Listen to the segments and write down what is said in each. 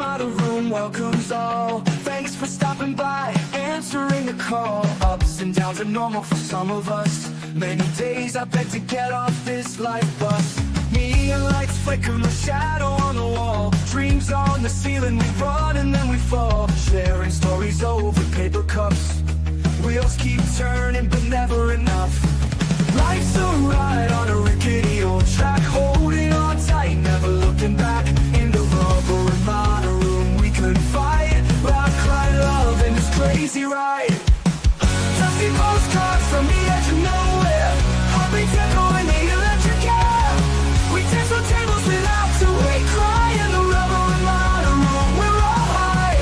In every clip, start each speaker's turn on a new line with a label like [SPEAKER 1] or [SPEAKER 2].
[SPEAKER 1] Remodel Room welcomes all. Thanks for stopping by, answering the call. Ups and downs are normal for some of us. Many days I beg to get off this life bus. Neon lights flicker, no shadow on the wall. Dreams on the ceiling, we run and then we fall. Sharing stories over paper cups. Wheels keep turning, but never enough. Life's a ride on a rickety old track, holding on tight, never looking back. In the rubber remodel room, we could fight, laugh, cry, love in this crazy ride. Dusty postcards from the edge of nowhere, heartbeats echo in the electric air. We dance on tables without to wait, cry in the rubber remodel room. We're all high.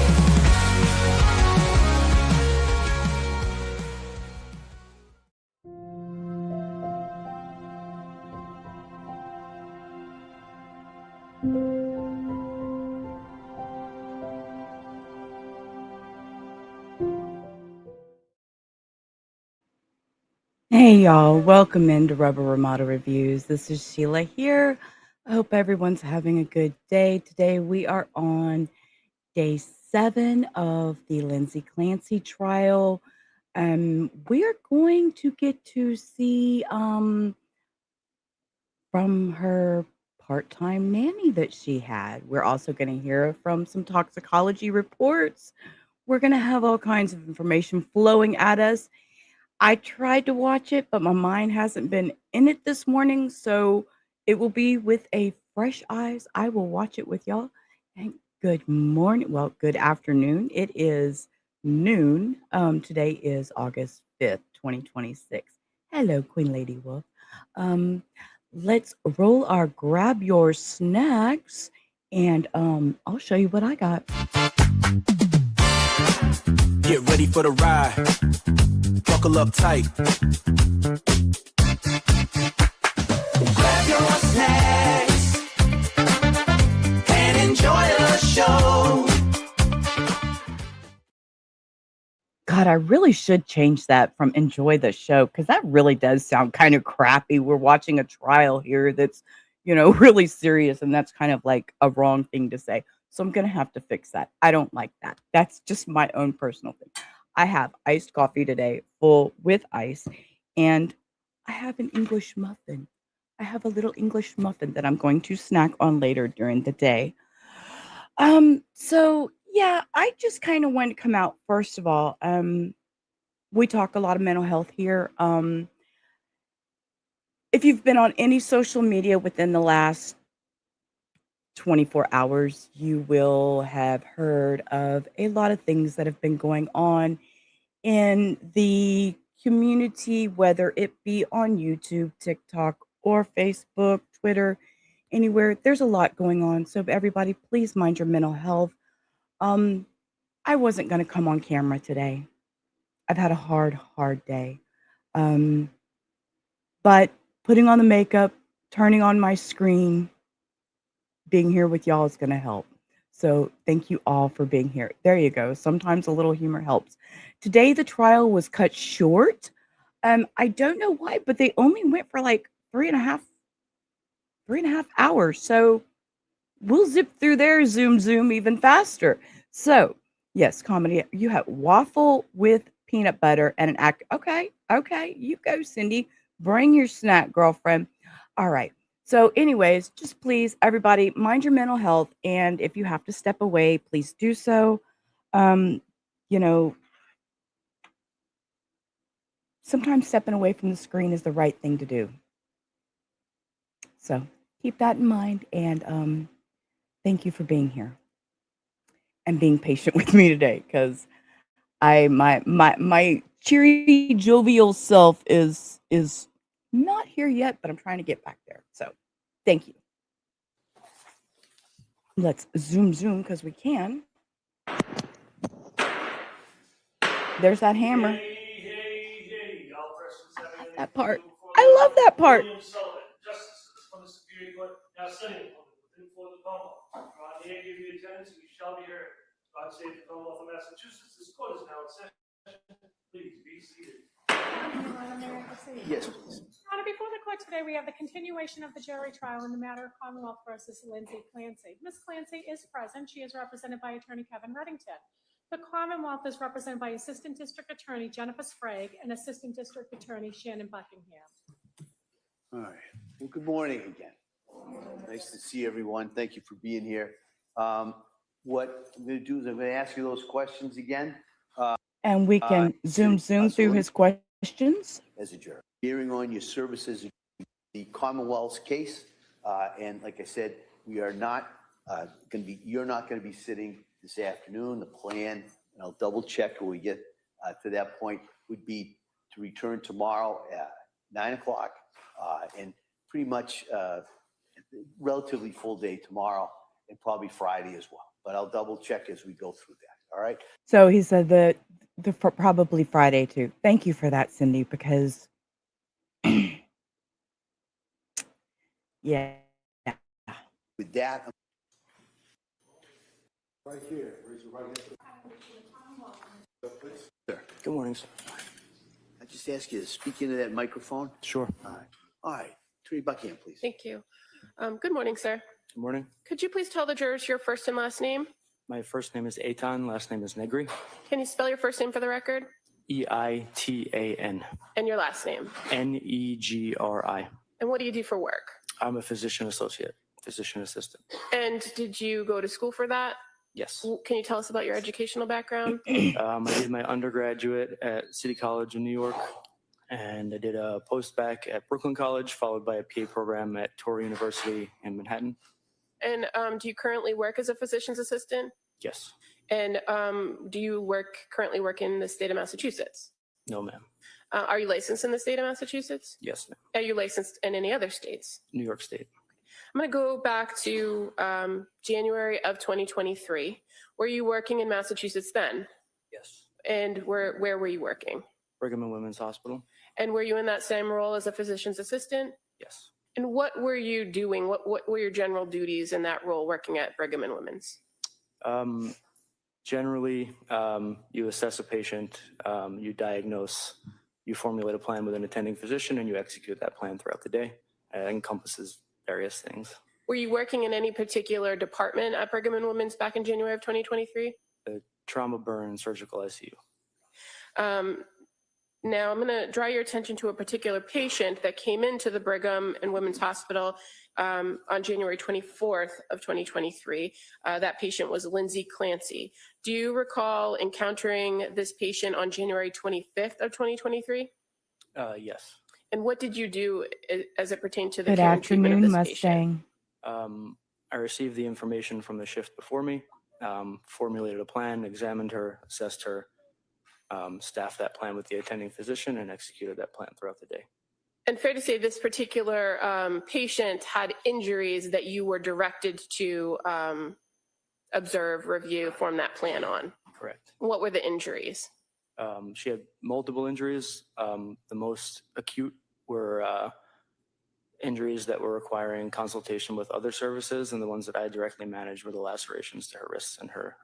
[SPEAKER 2] Hey y'all, welcome into Rubber Remodel Reviews. This is Sheila here. I hope everyone's having a good day. Today we are on day 7 of the Lindsay Clancy trial. We are going to get to see from her part-time nanny that she had. We're also going to hear from some toxicology reports. We're going to have all kinds of information flowing at us. I tried to watch it, but my mind hasn't been in it this morning, so it will be with a fresh eyes. I will watch it with y'all. And good morning. Well, good afternoon. It is noon. Today is August 5th, 2026. Hello, Queen Lady Wolf. Let's roll our grab your snacks, and I'll show you what I got.
[SPEAKER 3] Get ready for the ride. Buckle up tight.
[SPEAKER 1] Grab your snacks and enjoy the show.
[SPEAKER 2] God, I really should change that from enjoy the show, because that really does sound kind of crappy. We're watching a trial here that's, really serious, and that's kind of like a wrong thing to say. So I'm going to have to fix that. I don't like that. That's just my own personal thing. I have iced coffee today, full with ice, and I have an English muffin. I have a little English muffin that I'm going to snack on later during the day. So yeah, I just kind of wanted to come out first of all. We talk a lot of mental health here. If you've been on any social media within the last 24 hours, you will have heard of a lot of things that have been going on in the community, whether it be on YouTube, TikTok, or Facebook, Twitter, anywhere. There's a lot going on. So everybody, please mind your mental health. I wasn't going to come on camera today. I've had a hard day. But putting on the makeup, turning on my screen, being here with y'all is going to help. So thank you all for being here. There you go. Sometimes a little humor helps. Today, the trial was cut short. I don't know why, but they only went for like three and a half hours. So we'll zip through there, zoom even faster. So yes, comedy. You have waffle with peanut butter and an act. Okay, you go, Cindy. Bring your snack, girlfriend. All right. So anyways, just please, everybody, mind your mental health. And if you have to step away, please do so. You know, sometimes stepping away from the screen is the right thing to do. So keep that in mind. And thank you for being here and being patient with me today, because my cheery, jovial self is not here yet, but I'm trying to get back there. So thank you. Let's zoom because we can. There's that hammer.
[SPEAKER 4] Hey.
[SPEAKER 2] I love that part. I love that part.
[SPEAKER 4] William Sullivan, Justice of the Superior Court, now sitting for the Commonwealth. On the 8th of your attendance, you shall be heard. God save the Commonwealth of Massachusetts. This court is now in session. Please be seated.
[SPEAKER 5] Yes, please.
[SPEAKER 6] Honor, before the court today, we have the continuation of the jury trial in the matter of Commonwealth versus Lindsay Clancy. Ms. Clancy is present. She is represented by Attorney Kevin Reddington. The Commonwealth is represented by Assistant District Attorney Jennifer Sprague and Assistant District Attorney Shannon Buckingham.
[SPEAKER 5] All right. Well, good morning again. Nice to see everyone. Thank you for being here. What I'm going to do is I'm going to ask you those questions again.
[SPEAKER 2] And we can zoom through his questions.
[SPEAKER 5] As a juror, hearing on your services, the Commonwealth's case, and like I said, we are not going to be. You're not going to be sitting this afternoon. The plan, and I'll double check when we get to that point, would be to return tomorrow at 9 o'clock, and pretty much relatively full day tomorrow, and probably Friday as well. But I'll double check as we go through that. All right.
[SPEAKER 2] So he said the probably Friday too. Thank you for that, Cindy, because yeah.
[SPEAKER 5] With that,
[SPEAKER 7] Right here. Raise your right hand. Please.
[SPEAKER 5] sir,
[SPEAKER 8] Good morning, sir.
[SPEAKER 5] I just ask you to speak into that microphone.
[SPEAKER 8] Sure.
[SPEAKER 5] All right. Attorney Buckingham, please.
[SPEAKER 9] Thank you. Good morning, sir.
[SPEAKER 8] Good morning.
[SPEAKER 9] Could you please tell the jurors your first and last name?
[SPEAKER 8] My first name is Eitan, last name is Negri.
[SPEAKER 9] Can you spell your first name for the record?
[SPEAKER 8] Eitan.
[SPEAKER 9] And your last name?
[SPEAKER 8] Negri.
[SPEAKER 9] And what do you do for work?
[SPEAKER 8] I'm a physician associate, physician assistant.
[SPEAKER 9] And did you go to school for that?
[SPEAKER 8] Yes.
[SPEAKER 9] Can you tell us about your educational background?
[SPEAKER 8] I did my undergraduate at City College in New York, and I did a post-bac at Brooklyn College, followed by a PA program at Torrey University in Manhattan.
[SPEAKER 9] And do you currently work as a physician's assistant?
[SPEAKER 8] Yes.
[SPEAKER 9] And do you currently work in the state of Massachusetts?
[SPEAKER 8] No, ma'am.
[SPEAKER 9] Are you licensed in the state of Massachusetts?
[SPEAKER 8] Yes, ma'am.
[SPEAKER 9] Are you licensed in any other states?
[SPEAKER 8] New York State.
[SPEAKER 9] I'm going to go back to January of 2023. Were you working in Massachusetts then?
[SPEAKER 8] Yes.
[SPEAKER 9] And where were you working?
[SPEAKER 8] Brigham and Women's Hospital.
[SPEAKER 9] And were you in that same role as a physician's assistant?
[SPEAKER 8] Yes.
[SPEAKER 9] And what were you doing? What were your general duties in that role working at Brigham and Women's?
[SPEAKER 8] Generally, you assess a patient, you diagnose, you formulate a plan with an attending physician, and you execute that plan throughout the day. It encompasses various things.
[SPEAKER 9] Were you working in any particular department at Brigham and Women's back in January of 2023?
[SPEAKER 8] Trauma, burn, surgical ICU.
[SPEAKER 9] Now, I'm going to draw your attention to a particular patient that came into the Brigham and Women's Hospital on January 24th of 2023. That patient was Lindsay Clancy. Do you recall encountering this patient on January 25th of 2023?
[SPEAKER 8] Yes.
[SPEAKER 9] And what did you do as it pertained to the
[SPEAKER 2] Good
[SPEAKER 9] care and treatment of
[SPEAKER 2] afternoon,
[SPEAKER 9] this patient?
[SPEAKER 2] Mustang.
[SPEAKER 8] I received the information from the shift before me, formulated a plan, examined her, assessed her, staffed that plan with the attending physician, and executed that plan throughout the day.
[SPEAKER 9] And fair to say this particular patient had injuries that you were directed to observe, review, form that plan on.
[SPEAKER 8] Correct.
[SPEAKER 9] What were the injuries?
[SPEAKER 8] She had multiple injuries. The most acute were injuries that were requiring consultation with other services, and the ones that I directly managed were the lacerations to her wrists and her,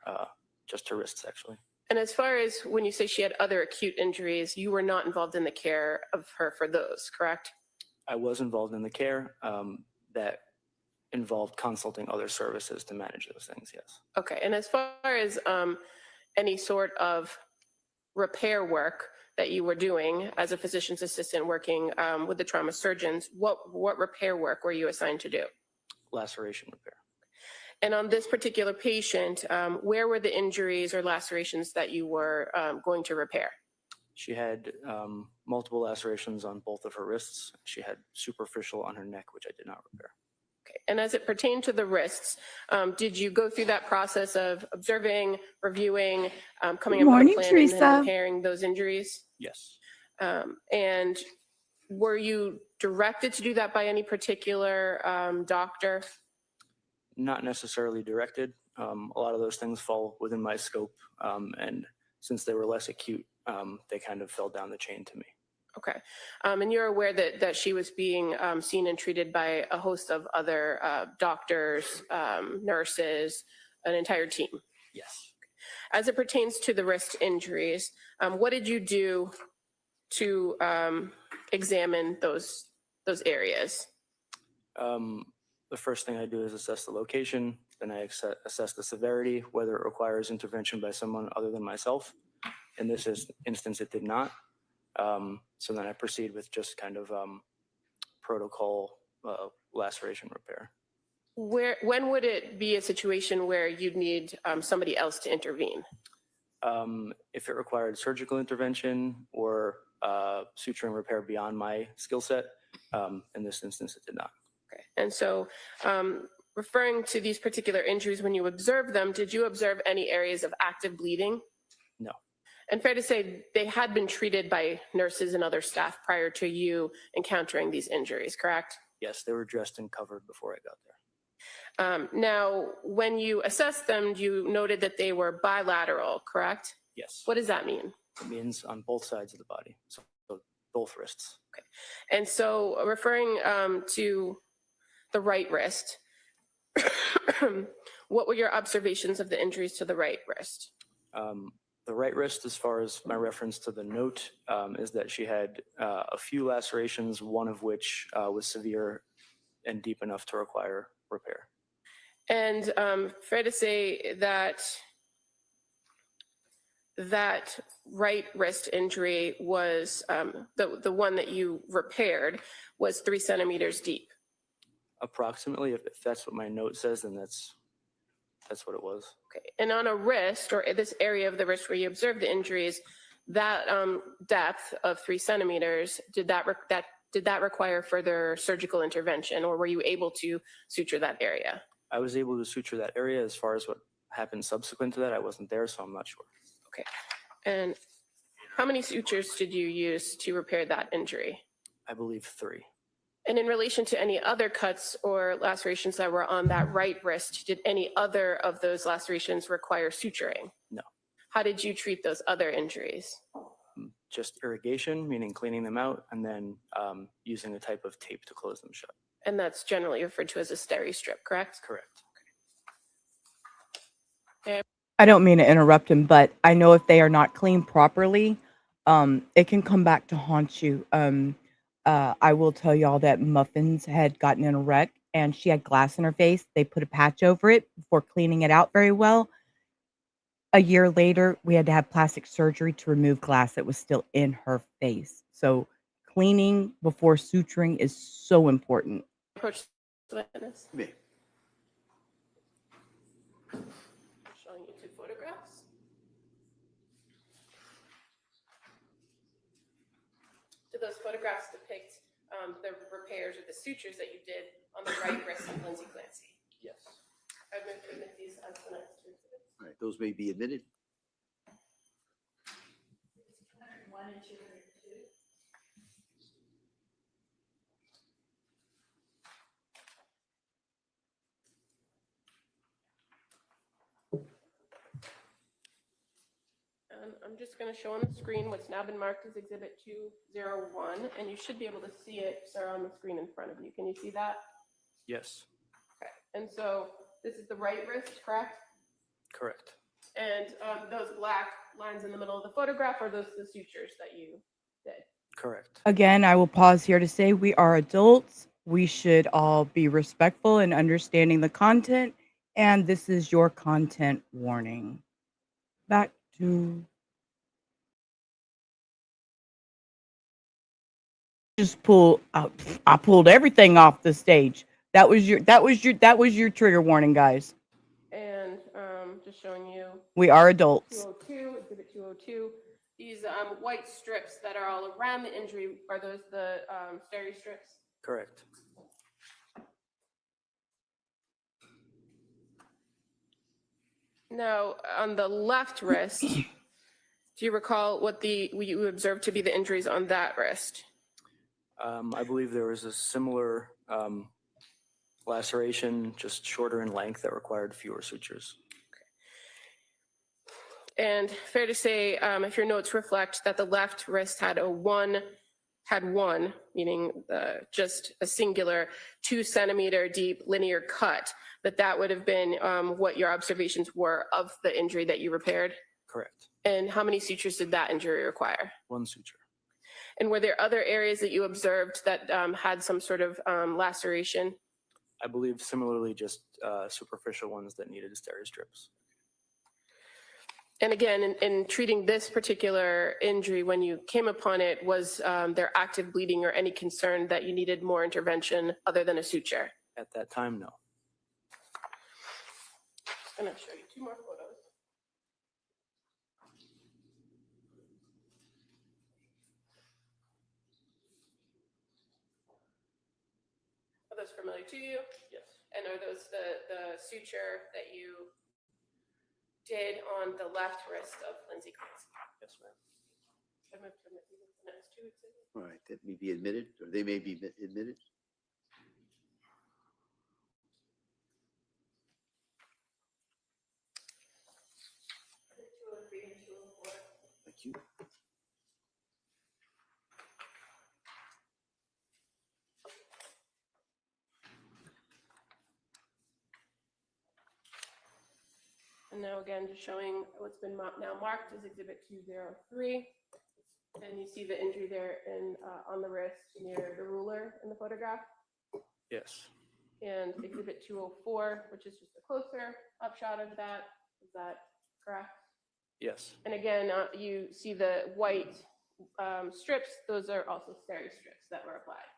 [SPEAKER 8] just her wrists actually.
[SPEAKER 9] And as far as when you say she had other acute injuries, you were not involved in the care of her for those, correct?
[SPEAKER 8] I was involved in the care that involved consulting other services to manage those things, yes.
[SPEAKER 9] Okay, and as far as any sort of repair work that you were doing as a physician's assistant working with the trauma surgeons, what repair work were you assigned to do?
[SPEAKER 8] Laceration repair.
[SPEAKER 9] And on this particular patient, where were the injuries or lacerations that you were going to repair?
[SPEAKER 8] She had multiple lacerations on both of her wrists. She had superficial on her neck, which I did not repair.
[SPEAKER 9] Okay. And as it pertained to the wrists, did you go through that process of observing, reviewing, coming up with a plan and then repairing those injuries?
[SPEAKER 8] Yes.
[SPEAKER 9] And were you directed to do that by any particular doctor?
[SPEAKER 8] Not necessarily directed. A lot of those things fall within my scope, and since they were less acute, they kind of fell down the chain to me.
[SPEAKER 9] Okay. And you're aware that she was being seen and treated by a host of other doctors, nurses, an entire team?
[SPEAKER 8] Yes.
[SPEAKER 9] As it pertains to the wrist injuries, what did you do to examine those areas?
[SPEAKER 8] The first thing I do is assess the location, then I assess the severity, whether it requires intervention by someone other than myself. In this instance, it did not. So then I proceed with just kind of protocol laceration repair.
[SPEAKER 9] When would it be a situation where you'd need somebody else to intervene?
[SPEAKER 8] If it required surgical intervention or suturing repair beyond my skill set, in this instance, it did not.
[SPEAKER 9] Okay. And so referring to these particular injuries, when you observed them, did you observe any areas of active bleeding?
[SPEAKER 8] No.
[SPEAKER 9] And fair to say they had been treated by nurses and other staff prior to you encountering these injuries, correct?
[SPEAKER 8] Yes, they were dressed and covered before I got there.
[SPEAKER 9] Now, when you assessed them, you noted that they were bilateral, correct?
[SPEAKER 8] Yes.
[SPEAKER 9] What does that mean?
[SPEAKER 8] It means on both sides of the body, so both wrists.
[SPEAKER 9] Okay. And so referring to the right wrist, what were your observations of the injuries to the right wrist?
[SPEAKER 8] The right wrist, as far as my reference to the note, is that she had a few lacerations, one of which was severe and deep enough to require repair.
[SPEAKER 9] And fair to say that that right wrist injury was the one that you repaired was 3 centimeters deep.
[SPEAKER 8] Approximately, if that's what my note says, then that's what it was.
[SPEAKER 9] Okay. And on a wrist, or this area of the wrist where you observed the injuries, that depth of 3 centimeters, did that require further surgical intervention, or were you able to suture that area?
[SPEAKER 8] I was able to suture that area. As far as what happened subsequent to that, I wasn't there, so I'm not sure.
[SPEAKER 9] Okay. And how many sutures did you use to repair that injury?
[SPEAKER 8] I believe 3.
[SPEAKER 9] And in relation to any other cuts or lacerations that were on that right wrist, did any other of those lacerations require suturing?
[SPEAKER 8] No.
[SPEAKER 9] How did you treat those other injuries?
[SPEAKER 8] Just irrigation, meaning cleaning them out, and then using a type of tape to close them shut.
[SPEAKER 9] And that's generally referred to as a steri strip, correct?
[SPEAKER 8] Correct.
[SPEAKER 2] I don't mean to interrupt him, but I know if they are not cleaned properly, it can come back to haunt you. I will tell y'all that Muffins had gotten in a wreck and she had glass in her face. They put a patch over it before cleaning it out very well. A year later, we had to have plastic surgery to remove glass that was still in her face. So cleaning before suturing is so important.
[SPEAKER 9] Approach the witness.
[SPEAKER 5] Me.
[SPEAKER 9] Showing you 2 photographs. Do those photographs depict the repairs or the sutures that you did on the right wrist of Lindsay Clancy?
[SPEAKER 8] Yes.
[SPEAKER 9] I've been to admit these as the next 2 exhibits.
[SPEAKER 5] All right, those may be admitted.
[SPEAKER 9] 1 and 2 and 2. I'm just going to show on the screen what's now been marked as Exhibit 201, and you should be able to see it, sir, on the screen in front of you. Can you see that?
[SPEAKER 8] Yes.
[SPEAKER 9] Okay. And so this is the right wrist, correct?
[SPEAKER 8] Correct.
[SPEAKER 9] And those black lines in the middle of the photograph are those the sutures that you did?
[SPEAKER 8] Correct.
[SPEAKER 2] Again, I will pause here to say we are adults. We should all be respectful and understanding the content. And this is your content warning. Back to I pulled everything off the stage. That was your trigger warning, guys.
[SPEAKER 9] And just showing you
[SPEAKER 2] We are adults.
[SPEAKER 9] 202, Exhibit 202. These white strips that are all around the injury, are those the steri strips?
[SPEAKER 8] Correct.
[SPEAKER 9] Now, on the left wrist, do you recall what you observed to be the injuries on that wrist?
[SPEAKER 8] I believe there was a similar laceration, just shorter in length, that required fewer sutures.
[SPEAKER 9] And fair to say, if your notes reflect that the left wrist had one, meaning just a singular 2 centimeter deep linear cut, that would have been what your observations were of the injury that you repaired?
[SPEAKER 8] Correct.
[SPEAKER 9] And how many sutures did that injury require?
[SPEAKER 8] 1 suture.
[SPEAKER 9] And were there other areas that you observed that had some sort of laceration?
[SPEAKER 8] I believe similarly just superficial ones that needed steri strips.
[SPEAKER 9] And again, in treating this particular injury, when you came upon it, was there active bleeding or any concern that you needed more intervention other than a suture?
[SPEAKER 8] At that time, no.
[SPEAKER 9] I'm going to show you 2 more photos. Are those familiar to you?
[SPEAKER 8] Yes.
[SPEAKER 9] And are those the suture that you did on the left wrist of Lindsay Clancy?
[SPEAKER 8] Yes, ma'am.
[SPEAKER 9] I'm going to permit you the next 2 exhibits.
[SPEAKER 5] All right, that may be admitted, or they may be admitted. Thank you.
[SPEAKER 9] And now again, just showing what's been now marked as Exhibit 203. And you see the injury there on the wrist near the ruler in the photograph.
[SPEAKER 8] Yes.
[SPEAKER 9] And Exhibit 204, which is just a closer upshot of that. Is that correct?
[SPEAKER 8] Yes.
[SPEAKER 9] And again, you see the white strips. Those are also steri strips that were applied.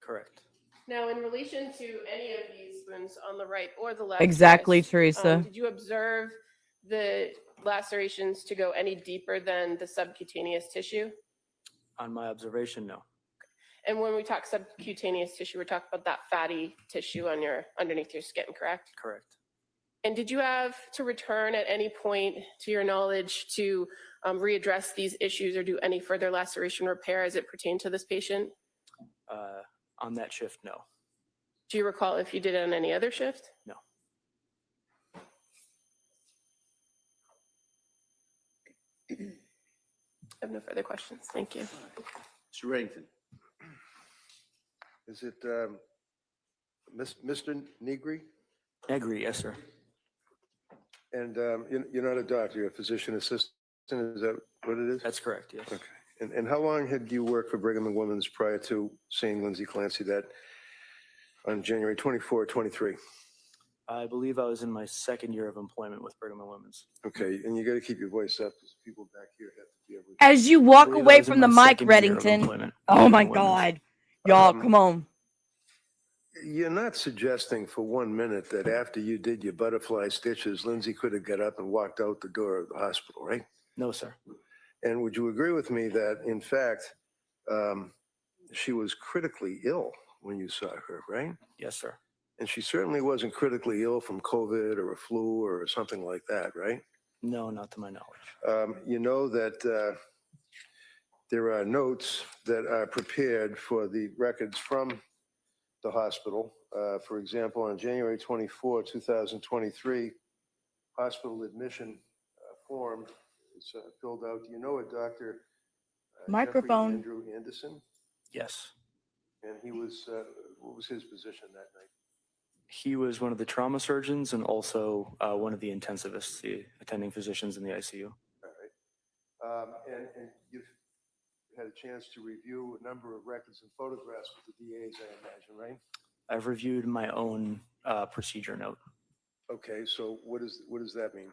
[SPEAKER 8] Correct.
[SPEAKER 9] Now, in relation to any of these wounds on the right or the left
[SPEAKER 2] Exactly,
[SPEAKER 9] wrist,
[SPEAKER 2] Teresa.
[SPEAKER 9] did you observe the lacerations to go any deeper than the subcutaneous tissue?
[SPEAKER 8] On my observation, no.
[SPEAKER 9] And when we talk subcutaneous tissue, we're talking about that fatty tissue on underneath your skin, correct?
[SPEAKER 8] Correct.
[SPEAKER 9] And did you have to return at any point, to your knowledge, to readdress these issues or do any further laceration repair as it pertained to this patient?
[SPEAKER 8] On that shift, no.
[SPEAKER 9] Do you recall if you did it on any other shift?
[SPEAKER 8] No.
[SPEAKER 9] I have no further questions. Thank you.
[SPEAKER 5] Mr. Reddington.
[SPEAKER 7] Is it Mr. Negri?
[SPEAKER 8] Negri, yes, sir.
[SPEAKER 7] And you're not a doctor, you're a physician assistant, is that what it is?
[SPEAKER 8] That's correct, yes.
[SPEAKER 7] Okay. And how long had you worked for Brigham and Women's prior to seeing Lindsay Clancy that on January 24, 23?
[SPEAKER 8] I believe I was in my 2nd year of employment with Brigham and Women's.
[SPEAKER 7] Okay, and you got to keep your voice up because people back here have to be able to.
[SPEAKER 2] As you
[SPEAKER 8] I
[SPEAKER 2] walk
[SPEAKER 8] believe I
[SPEAKER 2] away
[SPEAKER 8] was in
[SPEAKER 2] from the
[SPEAKER 8] my
[SPEAKER 2] mic,
[SPEAKER 8] 2nd year of
[SPEAKER 2] Reddington.
[SPEAKER 8] employment
[SPEAKER 2] Oh
[SPEAKER 8] with
[SPEAKER 2] my
[SPEAKER 8] Brigham and Women's.
[SPEAKER 2] God. Y'all, come on.
[SPEAKER 7] You're not suggesting for 1 minute that after you did your butterfly stitches, Lindsay could have got up and walked out the door of the hospital, right?
[SPEAKER 8] No, sir.
[SPEAKER 7] And would you agree with me that, in fact, she was critically ill when you saw her, right?
[SPEAKER 8] Yes, sir.
[SPEAKER 7] And she certainly wasn't critically ill from COVID or a flu or something like that, right?
[SPEAKER 8] No, not to my knowledge.
[SPEAKER 7] You know that there are notes that are prepared for the records from the hospital. For example, on January 24, 2023, hospital admission form is filled out. Do you know a Dr.
[SPEAKER 2] Microphone.
[SPEAKER 7] Jeffrey Andrew Anderson?
[SPEAKER 8] Yes.
[SPEAKER 7] And he was, what was his position that night?
[SPEAKER 8] He was one of the trauma surgeons and also one of the intensivists, the attending physicians in the ICU.
[SPEAKER 7] All right. And you've had a chance to review a number of records and photographs with the DAs, I imagine, right?
[SPEAKER 8] I've reviewed my own procedure note.
[SPEAKER 7] Okay, so what does that mean?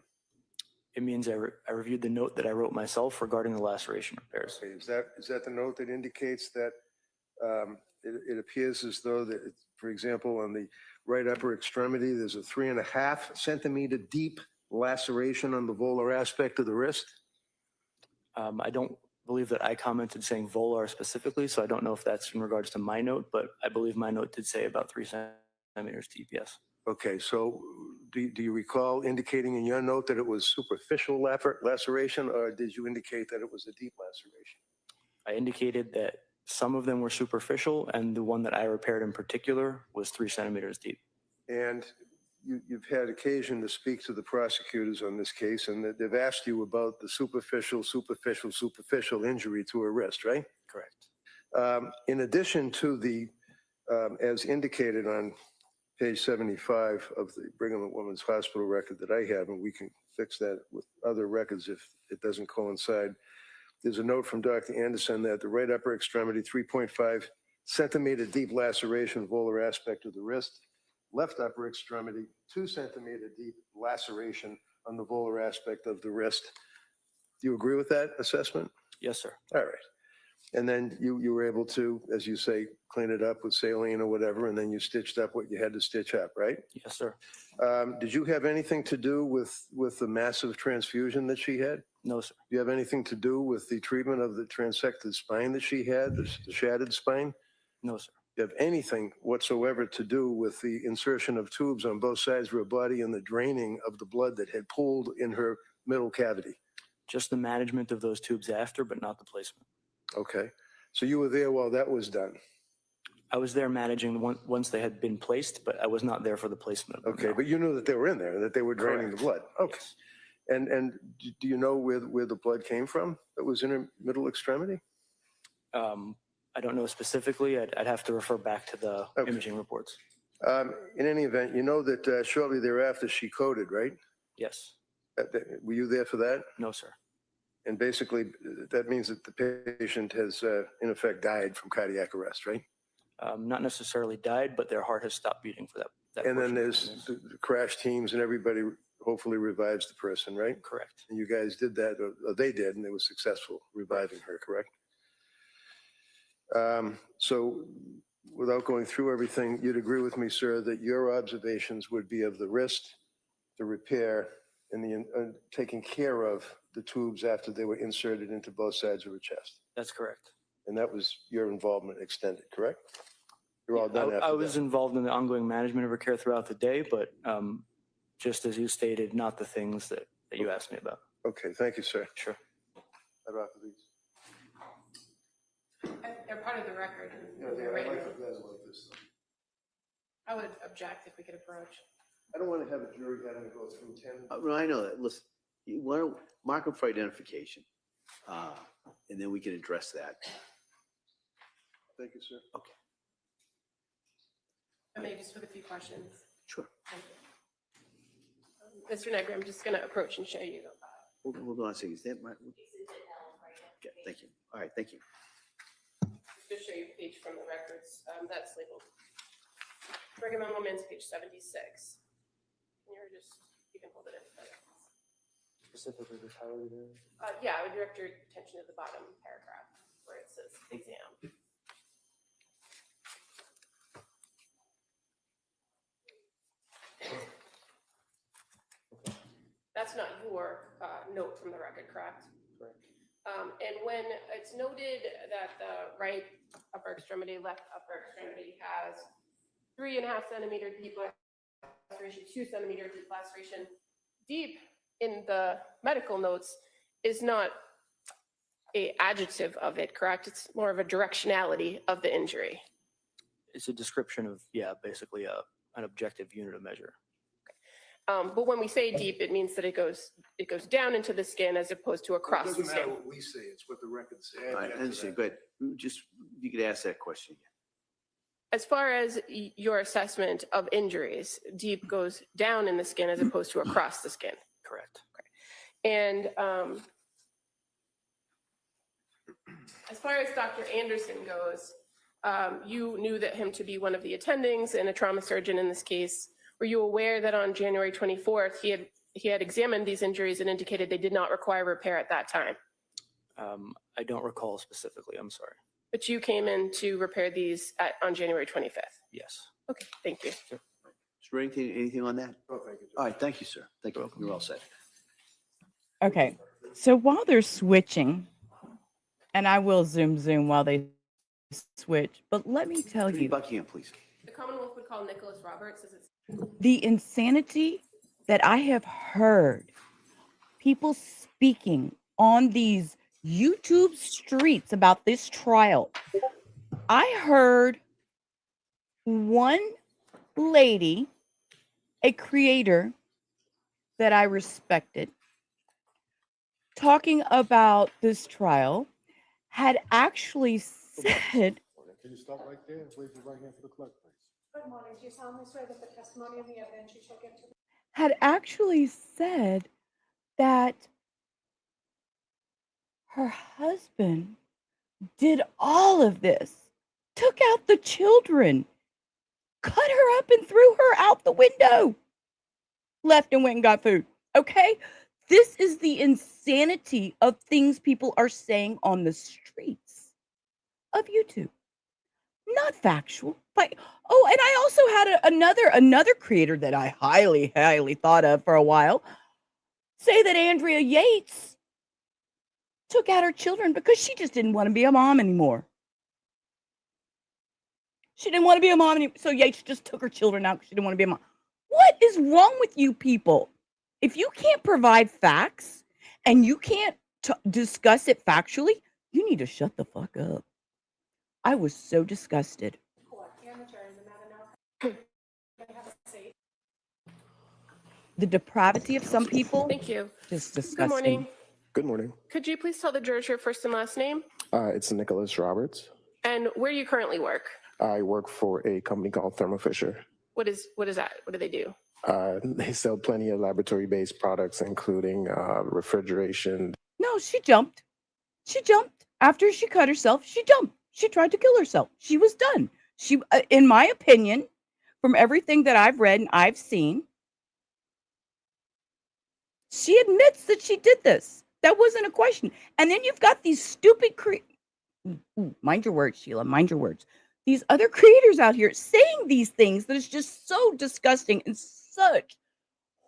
[SPEAKER 8] It means I reviewed the note that I wrote myself regarding the laceration repairs.
[SPEAKER 7] Okay, is that the note that indicates that it appears as though that, for example, on the right upper extremity, there's a 3.5 centimeter deep laceration on the volar aspect of the wrist?
[SPEAKER 8] I don't believe that I commented saying volar specifically, so I don't know if that's in regards to my note, but I believe my note did say about 3 centimeters deep, yes.
[SPEAKER 7] Okay, so do you recall indicating in your note that it was superficial laceration, or did you indicate that it was a deep laceration?
[SPEAKER 8] I indicated that some of them were superficial, and the one that I repaired in particular was 3 centimeters deep.
[SPEAKER 7] And you've had occasion to speak to the prosecutors on this case, and they've asked you about the superficial injury to her wrist, right?
[SPEAKER 8] Correct.
[SPEAKER 7] In addition to the, as indicated on page 75 of the Brigham and Women's Hospital record that I have, and we can fix that with other records if it doesn't coincide. there's a note from Dr. Anderson that the right upper extremity, 3.5 centimeter deep laceration, volar aspect of the wrist. Left upper extremity, 2 centimeter deep laceration on the volar aspect of the wrist. Do you agree with that assessment?
[SPEAKER 8] Yes, sir.
[SPEAKER 7] All right. And then you were able to, as you say, clean it up with saline or whatever, and then you stitched up what you had to stitch up, right?
[SPEAKER 8] Yes, sir.
[SPEAKER 7] Did you have anything to do with the massive transfusion that she had?
[SPEAKER 8] No, sir.
[SPEAKER 7] Do you have anything to do with the treatment of the transected spine that she had, the shattered spine?
[SPEAKER 8] No, sir.
[SPEAKER 7] Do you have anything whatsoever to do with the insertion of tubes on both sides of her body and the draining of the blood that had pooled in her middle cavity?
[SPEAKER 8] Just the management of those tubes after, but not the placement.
[SPEAKER 7] Okay. So you were there while that was done?
[SPEAKER 8] I was there managing once they had been placed, but I was not there for the placement of them.
[SPEAKER 7] Okay,
[SPEAKER 8] no.
[SPEAKER 7] but you knew that they were in there, that they were draining the blood? Okay.
[SPEAKER 8] Yes.
[SPEAKER 7] And do you know where the blood came from that was in her middle extremity?
[SPEAKER 8] I don't know specifically. I'd have to refer back to the
[SPEAKER 7] Okay.
[SPEAKER 8] imaging reports.
[SPEAKER 7] In any event, you know that shortly thereafter she coded, right?
[SPEAKER 8] Yes.
[SPEAKER 7] Were you there for that?
[SPEAKER 8] No, sir.
[SPEAKER 7] And basically, that means that the patient has, in effect, died from cardiac arrest, right?
[SPEAKER 8] Not necessarily died, but their heart has stopped beating for that.
[SPEAKER 7] And then
[SPEAKER 8] portion of
[SPEAKER 7] there's
[SPEAKER 8] the
[SPEAKER 7] the crash teams and everybody hopefully revives the person, right?
[SPEAKER 8] correct.
[SPEAKER 7] And you guys did that, or they did, and they were successful reviving her, correct? So without going through everything, you'd agree with me, sir, that your observations would be of the wrist, the repair, and the taking care of the tubes after they were inserted into both sides of her chest.
[SPEAKER 8] That's correct.
[SPEAKER 7] And that was your involvement extended, correct? You're all done after
[SPEAKER 8] I was
[SPEAKER 7] that.
[SPEAKER 8] involved in the ongoing management of her care throughout the day, but just as you stated, not the things that you asked me about.
[SPEAKER 7] Okay, thank you, sir.
[SPEAKER 8] Sure.
[SPEAKER 7] I'd offer these.
[SPEAKER 9] They're part of the record. I would object if we could approach.
[SPEAKER 7] I don't want to have a jury having to go through 10.
[SPEAKER 5] No, I know that. Listen, you want to mark them for identification, and then we can address that.
[SPEAKER 7] Thank you, sir.
[SPEAKER 5] Okay,
[SPEAKER 9] I may just with a few questions.
[SPEAKER 5] sure.
[SPEAKER 9] Thank you. Mr. Negri, I'm just going to approach and show you.
[SPEAKER 5] Hold on a second. Is that my? Okay, thank you. All right, thank you.
[SPEAKER 9] Just show you a page from the records that's labeled. Brigham and Women's, page 76. You can hold it in.
[SPEAKER 8] Specifically, this highlighted area?
[SPEAKER 9] Yeah, I would direct your attention to the bottom paragraph where it says exam. That's not your note from the record, correct?
[SPEAKER 8] Correct.
[SPEAKER 9] And when it's noted that the right upper extremity, left upper extremity has 3.5 centimeter deep laceration, 2 centimeter deep laceration, deep in the medical notes is not an adjective of it, correct? It's more of a directionality of the injury.
[SPEAKER 8] It's a description of, basically an objective unit of measure.
[SPEAKER 9] But when we say deep, it means that it goes down into the skin as opposed to across the
[SPEAKER 7] It doesn't matter
[SPEAKER 9] skin.
[SPEAKER 7] what we say, it's what the records say.
[SPEAKER 5] All right, I understand. Go ahead. Just, you could ask that question again.
[SPEAKER 9] As far as your assessment of injuries, deep goes down in the skin as opposed to across the skin.
[SPEAKER 8] Correct.
[SPEAKER 9] And as far as Dr. Anderson goes, you knew that him to be one of the attendings and a trauma surgeon in this case. Were you aware that on January 24th, he had examined these injuries and indicated they did not require repair at that time?
[SPEAKER 8] I don't recall specifically. I'm sorry.
[SPEAKER 9] But you came in to repair these on January 25th?
[SPEAKER 8] Yes.
[SPEAKER 9] Okay, thank you.
[SPEAKER 5] Is there anything on that?
[SPEAKER 7] Oh, thank you.
[SPEAKER 5] All right, thank you, sir. Thank you. You're all set.
[SPEAKER 2] Okay, so while they're switching, and I will zoom while they switch, but let me tell you,
[SPEAKER 5] Buckingham, please.
[SPEAKER 9] The Commonwealth would call Nicholas Roberts as its
[SPEAKER 2] the insanity that I have heard people speaking on these YouTube streets about this trial. I heard one lady, a creator that I respected, talking about this trial, had actually said,
[SPEAKER 10] Can you stop right there? Raise your right hand for the clerk, please.
[SPEAKER 6] Good morning. Do you solemnly swear that the testimony of the evidence you shall give to the
[SPEAKER 2] had actually said that Her husband did all of this, took out the children, cut her up and threw her out the window, left and went and got food. Okay? This is the insanity of things people are saying on the streets of YouTube. Not factual. Like, oh, and I also had another creator that I highly thought of for a while say that Andrea Yates took out her children because she just didn't want to be a mom anymore. She didn't want to be a mom anymore. So Yates just took her children out because she didn't want to be a mom. What is wrong with you people? If you can't provide facts and you can't discuss it factually, you need to shut the fuck up. I was so disgusted. The depravity of some people.
[SPEAKER 9] Thank you.
[SPEAKER 2] Just disgusting.
[SPEAKER 9] Good morning.
[SPEAKER 10] Good morning.
[SPEAKER 9] Could you please tell the jurors your first and last name
[SPEAKER 10] It's Nicholas Roberts.
[SPEAKER 9] and where you currently work?
[SPEAKER 10] I work for a company called Thermo Fisher.
[SPEAKER 9] What is that? What do they do?
[SPEAKER 10] They sell plenty of laboratory-based products, including refrigeration.
[SPEAKER 2] No, she jumped. She jumped. After she cut herself, she jumped. She tried to kill herself. She was done. She, in my opinion, from everything that I've read and I've seen, she admits that she did this. That wasn't a question. And then you've got these stupid mind your words, Sheila, mind your words. These other creators out here saying these things that is just so disgusting and such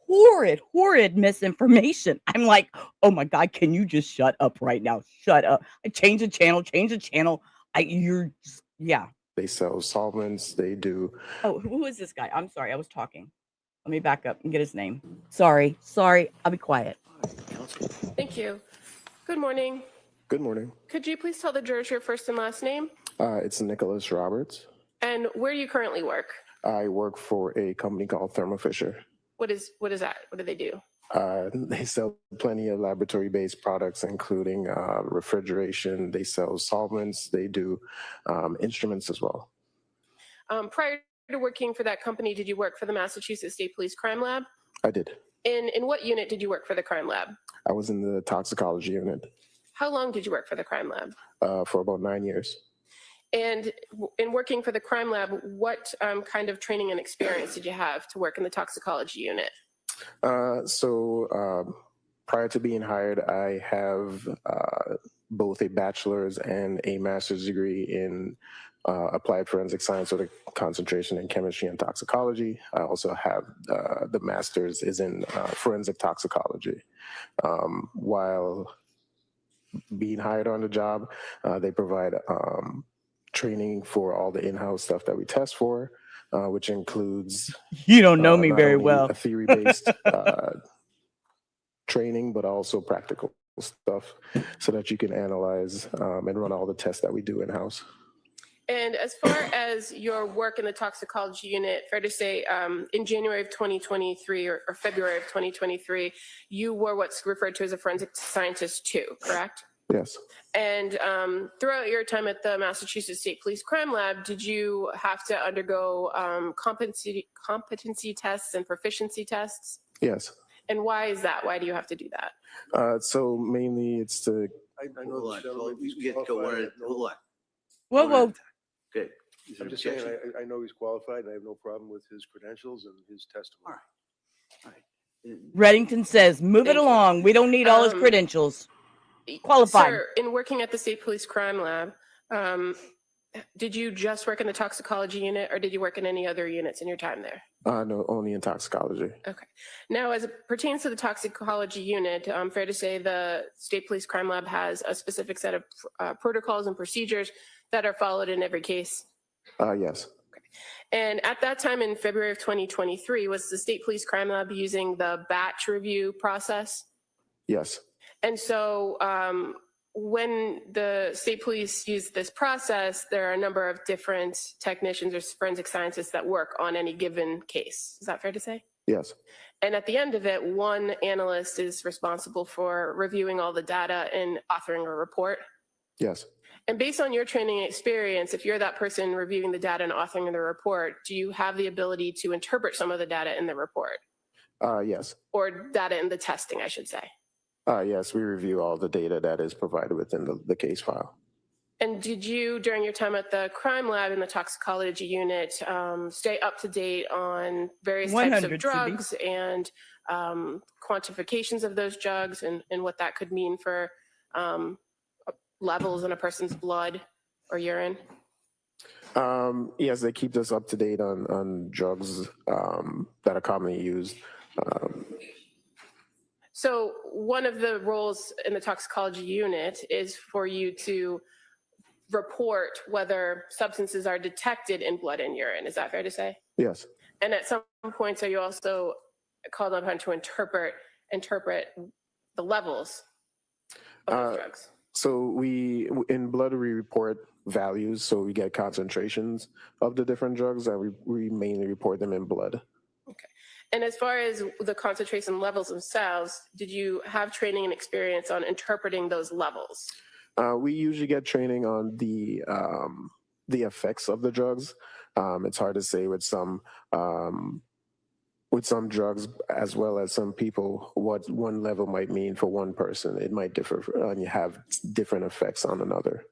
[SPEAKER 2] horrid misinformation. I'm like, oh my God, can you just shut up right now? Shut up. Change the channel. Yeah.
[SPEAKER 10] They sell solvents. They do.
[SPEAKER 2] Oh, who is this guy? I'm sorry, I was talking. Let me back up and get his name. Sorry. I'll be quiet.
[SPEAKER 9] Thank you. Good morning.
[SPEAKER 10] Good morning.
[SPEAKER 9] Could you please tell the jurors your first and last name
[SPEAKER 10] It's Nicholas Roberts.
[SPEAKER 9] and where you currently work?
[SPEAKER 10] I work for a company called Thermo Fisher.
[SPEAKER 9] What is that? What do they do?
[SPEAKER 10] They sell plenty of laboratory-based products, including refrigeration. They sell solvents. They do instruments as well.
[SPEAKER 9] Prior to working for that company, did you work for the Massachusetts State Police Crime Lab?
[SPEAKER 10] I did.
[SPEAKER 9] In what unit did you work for the crime lab?
[SPEAKER 10] I was in the toxicology unit
[SPEAKER 9] How long did you work for the crime lab?
[SPEAKER 10] for about 9 years.
[SPEAKER 9] And in working for the crime lab, what kind of training and experience did you have to work in the toxicology unit?
[SPEAKER 10] Prior to being hired, I have both a bachelor's and a master's degree in applied forensic science with a concentration in chemistry and toxicology. I also have the master's is in forensic toxicology. While being hired on the job, they provide training for all the in-house stuff that we test for, which includes
[SPEAKER 2] You don't know me
[SPEAKER 10] not
[SPEAKER 2] very
[SPEAKER 10] only
[SPEAKER 2] well.
[SPEAKER 10] a theory-based training, but also practical stuff so that you can analyze and run all the tests that we do in-house.
[SPEAKER 9] And as far as your work in the toxicology unit, fair to say in January of 2023 or February of 2023, you were what's referred to as a forensic scientist too, correct?
[SPEAKER 10] Yes.
[SPEAKER 9] And throughout your time at the Massachusetts State Police Crime Lab, did you have to undergo competency tests and proficiency tests?
[SPEAKER 10] Yes.
[SPEAKER 9] And why is that? Why do you have to do that?
[SPEAKER 10] So mainly it's to
[SPEAKER 7] I know
[SPEAKER 5] Hold
[SPEAKER 7] the
[SPEAKER 5] on,
[SPEAKER 7] gentleman,
[SPEAKER 5] we
[SPEAKER 7] he's
[SPEAKER 5] get to go
[SPEAKER 7] qualified.
[SPEAKER 5] one, hold on.
[SPEAKER 2] Whoa.
[SPEAKER 5] Good. Is there
[SPEAKER 7] I'm just
[SPEAKER 5] objection?
[SPEAKER 7] saying, I know he's qualified, and I have no problem with his credentials and his testimony.
[SPEAKER 5] All right.
[SPEAKER 2] Reddington says, move it
[SPEAKER 9] Thank you.
[SPEAKER 2] along. We don't need all his credentials. Qualified.
[SPEAKER 9] Sir, in working at the State Police Crime Lab, did you just work in the toxicology unit or did you work in any other units in your time there?
[SPEAKER 10] no, only in toxicology.
[SPEAKER 9] Okay. Now, as it pertains to the toxicology unit, fair to say the State Police Crime Lab has a specific set of protocols and procedures that are followed in every case.
[SPEAKER 10] Yes.
[SPEAKER 9] And at that time in February of 2023, was the State Police Crime Lab using the batch review process?
[SPEAKER 10] Yes.
[SPEAKER 9] And so when the state police use this process, there are a number of different technicians or forensic scientists that work on any given case. Is that fair to say?
[SPEAKER 10] Yes.
[SPEAKER 9] And at the end of it, one analyst is responsible for reviewing all the data and authoring a report.
[SPEAKER 10] Yes.
[SPEAKER 9] And based on your training and experience, if you're that person reviewing the data and authoring the report, do you have the ability to interpret some of the data in the report?
[SPEAKER 10] Yes.
[SPEAKER 9] Or data in the testing, I should say?
[SPEAKER 10] Yes, we review all the data that is provided within the case file.
[SPEAKER 9] And did you, during your time at the crime lab in the toxicology unit, stay up to date on various types
[SPEAKER 2] 100,
[SPEAKER 9] of
[SPEAKER 2] Cindy.
[SPEAKER 9] drugs and quantifications of those drugs and what that could mean for levels in a person's blood or urine?
[SPEAKER 10] Yes, they keep us up to date on drugs that are commonly used.
[SPEAKER 9] So one of the roles in the toxicology unit is for you to report whether substances are detected in blood and urine. Is that fair to say?
[SPEAKER 10] Yes.
[SPEAKER 9] And at some points, are you also called upon to interpret the levels of those drugs?
[SPEAKER 10] So in blood, we report values. So we get concentrations of the different drugs, and we mainly report them in blood.
[SPEAKER 9] Okay. And as far as the concentration levels themselves, did you have training and experience on interpreting those levels?
[SPEAKER 10] We usually get training on the effects of the drugs. It's hard to say with some drugs, as well as some people, what one level might mean for one person. It might differ, and you have different effects on another.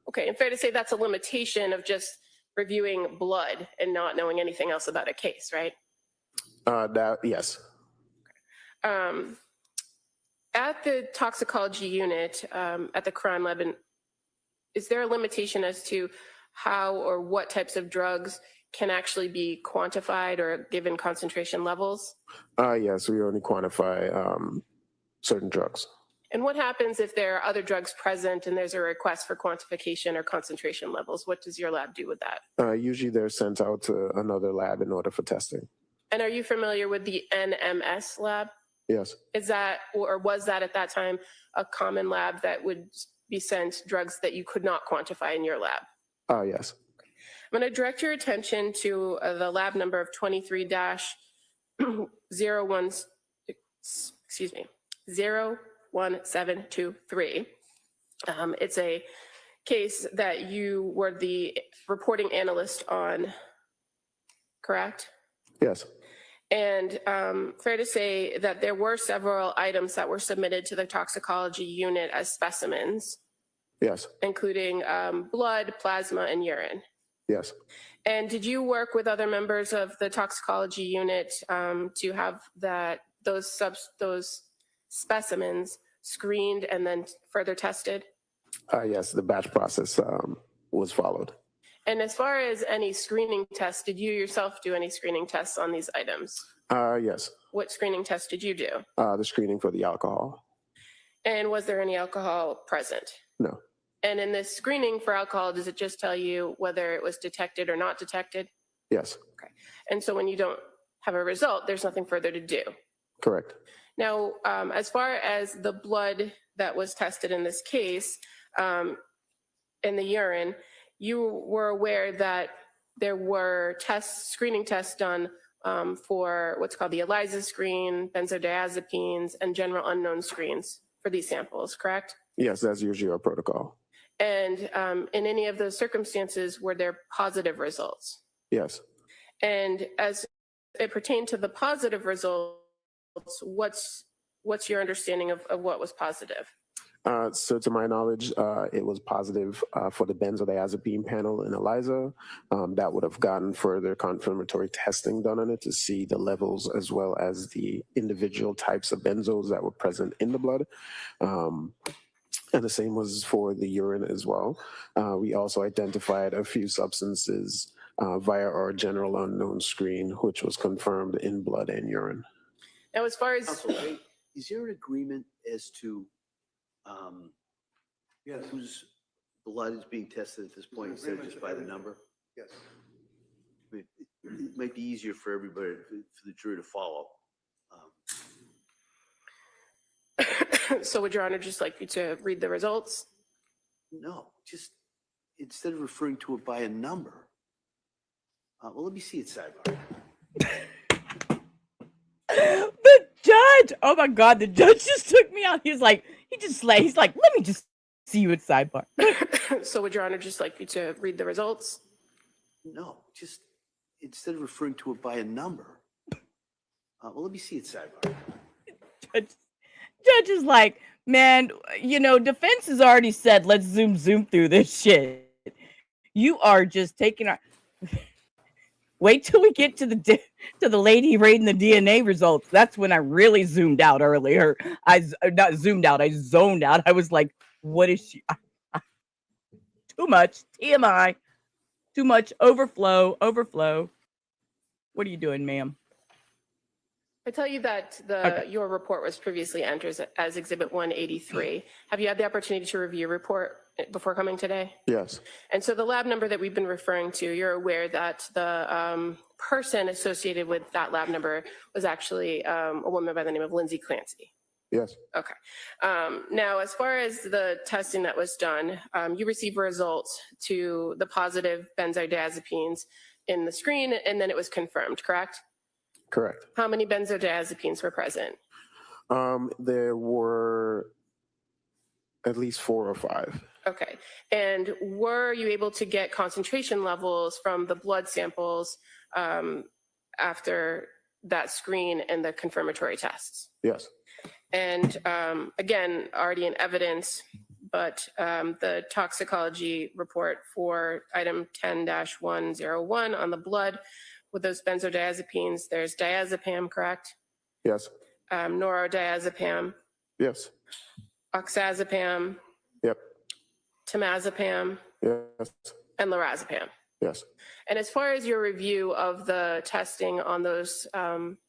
[SPEAKER 9] Okay, and fair to say that's a limitation of just reviewing blood and not knowing anything else about a case, right?
[SPEAKER 10] Yes.
[SPEAKER 9] At the toxicology unit, at the crime lab, is there a limitation as to how or what types of drugs can actually be quantified or given concentration levels?
[SPEAKER 10] Yes, we only quantify certain drugs.
[SPEAKER 9] And what happens if there are other drugs present and there's a request for quantification or concentration levels? What does your lab do with that?
[SPEAKER 10] Usually they're sent out to another lab in order for testing.
[SPEAKER 9] And are you familiar with the NMS lab?
[SPEAKER 10] Yes.
[SPEAKER 9] Is that, or was that at that time, a common lab that would be sent drugs that you could not quantify in your lab?
[SPEAKER 10] Yes.
[SPEAKER 9] I'm going to direct your attention to the lab number of 23-01, 01723. It's a case that you were the reporting analyst on, correct?
[SPEAKER 10] Yes.
[SPEAKER 9] And fair to say that there were several items that were submitted to the toxicology unit as specimens.
[SPEAKER 10] Yes.
[SPEAKER 9] Including blood, plasma, and urine.
[SPEAKER 10] Yes.
[SPEAKER 9] And did you work with other members of the toxicology unit to have those specimens screened and then further tested?
[SPEAKER 10] Yes, the batch process was followed.
[SPEAKER 9] And as far as any screening tests, did you yourself do any screening tests on these items?
[SPEAKER 10] Yes.
[SPEAKER 9] What screening test did you do?
[SPEAKER 10] The screening for the alcohol.
[SPEAKER 9] And was there any alcohol present?
[SPEAKER 10] No.
[SPEAKER 9] And in this screening for alcohol, does it just tell you whether it was detected or not detected?
[SPEAKER 10] Yes.
[SPEAKER 9] Okay. And so when you don't have a result, there's nothing further to do.
[SPEAKER 10] Correct.
[SPEAKER 9] Now, as far as the blood that was tested in this case, in the urine, you were aware that there were screening tests done for what's called the ELISA screen, benzodiazepines, and general unknown screens for these samples, correct?
[SPEAKER 10] Yes, that's usually our protocol.
[SPEAKER 9] And in any of those circumstances, were there positive results?
[SPEAKER 10] Yes.
[SPEAKER 9] And as it pertained to the positive results, what's your understanding of what was positive?
[SPEAKER 10] So to my knowledge, it was positive for the benzodiazepine panel in ELISA. That would have gotten further confirmatory testing done on it to see the levels as well as the individual types of benzos that were present in the blood. And the same was for the urine as well. We also identified a few substances via our general unknown screen, which was confirmed in blood and urine.
[SPEAKER 9] Now, as far as...
[SPEAKER 5] Counsel, is there an agreement as to whose blood is being tested at this point instead of just by the number?
[SPEAKER 7] Yes.
[SPEAKER 5] I mean, it might be easier for everybody, for the jury to follow.
[SPEAKER 9] So would Your Honor just like you to read the results?
[SPEAKER 5] No, just instead of referring to it by a number. Well, let me see it sidebar.
[SPEAKER 2] The judge, oh my God, the judge just took me out. He's like, he's like, let me just see you at sidebar.
[SPEAKER 9] So would Your Honor just like you to read the results?
[SPEAKER 5] No, just instead of referring to it by a number. Well, let me see it sidebar.
[SPEAKER 2] Judge is like, Man, defense has already said, let's zoom through this shit. You are just taking our. Wait till we get to the lady rating the DNA results. That's when I really zoomed out earlier. Not zoomed out. I zoned out. I was like, "What is she?" Too much TMI. Too much overflow. What are you doing, ma'am?
[SPEAKER 9] I tell you that your report was previously entered as Exhibit 183. Have you had the opportunity to review your report before coming today?
[SPEAKER 10] Yes.
[SPEAKER 9] And so the lab number that we've been referring to, you're aware that the person associated with that lab number was actually a woman by the name of Lindsay Clancy.
[SPEAKER 10] Yes.
[SPEAKER 9] Okay. Now, as far as the testing that was done, you received results to the positive benzodiazepines in the screen, and then it was confirmed, correct?
[SPEAKER 10] Correct.
[SPEAKER 9] How many benzodiazepines were present?
[SPEAKER 10] There were at least 4 or 5.
[SPEAKER 9] Okay. And were you able to get concentration levels from the blood samples after that screen and the confirmatory tests?
[SPEAKER 10] Yes.
[SPEAKER 9] And again, already in evidence, but the toxicology report for item 10-101 on the blood with those benzodiazepines, there's diazepam, correct?
[SPEAKER 10] Yes.
[SPEAKER 9] Norodiazepam,
[SPEAKER 10] Yes.
[SPEAKER 9] oxazepam,
[SPEAKER 10] Yep.
[SPEAKER 9] temazepam,
[SPEAKER 10] Yes.
[SPEAKER 9] and lorazepam.
[SPEAKER 10] Yes.
[SPEAKER 9] And as far as your review of the testing on those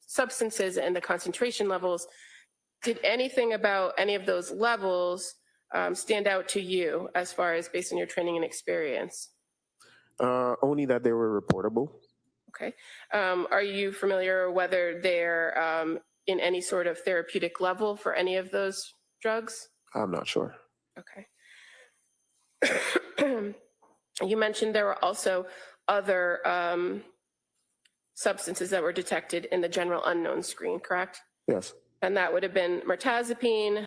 [SPEAKER 9] substances and the concentration levels, did anything about any of those levels stand out to you as far as based on your training and experience?
[SPEAKER 10] Only that they were reportable.
[SPEAKER 9] Okay. Are you familiar whether they're in any sort of therapeutic level for any of those drugs?
[SPEAKER 10] I'm not sure.
[SPEAKER 9] Okay. You mentioned there were also other substances that were detected in the general unknown screen, correct?
[SPEAKER 10] Yes.
[SPEAKER 9] And that would have been mirtazapine.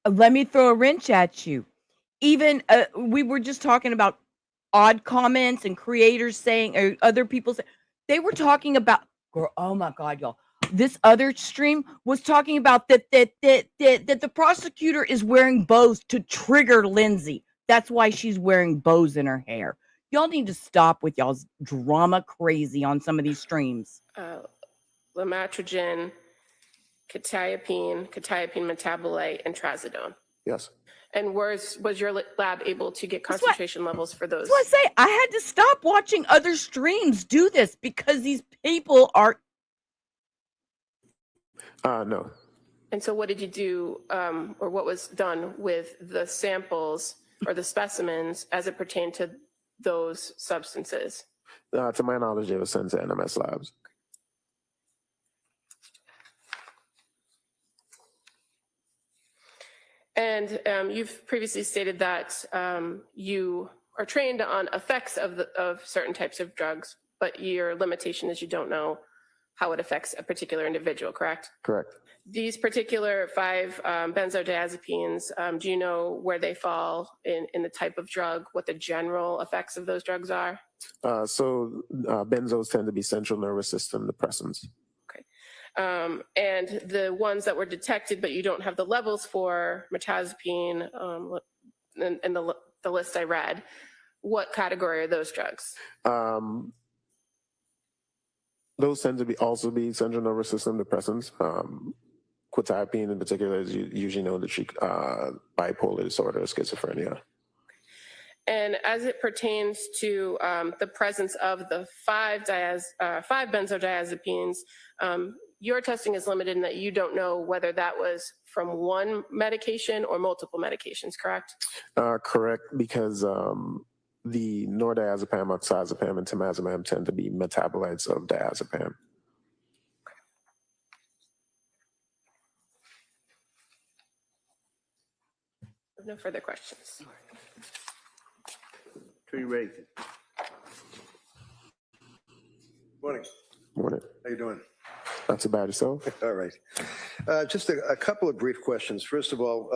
[SPEAKER 2] Let me throw a wrench at you. Even we were just talking about odd comments and creators saying, or other people say, they were talking about, girl, oh my God, y'all. This other stream was talking about that the prosecutor is wearing bows to trigger Lindsay. That's why she's wearing bows in her hair. Y'all need to stop with y'all's drama crazy on some of these streams.
[SPEAKER 9] Lamotrigine, quetiapine metabolite, and trazodone.
[SPEAKER 10] Yes.
[SPEAKER 9] And was your lab able to get concentration levels for those?
[SPEAKER 2] That's what I say. I had to stop watching other streams do this because these people are.
[SPEAKER 10] No.
[SPEAKER 9] And so what did you do, or what was done with the samples or the specimens as it pertained to those substances?
[SPEAKER 10] To my knowledge, they were sent to NMS labs.
[SPEAKER 9] And you've previously stated that you are trained on effects of certain types of drugs, but your limitation is you don't know how it affects a particular individual, correct?
[SPEAKER 10] Correct.
[SPEAKER 9] These particular 5 benzodiazepines, do you know where they fall in the type of drug, what the general effects of those drugs are?
[SPEAKER 10] Benzos tend to be central nervous system depressants.
[SPEAKER 9] Okay. And the ones that were detected, but you don't have the levels for, mirtazapine, and the list I read, what category are those drugs?
[SPEAKER 10] Those tend to also be central nervous system depressants. Quetiapine in particular is usually known to treat bipolar disorder or schizophrenia.
[SPEAKER 9] And as it pertains to the presence of the 5 benzodiazepines, your testing is limited in that you don't know whether that was from one medication or multiple medications, correct?
[SPEAKER 10] Correct, because the nordiazepam, oxazepam, and temazepam tend to be metabolites of diazepam.
[SPEAKER 9] No further questions.
[SPEAKER 5] Attorney Reagan.
[SPEAKER 7] Morning.
[SPEAKER 10] Morning.
[SPEAKER 7] How you doing?
[SPEAKER 10] Not too bad yourself.
[SPEAKER 7] All right. Just a couple of brief questions. First of all,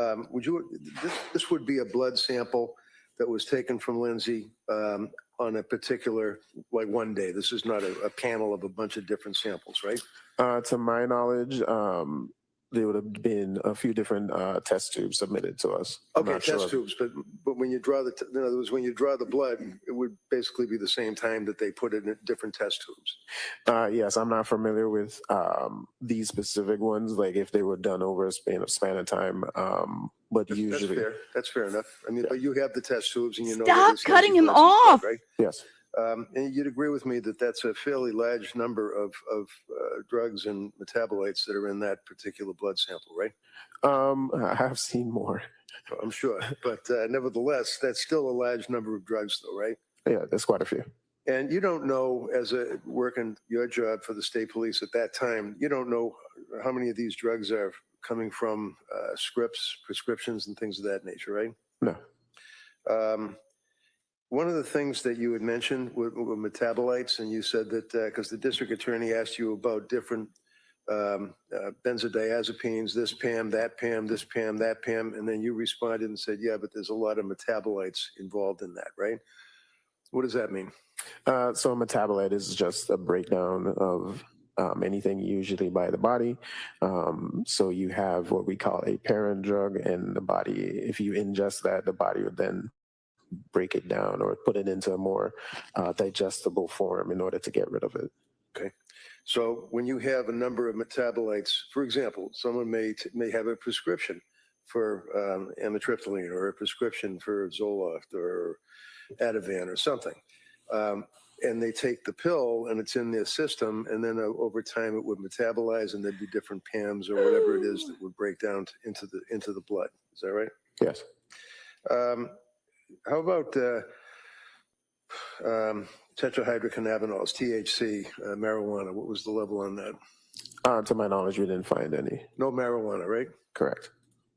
[SPEAKER 7] this would be a blood sample that was taken from Lindsay on a particular, like one day. This is not a panel of a bunch of different samples, right?
[SPEAKER 10] To my knowledge, there would have been a few different test tubes submitted to us. I'm
[SPEAKER 7] Okay,
[SPEAKER 10] not sure.
[SPEAKER 7] test tubes, but when you draw in other words, when you draw the blood, it would basically be the same time that they put it in different test tubes.
[SPEAKER 10] Yes, I'm not familiar with these specific ones, like if they were done over a span of time. But usually,
[SPEAKER 7] That's fair enough. I mean, but you have the test tubes and you know.
[SPEAKER 2] Stop
[SPEAKER 7] that it's
[SPEAKER 2] cutting
[SPEAKER 7] Lindsay
[SPEAKER 2] him
[SPEAKER 7] Clancy's blood,
[SPEAKER 2] off.
[SPEAKER 7] right?
[SPEAKER 10] yes.
[SPEAKER 7] And you'd agree with me that that's a fairly large number of drugs and metabolites that are in that particular blood sample, right?
[SPEAKER 10] I have seen more.
[SPEAKER 7] I'm sure, but nevertheless, that's still a large number of drugs, though, right?
[SPEAKER 10] Yeah, there's quite a few.
[SPEAKER 7] And you don't know, as a working your job for the state police at that time, you don't know how many of these drugs are coming from scripts, prescriptions, and things of that nature, right?
[SPEAKER 10] No.
[SPEAKER 7] One of the things that you had mentioned were metabolites, and you said that because the district attorney asked you about different benzodiazepines, this PAM, that PAM, this PAM, that PAM, and then you responded and said, yeah, but there's a lot of metabolites involved in that, right? What does that mean?
[SPEAKER 10] So a metabolite is just a breakdown of anything usually by the body. So you have what we call a parent drug, and the body, if you ingest that, the body would then break it down or put it into a more digestible form in order to get rid of it.
[SPEAKER 7] Okay. So when you have a number of metabolites, for example, someone may have a prescription for amitriptyline or a prescription for Zoloft or Ativan or something. And they take the pill and it's in their system, and then over time it would metabolize and there'd be different PAMs or whatever it is that would break down into the blood. Is that right?
[SPEAKER 10] Yes.
[SPEAKER 7] How about tetrahydrocannabinols, THC, marijuana? What was the level on that?
[SPEAKER 10] To my knowledge, we didn't find any.
[SPEAKER 7] No marijuana, right?
[SPEAKER 10] Correct.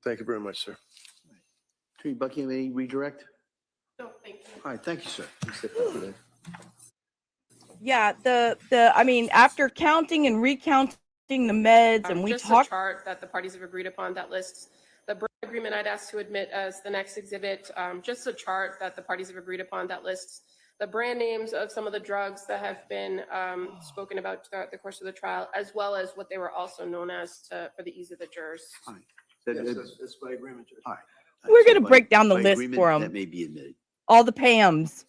[SPEAKER 7] Thank you very much, sir.
[SPEAKER 5] Attorney Buckingham, any redirect?
[SPEAKER 9] No, thank you.
[SPEAKER 5] All right, thank you, sir. You step up for that.
[SPEAKER 2] Yeah, I mean, after counting and recounting the meds, and we
[SPEAKER 9] Just
[SPEAKER 2] talked.
[SPEAKER 9] a chart that the parties have agreed upon that lists the Brady agreement. I'd ask to admit as the next exhibit, just a chart that the parties have agreed upon that lists the brand names of some of the drugs that have been spoken about throughout the course of the trial, as well as what they were also known as for the ease of the jurors.
[SPEAKER 5] All right.
[SPEAKER 7] That's by agreement, Judge.
[SPEAKER 5] All right.
[SPEAKER 2] We're
[SPEAKER 5] So
[SPEAKER 2] going to break down the
[SPEAKER 5] by
[SPEAKER 2] list
[SPEAKER 5] agreement,
[SPEAKER 2] for them.
[SPEAKER 5] That may be admitted.
[SPEAKER 2] All the PAMs.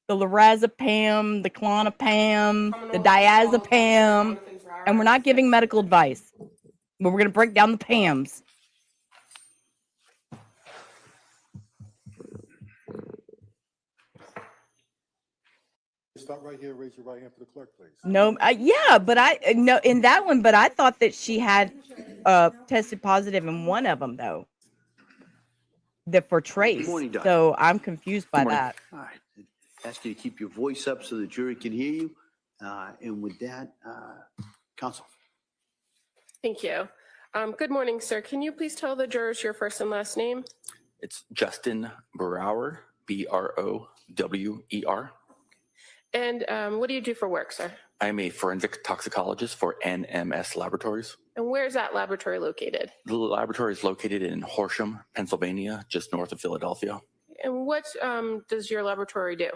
[SPEAKER 2] The lorazepam, the clonopam, the diazepam, and we're not giving medical advice, but we're going to break down the PAMs.
[SPEAKER 11] Stop right here. Raise your right hand for the clerk, please.
[SPEAKER 2] No, yeah, but no in that one, but I thought that she had tested positive in one of them though. That for trace.
[SPEAKER 5] Good morning, Doc.
[SPEAKER 2] So I'm confused by that.
[SPEAKER 5] All right. Ask you to keep your voice up so the jury can hear you. And with that, counsel.
[SPEAKER 9] Thank you. Good morning, sir. Can you please tell the jurors your first and last name?
[SPEAKER 12] It's Justin Brower, Brower.
[SPEAKER 9] And what do you do for work, sir?
[SPEAKER 12] I'm a forensic toxicologist for NMS Laboratories.
[SPEAKER 9] And where is that laboratory located?
[SPEAKER 12] The laboratory is located in Horsham, Pennsylvania, just north of Philadelphia.
[SPEAKER 9] And what does your laboratory do?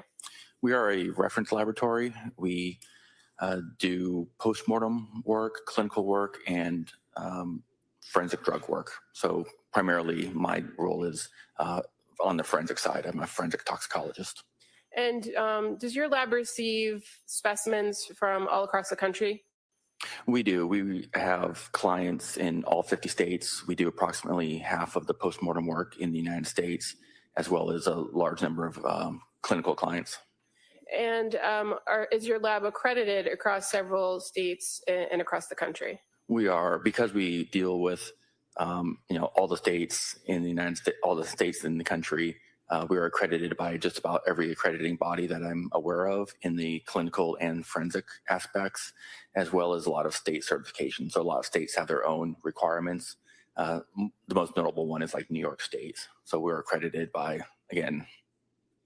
[SPEAKER 12] We are a reference laboratory. We do postmortem work, clinical work, and forensic drug work. So primarily my role is on the forensic side. I'm a forensic toxicologist.
[SPEAKER 9] And does your lab receive specimens from all across the country?
[SPEAKER 12] We do. We have clients in all 50 states. We do approximately half of the postmortem work in the United States, as well as a large number of clinical clients.
[SPEAKER 9] And is your lab accredited across several states and across the country?
[SPEAKER 12] We are, because we deal with all the states in the United States, all the states in the country. We are accredited by just about every accrediting body that I'm aware of in the clinical and forensic aspects, as well as a lot of state certifications. So a lot of states have their own requirements. The most notable one is like New York State. So we're accredited by, again,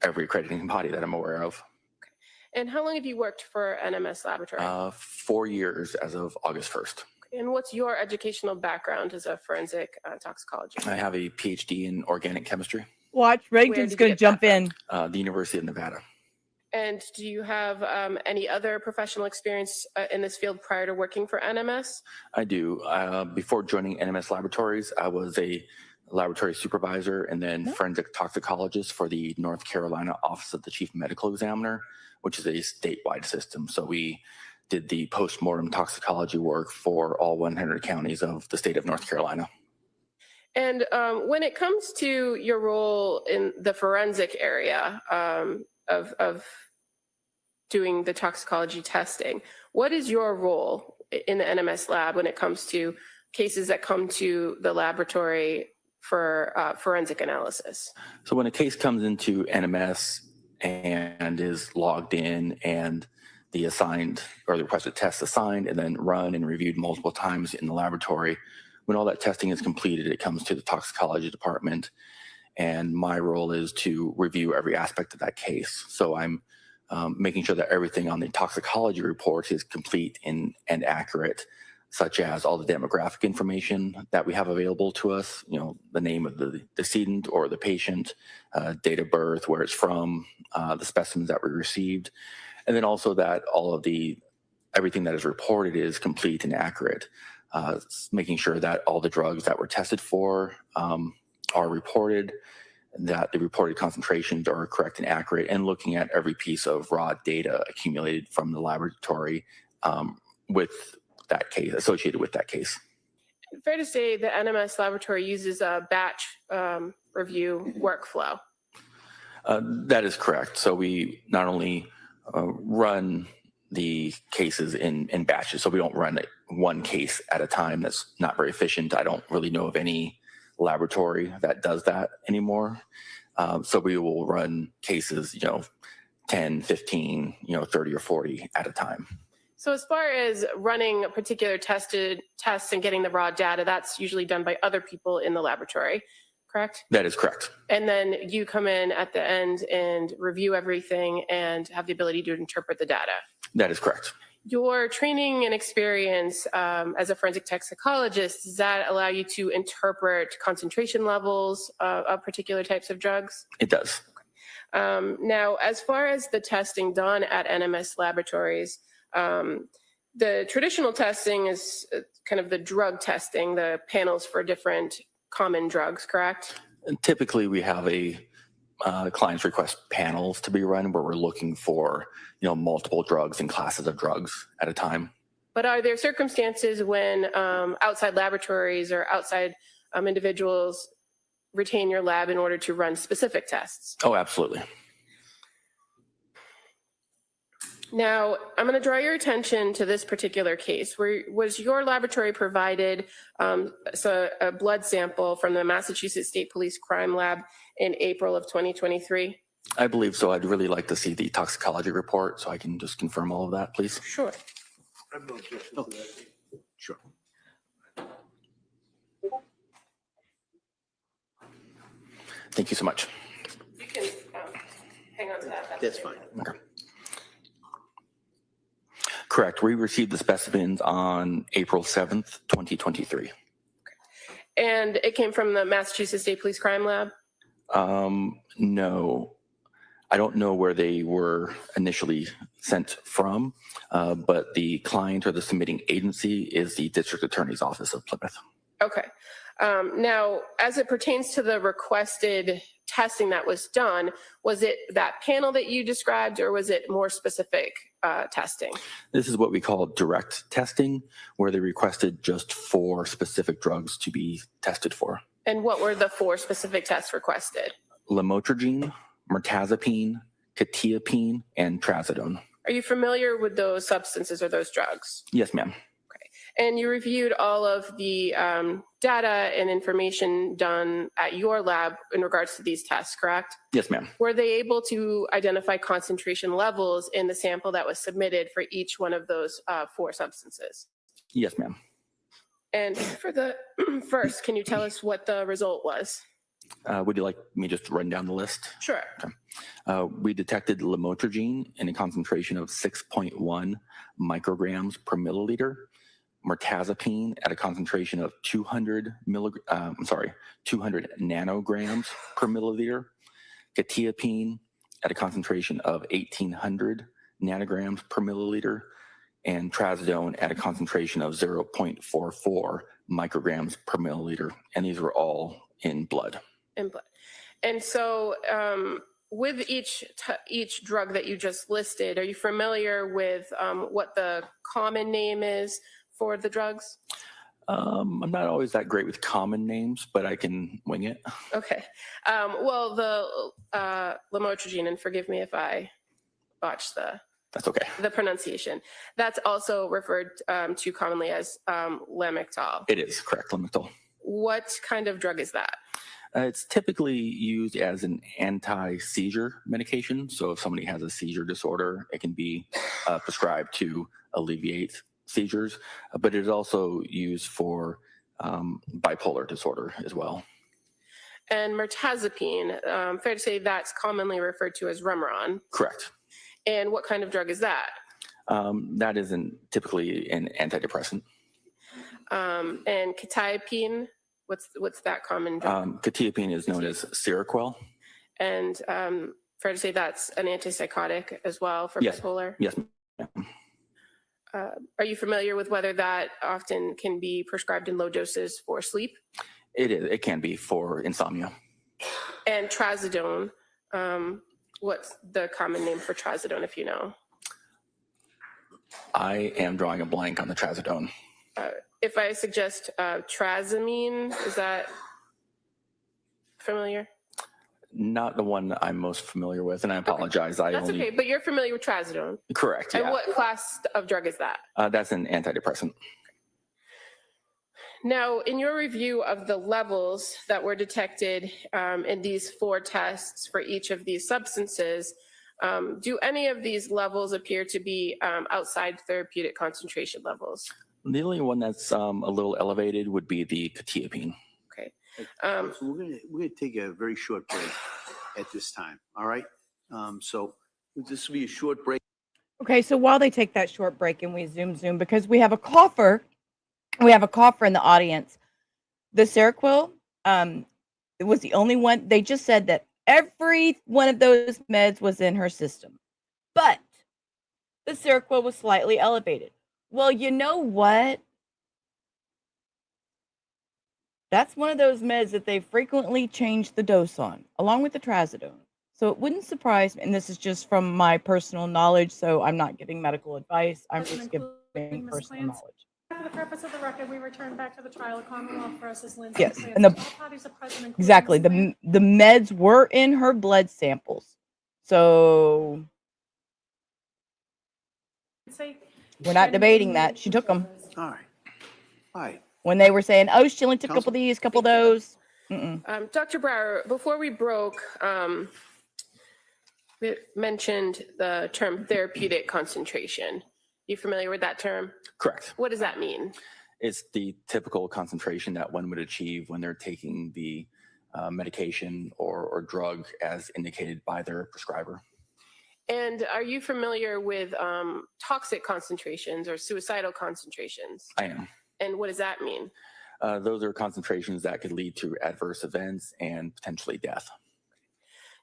[SPEAKER 12] every accrediting body that I'm aware of.
[SPEAKER 9] Okay. And how long have you worked for NMS Laboratory?
[SPEAKER 12] 4 years as of August 1st.
[SPEAKER 9] And what's your educational background as a forensic toxicologist?
[SPEAKER 12] I have a PhD in organic chemistry.
[SPEAKER 2] Watch, Reagan's going to jump in.
[SPEAKER 12] The University of Nevada.
[SPEAKER 9] And do you have any other professional experience in this field prior to working for NMS?
[SPEAKER 12] I do. Before joining NMS Laboratories, I was a laboratory supervisor and then forensic toxicologist for the North Carolina Office of the Chief Medical Examiner, which is a statewide system. So we did the postmortem toxicology work for all 100 counties of the state of North Carolina.
[SPEAKER 9] And when it comes to your role in the forensic area of doing the toxicology testing, what is your role in the NMS lab when it comes to cases that come to the laboratory for forensic analysis?
[SPEAKER 12] So when a case comes into NMS and is logged in and the assigned or the requested test assigned and then run and reviewed multiple times in the laboratory, when all that testing is completed, it comes to the toxicology department. And my role is to review every aspect of that case. So I'm making sure that everything on the toxicology report is complete and accurate, such as all the demographic information that we have available to us, you know, the name of the decedent or the patient, date of birth, where it's from, the specimens that we received, and then also that all of everything that is reported is complete and accurate, making sure that all the drugs that were tested for are reported, that the reported concentrations are correct and accurate, and looking at every piece of raw data accumulated from the laboratory with that case, associated with that case.
[SPEAKER 9] Fair to say the NMS laboratory uses a batch review workflow.
[SPEAKER 12] That is correct. So we not only run the cases in batches, so we don't run one case at a time. That's not very efficient. I don't really know of any laboratory that does that anymore. So we will run cases, 10, 15, 30 or 40 at a time.
[SPEAKER 9] So as far as running a particular test and getting the raw data, that's usually done by other people in the laboratory, correct?
[SPEAKER 12] That is correct.
[SPEAKER 9] And then you come in at the end and review everything and have the ability to interpret the data.
[SPEAKER 12] That is correct.
[SPEAKER 9] Your training and experience as a forensic toxicologist, does that allow you to interpret concentration levels of particular types of drugs?
[SPEAKER 12] It does.
[SPEAKER 9] Now, as far as the testing done at NMS laboratories, the traditional testing is kind of the drug testing, the panels for different common drugs, correct?
[SPEAKER 12] And typically, we have clients request panels to be run where we're looking for, multiple drugs and classes of drugs at a time.
[SPEAKER 9] But are there circumstances when outside laboratories or outside individuals retain your lab in order to run specific tests?
[SPEAKER 12] Oh, absolutely.
[SPEAKER 9] Now, I'm going to draw your attention to this particular case. Was your laboratory provided a blood sample from the Massachusetts State Police Crime Lab in April of 2023?
[SPEAKER 12] I believe so. I'd really like to see the toxicology report so I can just confirm all of that, please.
[SPEAKER 9] Sure.
[SPEAKER 7] I have no objection to that.
[SPEAKER 12] Sure. Thank you so much.
[SPEAKER 9] You can hang on to that.
[SPEAKER 5] That's fine.
[SPEAKER 12] Okay. Correct. We received the specimens on April 7th, 2023.
[SPEAKER 9] And it came from the Massachusetts State Police Crime Lab?
[SPEAKER 12] No. I don't know where they were initially sent from, but the client or the submitting agency is the District Attorney's Office of Plymouth.
[SPEAKER 9] Okay. Now, as it pertains to the requested testing that was done, was it that panel that you described, or was it more specific testing?
[SPEAKER 12] This is what we call direct testing, where they requested just 4 specific drugs to be tested for.
[SPEAKER 9] And what were the 4 specific tests requested?
[SPEAKER 12] Lamotrigine, mirtazapine, quetiapine, and trazodone.
[SPEAKER 9] Are you familiar with those substances or those drugs?
[SPEAKER 12] Yes, ma'am.
[SPEAKER 9] And you reviewed all of the data and information done at your lab in regards to these tests, correct?
[SPEAKER 12] Yes, ma'am.
[SPEAKER 9] Were they able to identify concentration levels in the sample that was submitted for each one of those 4 substances?
[SPEAKER 12] Yes, ma'am.
[SPEAKER 9] And for the first, can you tell us what the result was?
[SPEAKER 12] Would you like me just to run down the list?
[SPEAKER 9] Sure.
[SPEAKER 12] Okay. We detected lamotrigine in a concentration of 6.1 micrograms per milliliter. Mirtazapine at a concentration of 200 nanograms per milliliter, quetiapine at a concentration of 1,800 nanograms per milliliter, and trazodone at a concentration of 0.44 micrograms per milliliter. And these were all in blood.
[SPEAKER 9] In blood. And so with each drug that you just listed, are you familiar with what the common name is for the drugs?
[SPEAKER 12] I'm not always that great with common names, but I can wing it.
[SPEAKER 9] Okay. Well, the lamotrigine, and forgive me if I botched
[SPEAKER 12] That's okay.
[SPEAKER 9] the pronunciation, that's also referred to commonly as Lamictal.
[SPEAKER 12] It is correct, Lamictal.
[SPEAKER 9] What kind of drug is that?
[SPEAKER 12] It's typically used as an anti-seizure medication. So if somebody has a seizure disorder, it can be prescribed to alleviate seizures, but it is also used for bipolar disorder as well.
[SPEAKER 9] And mirtazapine, fair to say that's commonly referred to as Remeron.
[SPEAKER 12] Correct.
[SPEAKER 9] And what kind of drug is that?
[SPEAKER 12] That isn't typically an antidepressant.
[SPEAKER 9] And quetiapine, what's that common drug?
[SPEAKER 12] Quetiapine is known as Seroquel.
[SPEAKER 9] And fair to say that's an antipsychotic as well for bipolar?
[SPEAKER 12] Yes.
[SPEAKER 9] Are you familiar with whether that often can be prescribed in low doses for sleep?
[SPEAKER 12] It is. It can be for insomnia.
[SPEAKER 9] And trazodone, what's the common name for trazodone, if you know?
[SPEAKER 12] I am drawing a blank on the trazodone.
[SPEAKER 9] If I suggest trazamine, is that familiar?
[SPEAKER 12] Not the one I'm most familiar with, and I apologize.
[SPEAKER 9] That's okay, but you're familiar with trazodone.
[SPEAKER 12] Correct.
[SPEAKER 9] And
[SPEAKER 12] Yeah.
[SPEAKER 9] what class of drug is that?
[SPEAKER 12] That's an antidepressant.
[SPEAKER 9] Now, in your review of the levels that were detected in these 4 tests for each of these substances, do any of these levels appear to be outside therapeutic concentration levels?
[SPEAKER 12] The only one that's a little elevated would be the quetiapine.
[SPEAKER 9] Okay.
[SPEAKER 5] So we're gonna take a very short break at this time, all right? So this will be a short break.
[SPEAKER 2] Okay, so while they take that short break and we zoom, because we have a cougher in the audience. The Seroquel, it was the only one. They just said that every one of those meds was in her system, but the Seroquel was slightly elevated. Well, you know what? That's one of those meds that they frequently change the dose on, along with the trazodone. So it wouldn't surprise me, and this is just from my personal knowledge, so I'm not giving medical advice. I'm just giving personal knowledge.
[SPEAKER 6] For the purpose of the record, we return back to the trial of Commonwealth versus Lindsay
[SPEAKER 2] Yes,
[SPEAKER 6] Clancy.
[SPEAKER 2] and the
[SPEAKER 6] All parties are present, including
[SPEAKER 2] exactly
[SPEAKER 6] Ms.
[SPEAKER 2] the meds were in her blood samples, so
[SPEAKER 6] Clancy.
[SPEAKER 2] we're not debating that. She took them.
[SPEAKER 5] All right.
[SPEAKER 2] When they were saying, "Oh, she only took a couple
[SPEAKER 5] Counsel?
[SPEAKER 2] of these, couple of those."
[SPEAKER 9] Dr. Brower, before we broke, we mentioned the term therapeutic concentration. You familiar with that term?
[SPEAKER 12] Correct.
[SPEAKER 9] What does that mean?
[SPEAKER 12] It's the typical concentration that one would achieve when they're taking the medication or drug as indicated by their prescriber.
[SPEAKER 9] And are you familiar with toxic concentrations or suicidal concentrations?
[SPEAKER 12] I am.
[SPEAKER 9] And what does that mean?
[SPEAKER 12] Those are concentrations that could lead to adverse events and potentially death.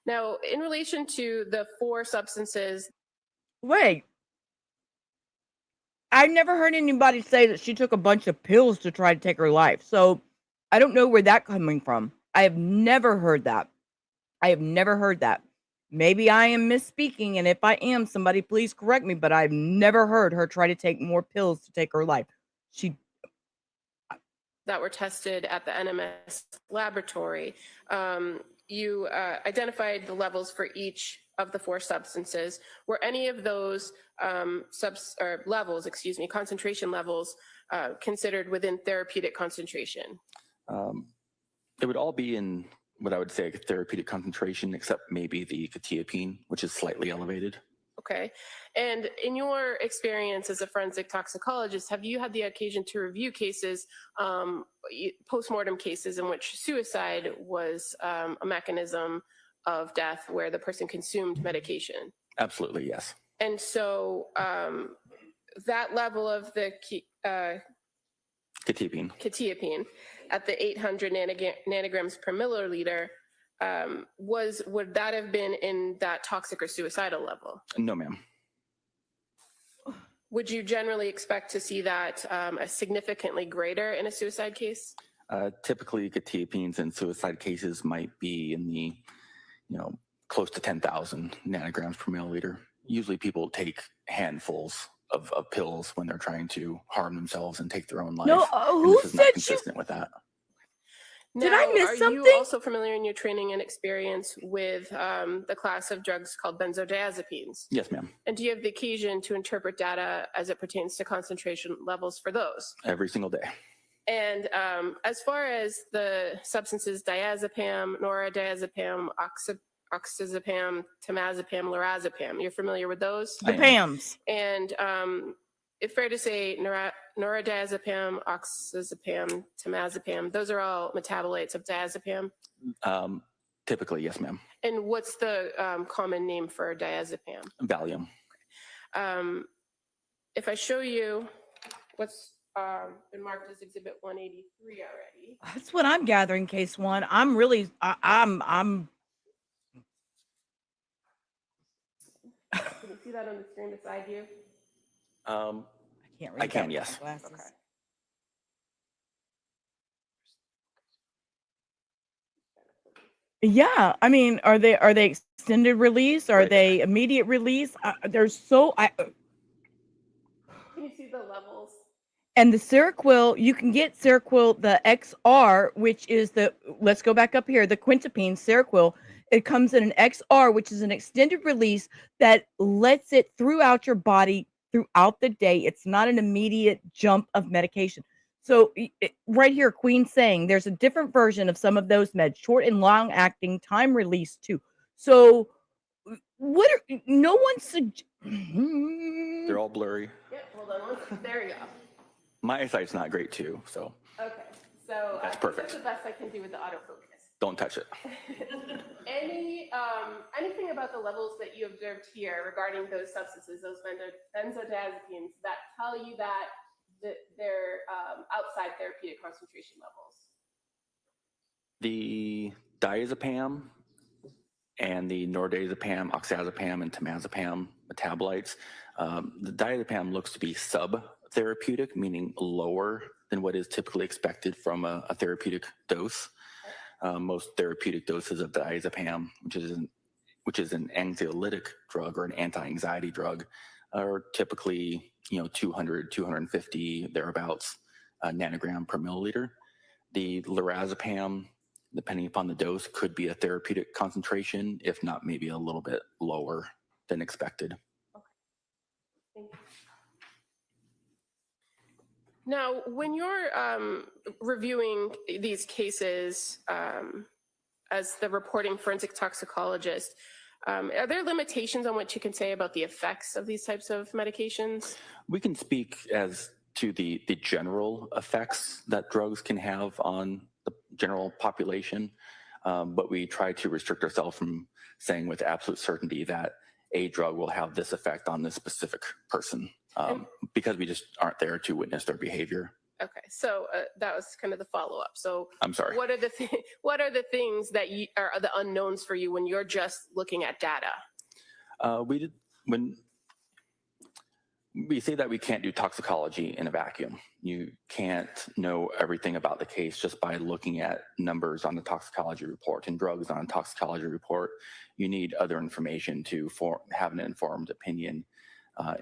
[SPEAKER 9] Now, in relation to the 4 substances.
[SPEAKER 2] Wait, I've never heard anybody say that she took a bunch of pills to try to take her life. So I don't know where that's coming from. I have never heard that. Maybe I am misspeaking, and if I am, somebody please correct me, but I've never heard her try to take more pills to take her life.
[SPEAKER 9] That were tested at the NMS laboratory. You identified the levels for each of the 4 substances. Were any of those concentration levels considered within therapeutic concentration?
[SPEAKER 12] It would all be in what I would say a therapeutic concentration, except maybe the quetiapine, which is slightly elevated.
[SPEAKER 9] Okay. And in your experience as a forensic toxicologist, have you had the occasion to review cases, postmortem cases in which suicide was a mechanism of death where the person consumed medication?
[SPEAKER 12] Absolutely, yes.
[SPEAKER 9] And so that level of the
[SPEAKER 12] Quetiapine
[SPEAKER 9] at the 800 nanograms per milliliter would that have been in that toxic or suicidal level?
[SPEAKER 12] No, ma'am.
[SPEAKER 9] Would you generally expect to see that as significantly greater in a suicide case?
[SPEAKER 12] Typically, quetiapines in suicide cases might be in the, close to 10,000 nanograms per milliliter. Usually people take handfuls of pills when they're trying to harm themselves and take their own life.
[SPEAKER 2] No,
[SPEAKER 12] and
[SPEAKER 2] who
[SPEAKER 12] this is not
[SPEAKER 2] said
[SPEAKER 12] consistent with that.
[SPEAKER 2] Did I miss
[SPEAKER 9] Are
[SPEAKER 2] something?
[SPEAKER 9] you also familiar in your training and experience with the class of drugs called benzodiazepines?
[SPEAKER 12] Yes, ma'am.
[SPEAKER 9] And do you have the occasion to interpret data as it pertains to concentration levels for those?
[SPEAKER 12] Every single day.
[SPEAKER 9] And as far as the substances diazepam, noradiazepam, oxazepam, temazepam, lorazepam, you're familiar with those?
[SPEAKER 2] The PAMs.
[SPEAKER 9] And it's fair to say noradiazepam, oxazepam, temazepam, those are all metabolites of diazepam?
[SPEAKER 12] Typically, yes, ma'am.
[SPEAKER 9] And what's the common name for diazepam?
[SPEAKER 12] Valium.
[SPEAKER 9] If I show you what's been marked as Exhibit 183 already.
[SPEAKER 2] That's what I'm gathering, case one. I'm really, I'm.
[SPEAKER 9] Can you see that on the screen beside you?
[SPEAKER 2] I can't read.
[SPEAKER 12] I can,
[SPEAKER 2] that with
[SPEAKER 12] yes.
[SPEAKER 2] my glasses.
[SPEAKER 9] Okay.
[SPEAKER 2] Yeah, I mean, are they extended release? Are
[SPEAKER 12] Right.
[SPEAKER 2] they immediate release? There's so
[SPEAKER 9] Can you see the levels?
[SPEAKER 2] and the Seroquel, you can get Seroquel the XR, which is the, let's go back up here, the quintiapine Seroquel. It comes in an XR, which is an extended release that lets it throughout your body throughout the day. It's not an immediate jump of medication. So right here, Queen saying there's a different version of some of those meds, short and long acting, time release too. So what are, no one
[SPEAKER 12] They're all blurry.
[SPEAKER 9] Yep, hold on. There you go.
[SPEAKER 12] My eyesight's not great too, so
[SPEAKER 9] Okay, so
[SPEAKER 12] That's
[SPEAKER 9] I think
[SPEAKER 12] perfect.
[SPEAKER 9] that's the best I can do with the autofocus.
[SPEAKER 12] don't touch it.
[SPEAKER 9] Anything about the levels that you observed here regarding those substances, those benzodiazepines, that tell you that they're outside therapeutic concentration levels?
[SPEAKER 12] The diazepam and the nordiazepam, oxazepam, and temazepam metabolites, the diazepam looks to be sub-therapeutic, meaning lower than what is typically expected from a therapeutic dose. Most therapeutic doses of diazepam, which is an anxiolytic drug or an anti-anxiety drug, are typically 200, 250 thereabouts nanogram per milliliter. The lorazepam, depending upon the dose, could be a therapeutic concentration, if not maybe a little bit lower than expected.
[SPEAKER 9] Thank you. Now, when you're reviewing these cases as the reporting forensic toxicologist, are there limitations on what you can say about the effects of these types of medications?
[SPEAKER 12] We can speak as to the general effects that drugs can have on the general population, but we try to restrict ourselves from saying with absolute certainty that a drug will have this effect on this specific person, because we just aren't there to witness their behavior.
[SPEAKER 9] Okay, so that was kind of the follow-up. So
[SPEAKER 12] I'm sorry.
[SPEAKER 9] what are the things that are the unknowns for you when you're just looking at data?
[SPEAKER 12] When we say that we can't do toxicology in a vacuum. You can't know everything about the case just by looking at numbers on the toxicology report and drugs on a toxicology report. You need other information to have an informed opinion.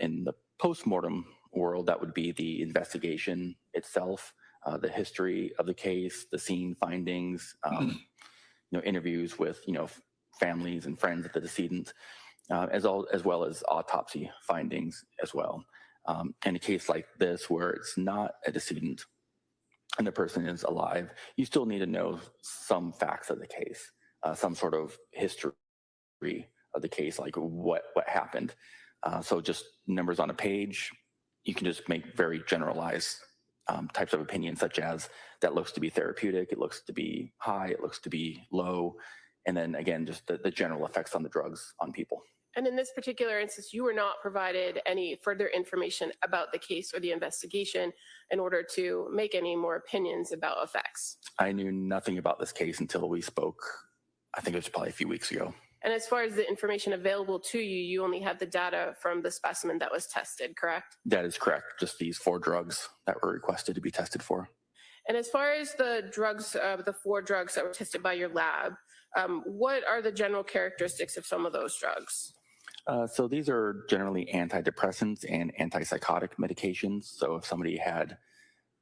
[SPEAKER 12] In the postmortem world, that would be the investigation itself, the history of the case, the scene findings, interviews with families and friends of the decedent, as well as autopsy findings as well. In a case like this, where it's not a decedent and the person is alive, you still need to know some facts of the case, some sort of history of the case, like what happened. So just numbers on a page, you can just make very generalized types of opinions, such as that looks to be therapeutic, it looks to be high, it looks to be low, and then again, just the general effects on the drugs on people.
[SPEAKER 9] And in this particular instance, you were not provided any further information about the case or the investigation in order to make any more opinions about effects.
[SPEAKER 12] I knew nothing about this case until we spoke I think it was probably a few weeks ago.
[SPEAKER 9] And as far as the information available to you, you only have the data from the specimen that was tested, correct?
[SPEAKER 12] That is correct. Just these 4 drugs that were requested to be tested for.
[SPEAKER 9] And as far as the drugs, the 4 drugs that were tested by your lab, what are the general characteristics of some of those drugs?
[SPEAKER 12] So these are generally antidepressants and antipsychotic medications. So if somebody had,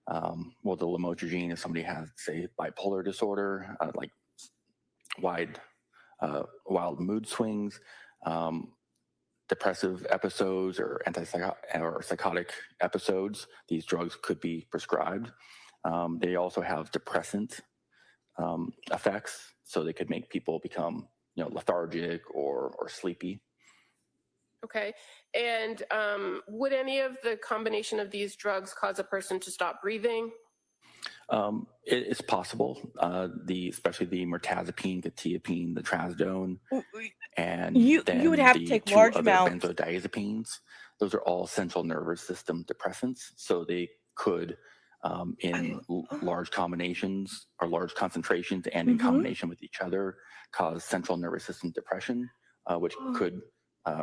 [SPEAKER 12] the lamotrigine, if somebody has, say, bipolar disorder, like wild mood swings, depressive episodes or psychotic episodes, these drugs could be prescribed. They also have depressant effects, so they could make people become, lethargic or sleepy.
[SPEAKER 9] Okay. And would any of the combination of these drugs cause a person to stop breathing?
[SPEAKER 12] It's possible, especially the mirtazapine, quetiapine, the trazodone, and
[SPEAKER 2] You would have to take large amounts.
[SPEAKER 12] Benzodiazepines. Those are all central nervous system depressants, so they could, in large combinations or large concentrations and in combination with each other, cause central nervous system depression, which could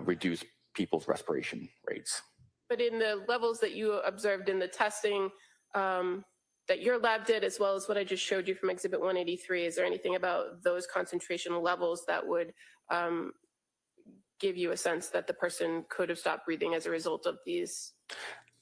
[SPEAKER 12] reduce people's respiration rates.
[SPEAKER 9] But in the levels that you observed in the testing that your lab did, as well as what I just showed you from Exhibit 183, is there anything about those concentration levels that would give you a sense that the person could have stopped breathing as a result of these?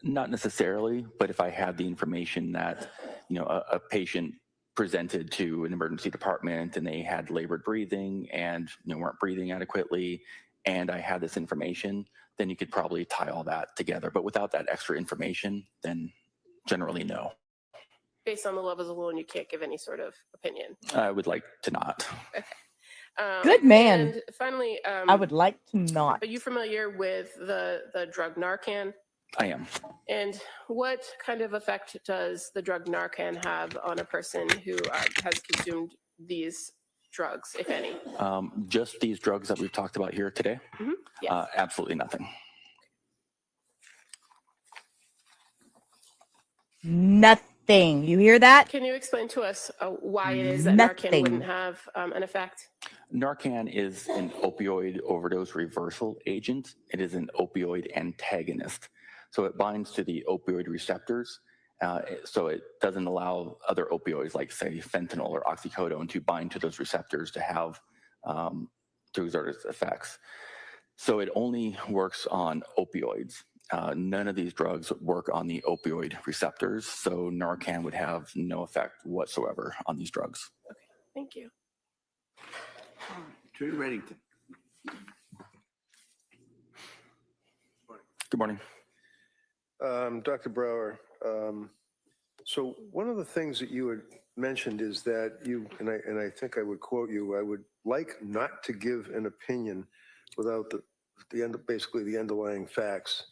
[SPEAKER 12] Not necessarily, but if I had the information that, a patient presented to an emergency department and they had labored breathing and weren't breathing adequately, and I had this information, then you could probably tie all that together. But without that extra information, then generally no.
[SPEAKER 9] Based on the levels alone, you can't give any sort of opinion.
[SPEAKER 12] I would like to not.
[SPEAKER 9] Okay.
[SPEAKER 2] Good man.
[SPEAKER 9] And finally,
[SPEAKER 2] I would like to not.
[SPEAKER 9] Are you familiar with the drug Narcan?
[SPEAKER 12] I am.
[SPEAKER 9] And what kind of effect does the drug Narcan have on a person who has consumed these drugs, if any?
[SPEAKER 12] Just these drugs that we've talked about here today?
[SPEAKER 9] Yes.
[SPEAKER 12] Absolutely nothing.
[SPEAKER 2] Nothing. You hear that?
[SPEAKER 9] Can you explain to us why it is that Narcan wouldn't have an effect?
[SPEAKER 12] Narcan is an opioid overdose reversal agent. It is an opioid antagonist. So it binds to the opioid receptors. So it doesn't allow other opioids like, say, fentanyl or oxycodone to bind to those receptors to have, to exert its effects. So it only works on opioids. None of these drugs work on the opioid receptors. So Narcan would have no effect whatsoever on these drugs.
[SPEAKER 9] Okay, thank you.
[SPEAKER 5] Attorney Reddington.
[SPEAKER 12] Good morning.
[SPEAKER 7] Dr. Brower, so one of the things that you had mentioned is that you, and I think I would quote you, I would like not to give an opinion without basically the underlying facts.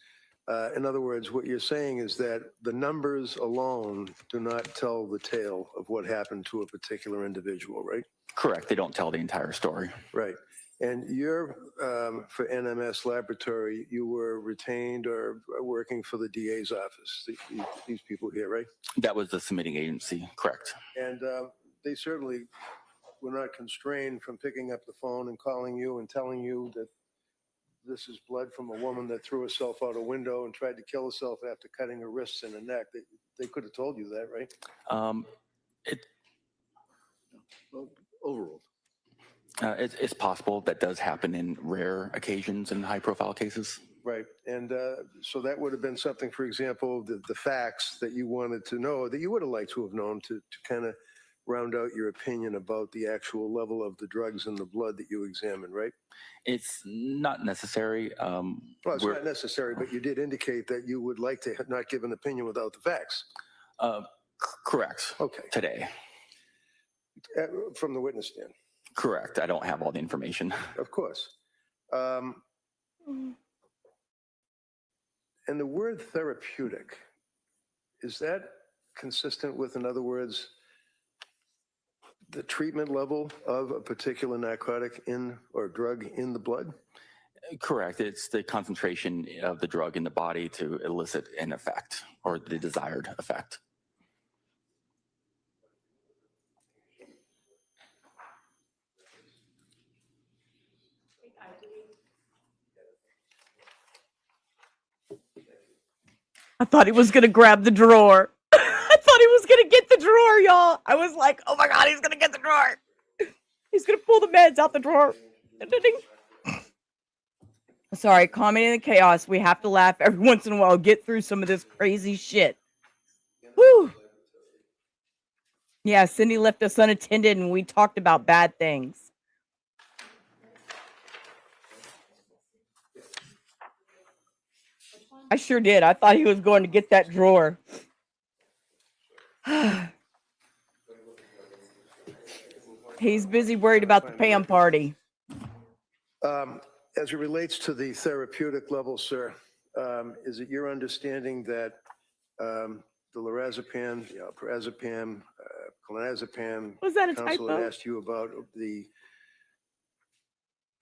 [SPEAKER 7] In other words, what you're saying is that the numbers alone do not tell the tale of what happened to a particular individual, right?
[SPEAKER 12] Correct. They don't tell the entire story.
[SPEAKER 7] Right. And you're, for NMS Laboratory, you were retained or working for the DA's office, these people here, right?
[SPEAKER 12] That was the submitting agency, correct.
[SPEAKER 7] And they certainly were not constrained from picking up the phone and calling you and telling you that this is blood from a woman that threw herself out a window and tried to kill herself after cutting her wrists and her neck. They could have told you that, right?
[SPEAKER 5] Overruled.
[SPEAKER 12] It's possible that does happen in rare occasions in high-profile cases.
[SPEAKER 7] Right. And so that would have been something, for example, the facts that you wanted to know, that you would have liked to have known to kind of round out your opinion about the actual level of the drugs in the blood that you examined, right?
[SPEAKER 12] It's not necessary.
[SPEAKER 7] Well, it's not necessary, but you did indicate that you would like to not give an opinion without the facts.
[SPEAKER 12] Correct.
[SPEAKER 7] Okay.
[SPEAKER 12] Today.
[SPEAKER 7] From the witness stand.
[SPEAKER 12] Correct. I don't have all the information.
[SPEAKER 7] Of course. And the word therapeutic, is that consistent with, in other words, the treatment level of a particular narcotic or drug in the blood?
[SPEAKER 12] Correct. It's the concentration of the drug in the body to elicit an effect or the desired effect.
[SPEAKER 2] I thought he was going to grab the drawer. I thought he was going to get the drawer, y'all. I was like, oh my God, he's going to get the drawer. He's going to pull the meds out the drawer. Sorry, comedy in the chaos. We have to laugh every once in a while, get through some of this crazy shit. Whew. Yeah, Cindy left us unattended and we talked about bad things. I sure did. I thought he was going to get that drawer. He's busy worried about the Pam party.
[SPEAKER 7] As it relates to the therapeutic level, sir, is it your understanding that the lorazepam, lorazepam, clonazepam,
[SPEAKER 2] Was that a
[SPEAKER 7] counsel had
[SPEAKER 2] typo?
[SPEAKER 7] asked you about the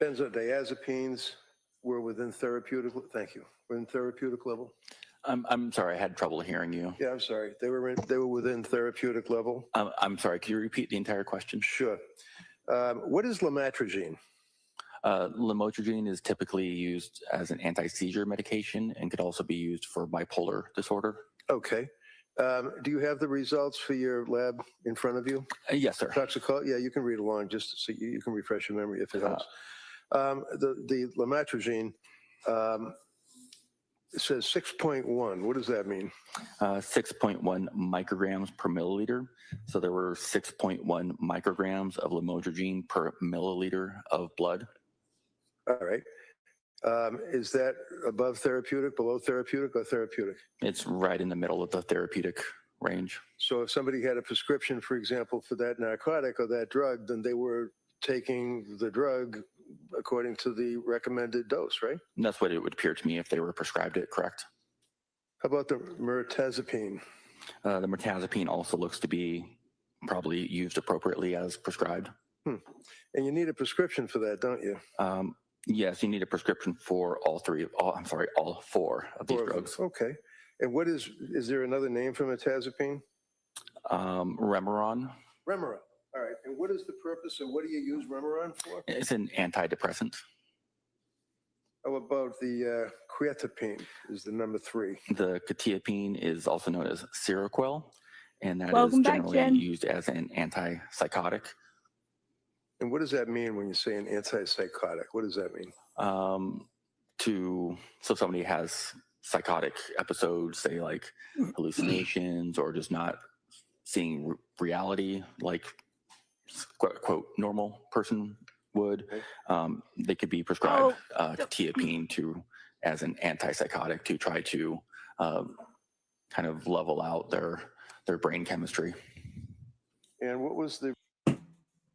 [SPEAKER 7] benzodiazepines were within therapeutic, thank you, within therapeutic level?
[SPEAKER 12] I'm sorry, I had trouble hearing you.
[SPEAKER 7] Yeah, I'm sorry. They were within therapeutic level?
[SPEAKER 12] I'm sorry, could you repeat the entire question?
[SPEAKER 7] Sure. What is lamotrigine?
[SPEAKER 12] Lamotrigine is typically used as an anti-seizure medication and could also be used for bipolar disorder.
[SPEAKER 7] Okay. Do you have the results for your lab in front of you?
[SPEAKER 12] Yes, sir.
[SPEAKER 7] Toxicology? Yeah, you can read along just so you can refresh your memory if it helps. The lamotrigine, it says 6.1. What does that mean?
[SPEAKER 12] 6.1 micrograms per milliliter. So there were 6.1 micrograms of lamotrigine per milliliter of blood.
[SPEAKER 7] All right. Is that above therapeutic, below therapeutic, or therapeutic?
[SPEAKER 12] It's right in the middle of the therapeutic range.
[SPEAKER 7] So if somebody had a prescription, for example, for that narcotic or that drug, then they were taking the drug according to the recommended dose, right?
[SPEAKER 12] And that's what it would appear to me if they were prescribed it, correct?
[SPEAKER 7] How about the mirtazapine?
[SPEAKER 12] The mirtazapine also looks to be probably used appropriately as prescribed.
[SPEAKER 7] And you need a prescription for that, don't you?
[SPEAKER 12] Yes, you need a prescription for all four of these drugs.
[SPEAKER 7] Okay. And what is there another name for mirtazapine?
[SPEAKER 12] Remeron.
[SPEAKER 7] Remeron. All right. And what is the purpose and what do you use Remeron for?
[SPEAKER 12] It's an antidepressant.
[SPEAKER 7] How about the quetiapine is the number 3?
[SPEAKER 12] The quetiapine is also known as Seroquel, and that
[SPEAKER 2] Welcome
[SPEAKER 12] is
[SPEAKER 2] back,
[SPEAKER 12] generally
[SPEAKER 2] Jen.
[SPEAKER 12] used as an antipsychotic.
[SPEAKER 7] And what does that mean when you say an antipsychotic? What does that mean?
[SPEAKER 12] So somebody has psychotic episodes, say like hallucinations or just not seeing reality like quote normal person would, they could be prescribed quetiapine as an antipsychotic to try to kind of level out their brain chemistry.
[SPEAKER 7] And what was the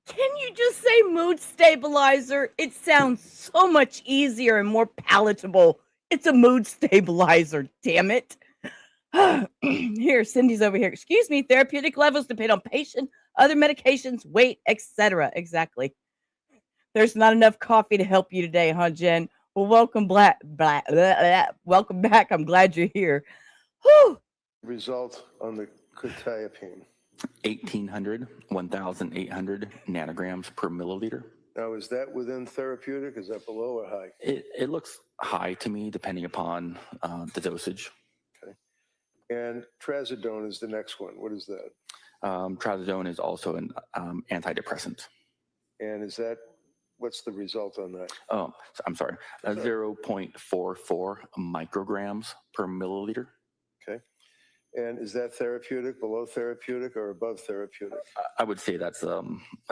[SPEAKER 2] Can you just say mood stabilizer? It sounds so much easier and more palatable. It's a mood stabilizer, damn it. Here, Cindy's over here. Excuse me, therapeutic levels depend on patient, other medications, weight, etc. Exactly. There's not enough coffee to help you today, huh, Jen? Well, welcome back. Welcome back. I'm glad you're here. Whew.
[SPEAKER 7] result on the quetiapine?
[SPEAKER 12] 1,800 nanograms per milliliter.
[SPEAKER 7] Now, is that within therapeutic? Is that below or high?
[SPEAKER 12] It looks high to me, depending upon the dosage.
[SPEAKER 7] Okay. And trazodone is the next one. What is that?
[SPEAKER 12] Trazodone is also an antidepressant.
[SPEAKER 7] And is that, what's the result on that?
[SPEAKER 12] Oh, I'm sorry. 0.44 micrograms per milliliter.
[SPEAKER 7] Okay. And is that therapeutic, below therapeutic, or above therapeutic?
[SPEAKER 12] I would say that's a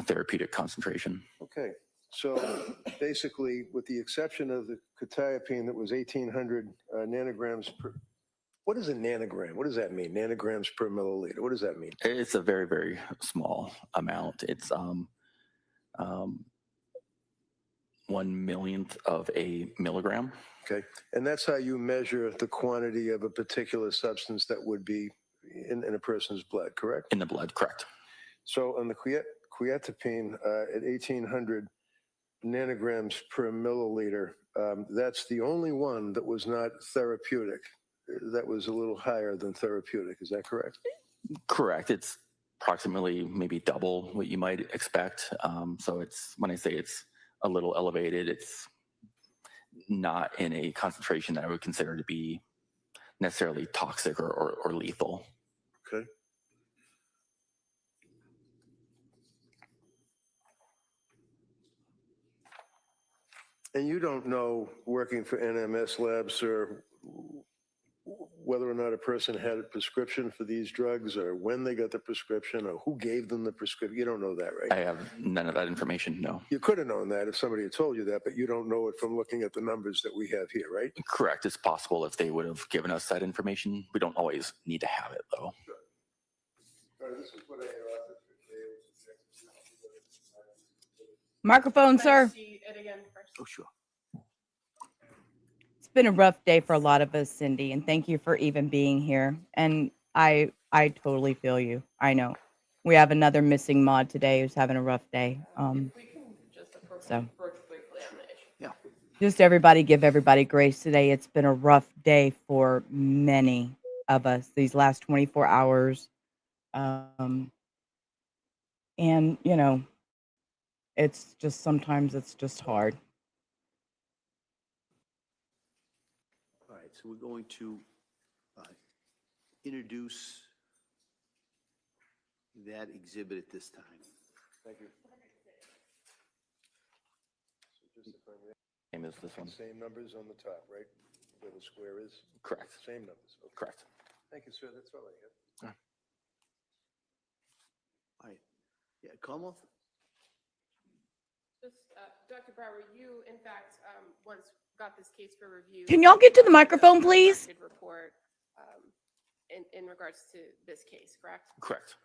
[SPEAKER 12] therapeutic concentration.
[SPEAKER 7] Okay. So basically, with the exception of the quetiapine that was 1,800 nanograms per, what is a nanogram? What does that mean? Nanograms per milliliter. What does that mean?
[SPEAKER 12] It's a very, very small amount. It's 1/millionth of a milligram.
[SPEAKER 7] Okay. And that's how you measure the quantity of a particular substance that would be in a person's blood, correct?
[SPEAKER 12] In the blood, correct.
[SPEAKER 7] So on the quetiapine at 1,800 nanograms per milliliter, that's the only one that was not therapeutic. That was a little higher than therapeutic. Is that correct?
[SPEAKER 12] Correct. It's approximately maybe double what you might expect. So it's, when I say it's a little elevated, it's not in a concentration that I would consider to be necessarily toxic or lethal.
[SPEAKER 7] Okay. And you don't know, working for NMS Labs, sir, whether or not a person had a prescription for these drugs, or when they got the prescription, or who gave them the prescription? You don't know that, right?
[SPEAKER 12] I have none of that information, no.
[SPEAKER 7] You could have known that if somebody had told you that, but you don't know it from looking at the numbers that we have here, right?
[SPEAKER 12] Correct. It's possible if they would have given us that information. We don't always need to have it, though.
[SPEAKER 7] All right, this is what I had offered for today.
[SPEAKER 2] Microphone, sir.
[SPEAKER 9] See it again first.
[SPEAKER 5] Oh, sure.
[SPEAKER 2] It's been a rough day for a lot of us, Cindy, and thank you for even being here. And I totally feel you. I know. We have another missing mod today who's having a rough day.
[SPEAKER 9] If we can just approach
[SPEAKER 2] So.
[SPEAKER 9] briefly on the issue.
[SPEAKER 5] Yeah.
[SPEAKER 2] Just everybody give everybody grace today. It's been a rough day for many of us these last 24 hours. And, you know, it's just sometimes it's just hard.
[SPEAKER 5] All right, so we're going to introduce that exhibit at this time.
[SPEAKER 7] Thank you. So just if I may,
[SPEAKER 12] Same as this one.
[SPEAKER 7] same numbers on the top, right? Where the square is?
[SPEAKER 12] Correct.
[SPEAKER 7] Same numbers. Okay.
[SPEAKER 12] Correct.
[SPEAKER 7] Thank you, sir. That's all I have.
[SPEAKER 5] All right. Yeah, Commonwealth?
[SPEAKER 9] Just, Dr. Brower, you in fact once got this case for review.
[SPEAKER 2] Can y'all get to the microphone, please?
[SPEAKER 9] Report in regards to this case, correct?
[SPEAKER 12] Correct.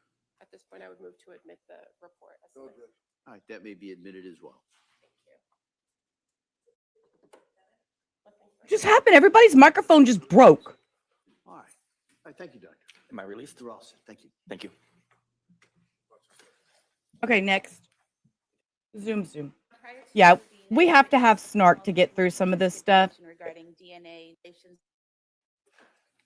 [SPEAKER 9] At this point, I would move to admit the report. As
[SPEAKER 7] No,
[SPEAKER 9] submitted.
[SPEAKER 7] Judge.
[SPEAKER 5] All right, that may be admitted as well.
[SPEAKER 2] What just happened? Everybody's microphone just broke.
[SPEAKER 5] All right. All right, thank you, Doctor.
[SPEAKER 12] Am I released?
[SPEAKER 5] You're all set. Thank you.
[SPEAKER 12] Thank you.
[SPEAKER 2] Okay, next. Zoom. Yeah, we have to have snark to get through some of this stuff.
[SPEAKER 13] Regarding DNA relations.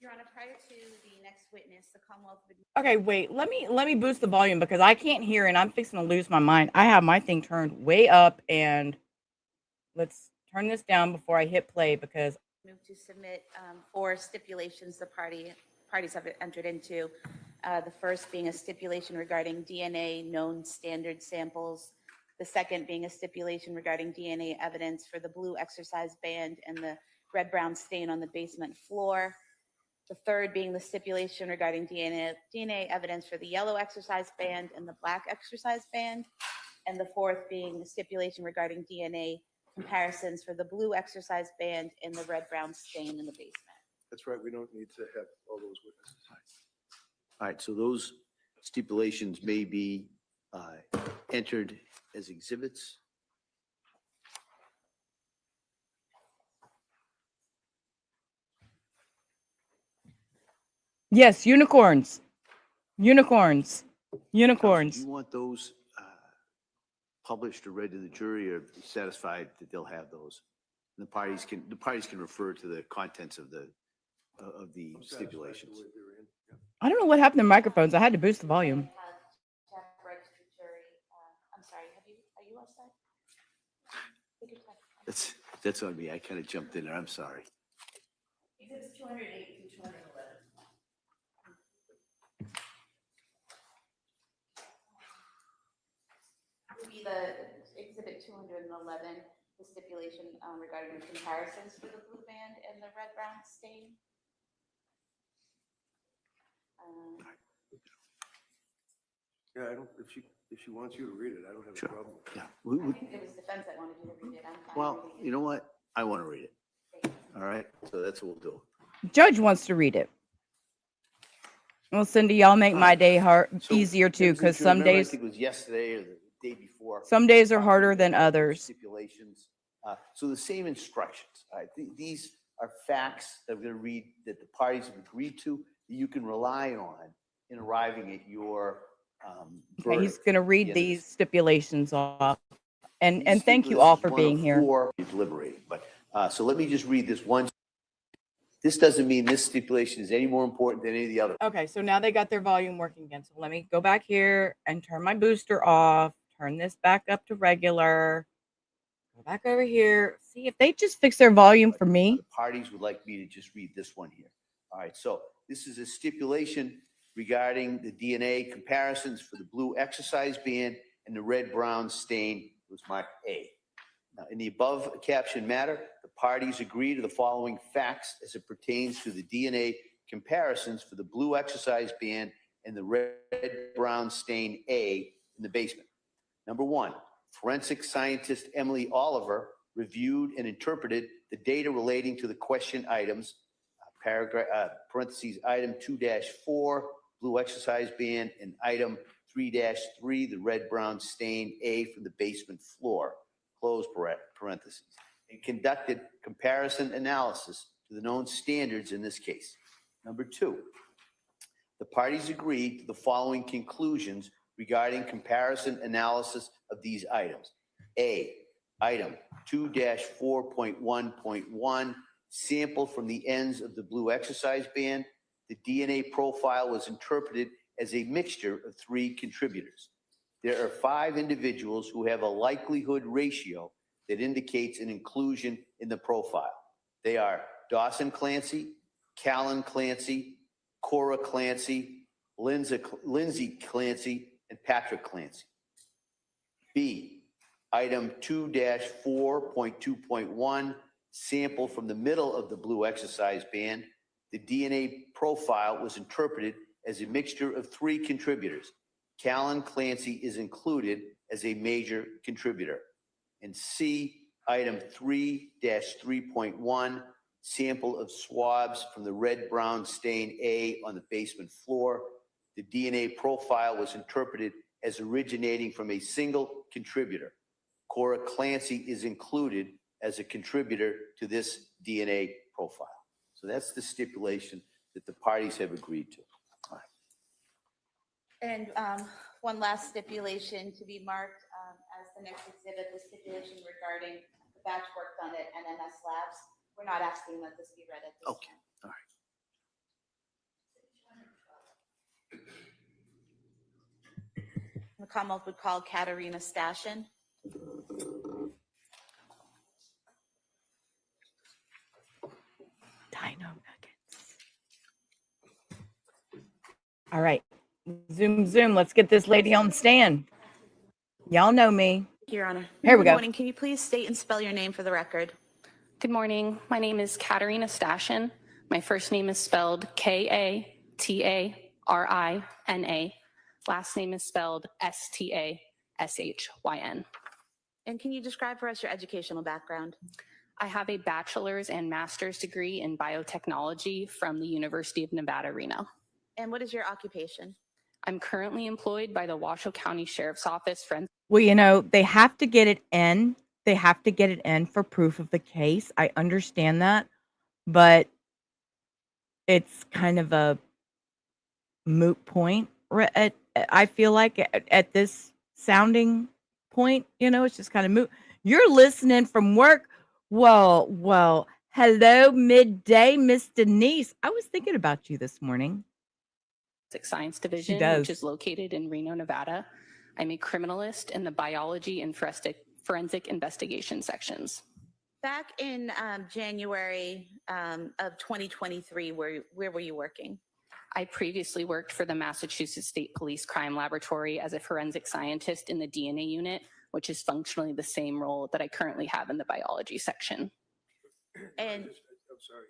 [SPEAKER 13] Your Honor, prior to the next witness, the Commonwealth would.
[SPEAKER 2] Okay, wait. Let me boost the volume because I can't hear and I'm fixing to lose my mind. I have my thing turned way up and let's turn this down before I hit play because
[SPEAKER 13] Move to submit 4 stipulations the parties have entered into. The first being a stipulation regarding DNA known standard samples. The second being a stipulation regarding DNA evidence for the blue exercise band and the red-brown stain on the basement floor. The third being the stipulation regarding DNA evidence for the yellow exercise band and the black exercise band. And the fourth being the stipulation regarding DNA comparisons for the blue exercise band and the red-brown stain in the basement.
[SPEAKER 7] That's right. We don't need to have all those witnesses.
[SPEAKER 5] All right, so those stipulations may be entered as exhibits.
[SPEAKER 2] yes, unicorns.
[SPEAKER 5] Do you want those published or read to the jury, or satisfied that they'll have those? And the parties can refer to the contents of the stipulations.
[SPEAKER 2] I don't know what happened to microphones. I had to boost the volume.
[SPEAKER 13] I'm sorry, are you all set? Take your time.
[SPEAKER 5] That's on me. I kind of jumped in there. I'm sorry.
[SPEAKER 13] Exhibits 208 through 211. Would be the exhibit 211, the stipulation regarding the comparisons for the blue band and the red-brown stain.
[SPEAKER 7] Yeah, I don't, if she wants you to read it, I don't have a
[SPEAKER 5] Sure.
[SPEAKER 7] problem.
[SPEAKER 5] Yeah.
[SPEAKER 13] I think it was defense that wanted you to read it. I'm fine
[SPEAKER 5] Well,
[SPEAKER 13] reading it.
[SPEAKER 5] you know what? I want to read it. All right, so that's what we'll do.
[SPEAKER 2] Judge wants to read it. Well, Cindy, y'all make my day
[SPEAKER 5] So,
[SPEAKER 2] easier too,
[SPEAKER 5] Lindsay,
[SPEAKER 2] because
[SPEAKER 5] do you
[SPEAKER 2] some
[SPEAKER 5] remember, I
[SPEAKER 2] days
[SPEAKER 5] think it was yesterday or the day before.
[SPEAKER 2] some days are harder than others.
[SPEAKER 5] Stipulations. So the same instructions. All right, these are facts that I'm going to read that the parties have agreed to, that you can rely on in arriving at your
[SPEAKER 2] Okay, he's
[SPEAKER 5] verdict.
[SPEAKER 2] going to read
[SPEAKER 5] Yeah,
[SPEAKER 2] these stipulations off. And
[SPEAKER 5] These
[SPEAKER 2] thank you all for
[SPEAKER 5] stipulations,
[SPEAKER 2] being here.
[SPEAKER 5] 1 of 4 is deliberating, but so let me just read this one. This doesn't mean this stipulation is any more important than any of the other.
[SPEAKER 2] Okay, so now they got their volume working again. So let me go back here and turn my booster off, turn this back up to regular, go back over here. See if they just fix their volume for me.
[SPEAKER 5] The parties would like me to just read this one here. All right, so this is a stipulation regarding the DNA comparisons for the blue exercise band and the red-brown stain was marked A. Now, in the above captioned matter, the parties agree to the following facts as it pertains to the DNA comparisons for the blue exercise band and the red-brown stain A in the basement. Number one, forensic scientist Emily Oliver reviewed and interpreted the data relating to the question items, parentheses, item 2-4, blue exercise band, and item 3-3, the red-brown stain A from the basement floor, close parentheses, and conducted comparison analysis to the known standards in this case. Number two, the parties agreed to the following conclusions regarding comparison analysis of these items. A, item 2-4.1.1, sample from the ends of the blue exercise band. The DNA profile was interpreted as a mixture of 3 contributors. There are 5 individuals who have a likelihood ratio that indicates an inclusion in the profile. They are Dawson Clancy, Callan Clancy, Cora Clancy, Lindsay Clancy, and Patrick Clancy. B, item 2-4.2.1, sample from the middle of the blue exercise band. The DNA profile was interpreted as a mixture of 3 contributors. Callan Clancy is included as a major contributor. And C, item 3-3.1, sample of swabs from the red-brown stain A on the basement floor. The DNA profile was interpreted as originating from a single contributor. Cora Clancy is included as a contributor to this DNA profile. So that's the stipulation that the parties have agreed to. All right.
[SPEAKER 13] And one last stipulation to be marked as the next exhibit, the stipulation regarding the batch work done at NMS Labs. We're not asking that this be read at this
[SPEAKER 5] Okay.
[SPEAKER 13] time.
[SPEAKER 5] All right.
[SPEAKER 13] The Commonwealth would call Katerina Stashin.
[SPEAKER 2] Dino nuggets. All right. Zoom. Let's get this lady on the stand. Y'all know me.
[SPEAKER 13] Your Honor.
[SPEAKER 2] Here we go.
[SPEAKER 13] Good morning. Can you please state and spell your name for the record?
[SPEAKER 14] Good morning. My name is Katerina Stashin. My first name is spelled Katarina. Last name is spelled Stashyn.
[SPEAKER 13] And can you describe for us your educational background?
[SPEAKER 14] I have a bachelor's and master's degree in biotechnology from the University of Nevada, Reno.
[SPEAKER 13] And what is your occupation?
[SPEAKER 14] I'm currently employed by the Washoe County Sheriff's Office.
[SPEAKER 2] Well, you know, they have to get it in. They have to get it in for proof of the case. I understand that, but it's kind of a moot point. I feel like at this sounding point, you know, it's just kind of moot. You're listening from work. Well, hello, midday, Miss Denise. I was thinking about you this morning.
[SPEAKER 14] Science Division, which is located in Reno, Nevada. I'm a criminalist in the biology and forensic investigation sections.
[SPEAKER 13] Back in January of 2023, where were you working?
[SPEAKER 14] I previously worked for the Massachusetts State Police Crime Laboratory as a forensic scientist in the DNA unit, which is functionally the same role that I currently have in the biology section.
[SPEAKER 13] And
[SPEAKER 7] I'm sorry.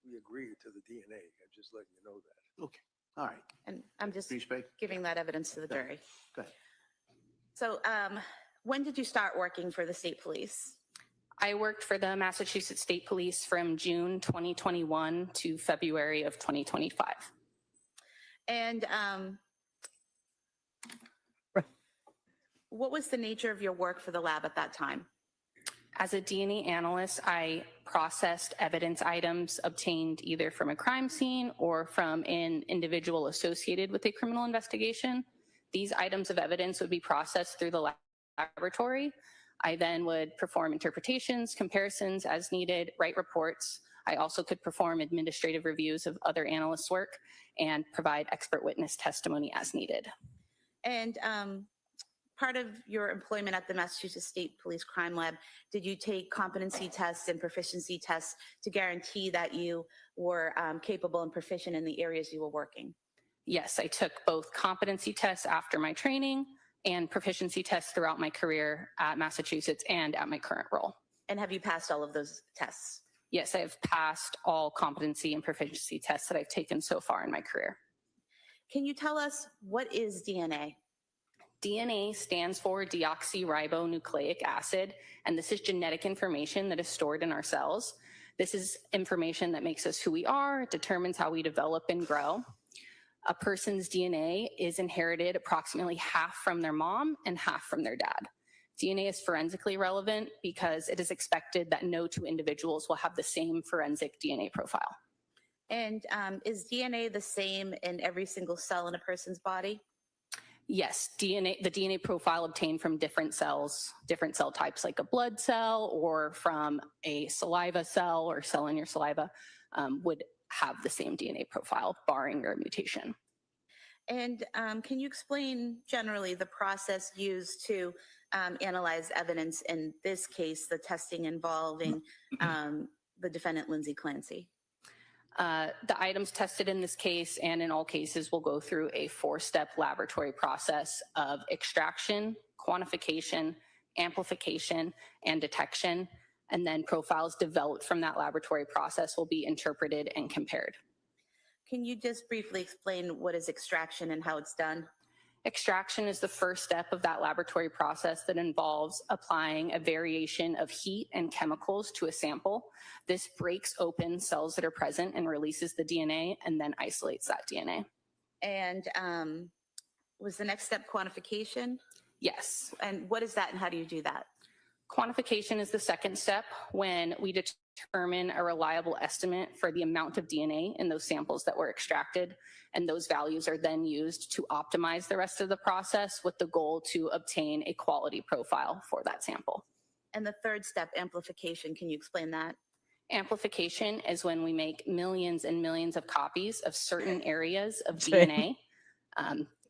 [SPEAKER 7] We agreed to the DNA. I'm just letting you know that.
[SPEAKER 5] Okay. All right.
[SPEAKER 13] And I'm just
[SPEAKER 5] Please speak.
[SPEAKER 13] giving that evidence to the jury.
[SPEAKER 5] Go ahead.
[SPEAKER 13] So when did you start working for the state police?
[SPEAKER 14] I worked for the Massachusetts State Police from June 2021 to February of 2025.
[SPEAKER 13] And what was the nature of your work for the lab at that time?
[SPEAKER 14] As a DNA analyst, I processed evidence items obtained either from a crime scene or from an individual associated with a criminal investigation. These items of evidence would be processed through the laboratory. I then would perform interpretations, comparisons as needed, write reports. I also could perform administrative reviews of other analysts' work and provide expert witness testimony as needed.
[SPEAKER 13] And part of your employment at the Massachusetts State Police Crime Lab, did you take competency tests and proficiency tests to guarantee that you were capable and proficient in the areas you were working?
[SPEAKER 14] Yes, I took both competency tests after my training and proficiency tests throughout my career at Massachusetts and at my current role.
[SPEAKER 13] And have you passed all of those tests?
[SPEAKER 14] Yes, I have passed all competency and proficiency tests that I've taken so far in my career.
[SPEAKER 13] Can you tell us what is DNA?
[SPEAKER 14] DNA stands for deoxyribonucleic acid, and this is genetic information that is stored in our cells. This is information that makes us who we are, determines how we develop and grow. A person's DNA is inherited approximately half from their mom and half from their dad. DNA is forensically relevant because it is expected that no two individuals will have the same forensic DNA profile.
[SPEAKER 13] And is DNA the same in every single cell in a person's body?
[SPEAKER 14] Yes, the DNA profile obtained from different cells, different cell types like a blood cell or from a saliva cell or cell in your saliva would have the same DNA profile, barring your mutation.
[SPEAKER 13] And can you explain generally the process used to analyze evidence, in this case, the testing involving the defendant, Lindsay Clancy?
[SPEAKER 14] The items tested in this case and in all cases will go through a 4-step laboratory process of extraction, quantification, amplification, and detection. And then profiles developed from that laboratory process will be interpreted and compared.
[SPEAKER 13] Can you just briefly explain what is extraction and how it's done?
[SPEAKER 14] Extraction is the first step of that laboratory process that involves applying a variation of heat and chemicals to a sample. This breaks open cells that are present and releases the DNA and then isolates that DNA.
[SPEAKER 13] And was the next step quantification?
[SPEAKER 14] Yes.
[SPEAKER 13] And what is that and how do you do that?
[SPEAKER 14] Quantification is the second step when we determine a reliable estimate for the amount of DNA in those samples that were extracted. And those values are then used to optimize the rest of the process with the goal to obtain a quality profile for that sample.
[SPEAKER 13] And the third step, amplification, can you explain that?
[SPEAKER 14] Amplification is when we make millions and millions of copies of certain areas of DNA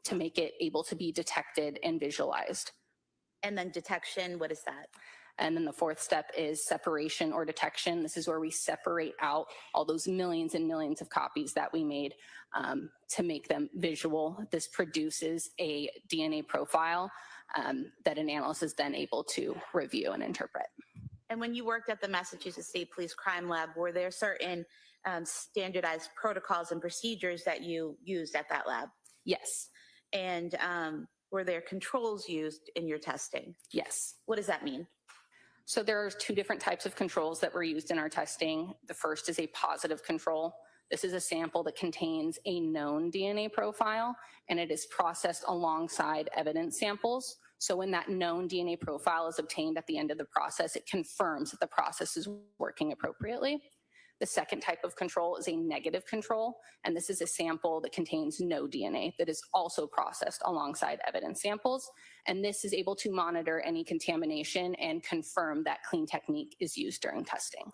[SPEAKER 14] to make it able to be detected and visualized.
[SPEAKER 13] And then detection, what is that?
[SPEAKER 14] And then the fourth step is separation or detection. This is where we separate out all those millions and millions of copies that we made to make them visual. This produces a DNA profile that an analyst is then able to review and interpret.
[SPEAKER 13] And when you worked at the Massachusetts State Police Crime Lab, were there certain standardized protocols and procedures that you used at that lab?
[SPEAKER 14] Yes.
[SPEAKER 13] And were there controls used in your testing?
[SPEAKER 14] Yes.
[SPEAKER 13] What does that mean?
[SPEAKER 14] So there are 2 different types of controls that were used in our testing. The first is a positive control. This is a sample that contains a known DNA profile, and it is processed alongside evidence samples. So when that known DNA profile is obtained at the end of the process, it confirms that the process is working appropriately. The second type of control is a negative control, and this is a sample that contains no DNA that is also processed alongside evidence samples. And this is able to monitor any contamination and confirm that clean technique is used during testing.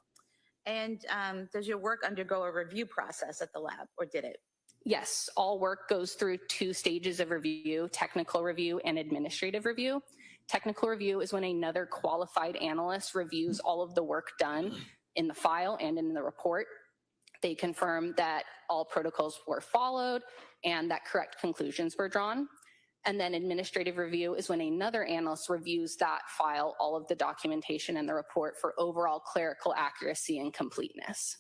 [SPEAKER 13] And does your work undergo a review process at the lab, or did it?
[SPEAKER 14] Yes, all work goes through 2 stages of review, technical review and administrative review. Technical review is when another qualified analyst reviews all of the work done in the file and in the report. They confirm that all protocols were followed and that correct conclusions were drawn. And then administrative review is when another analyst reviews that file, all of the documentation and the report for overall clerical accuracy and completeness.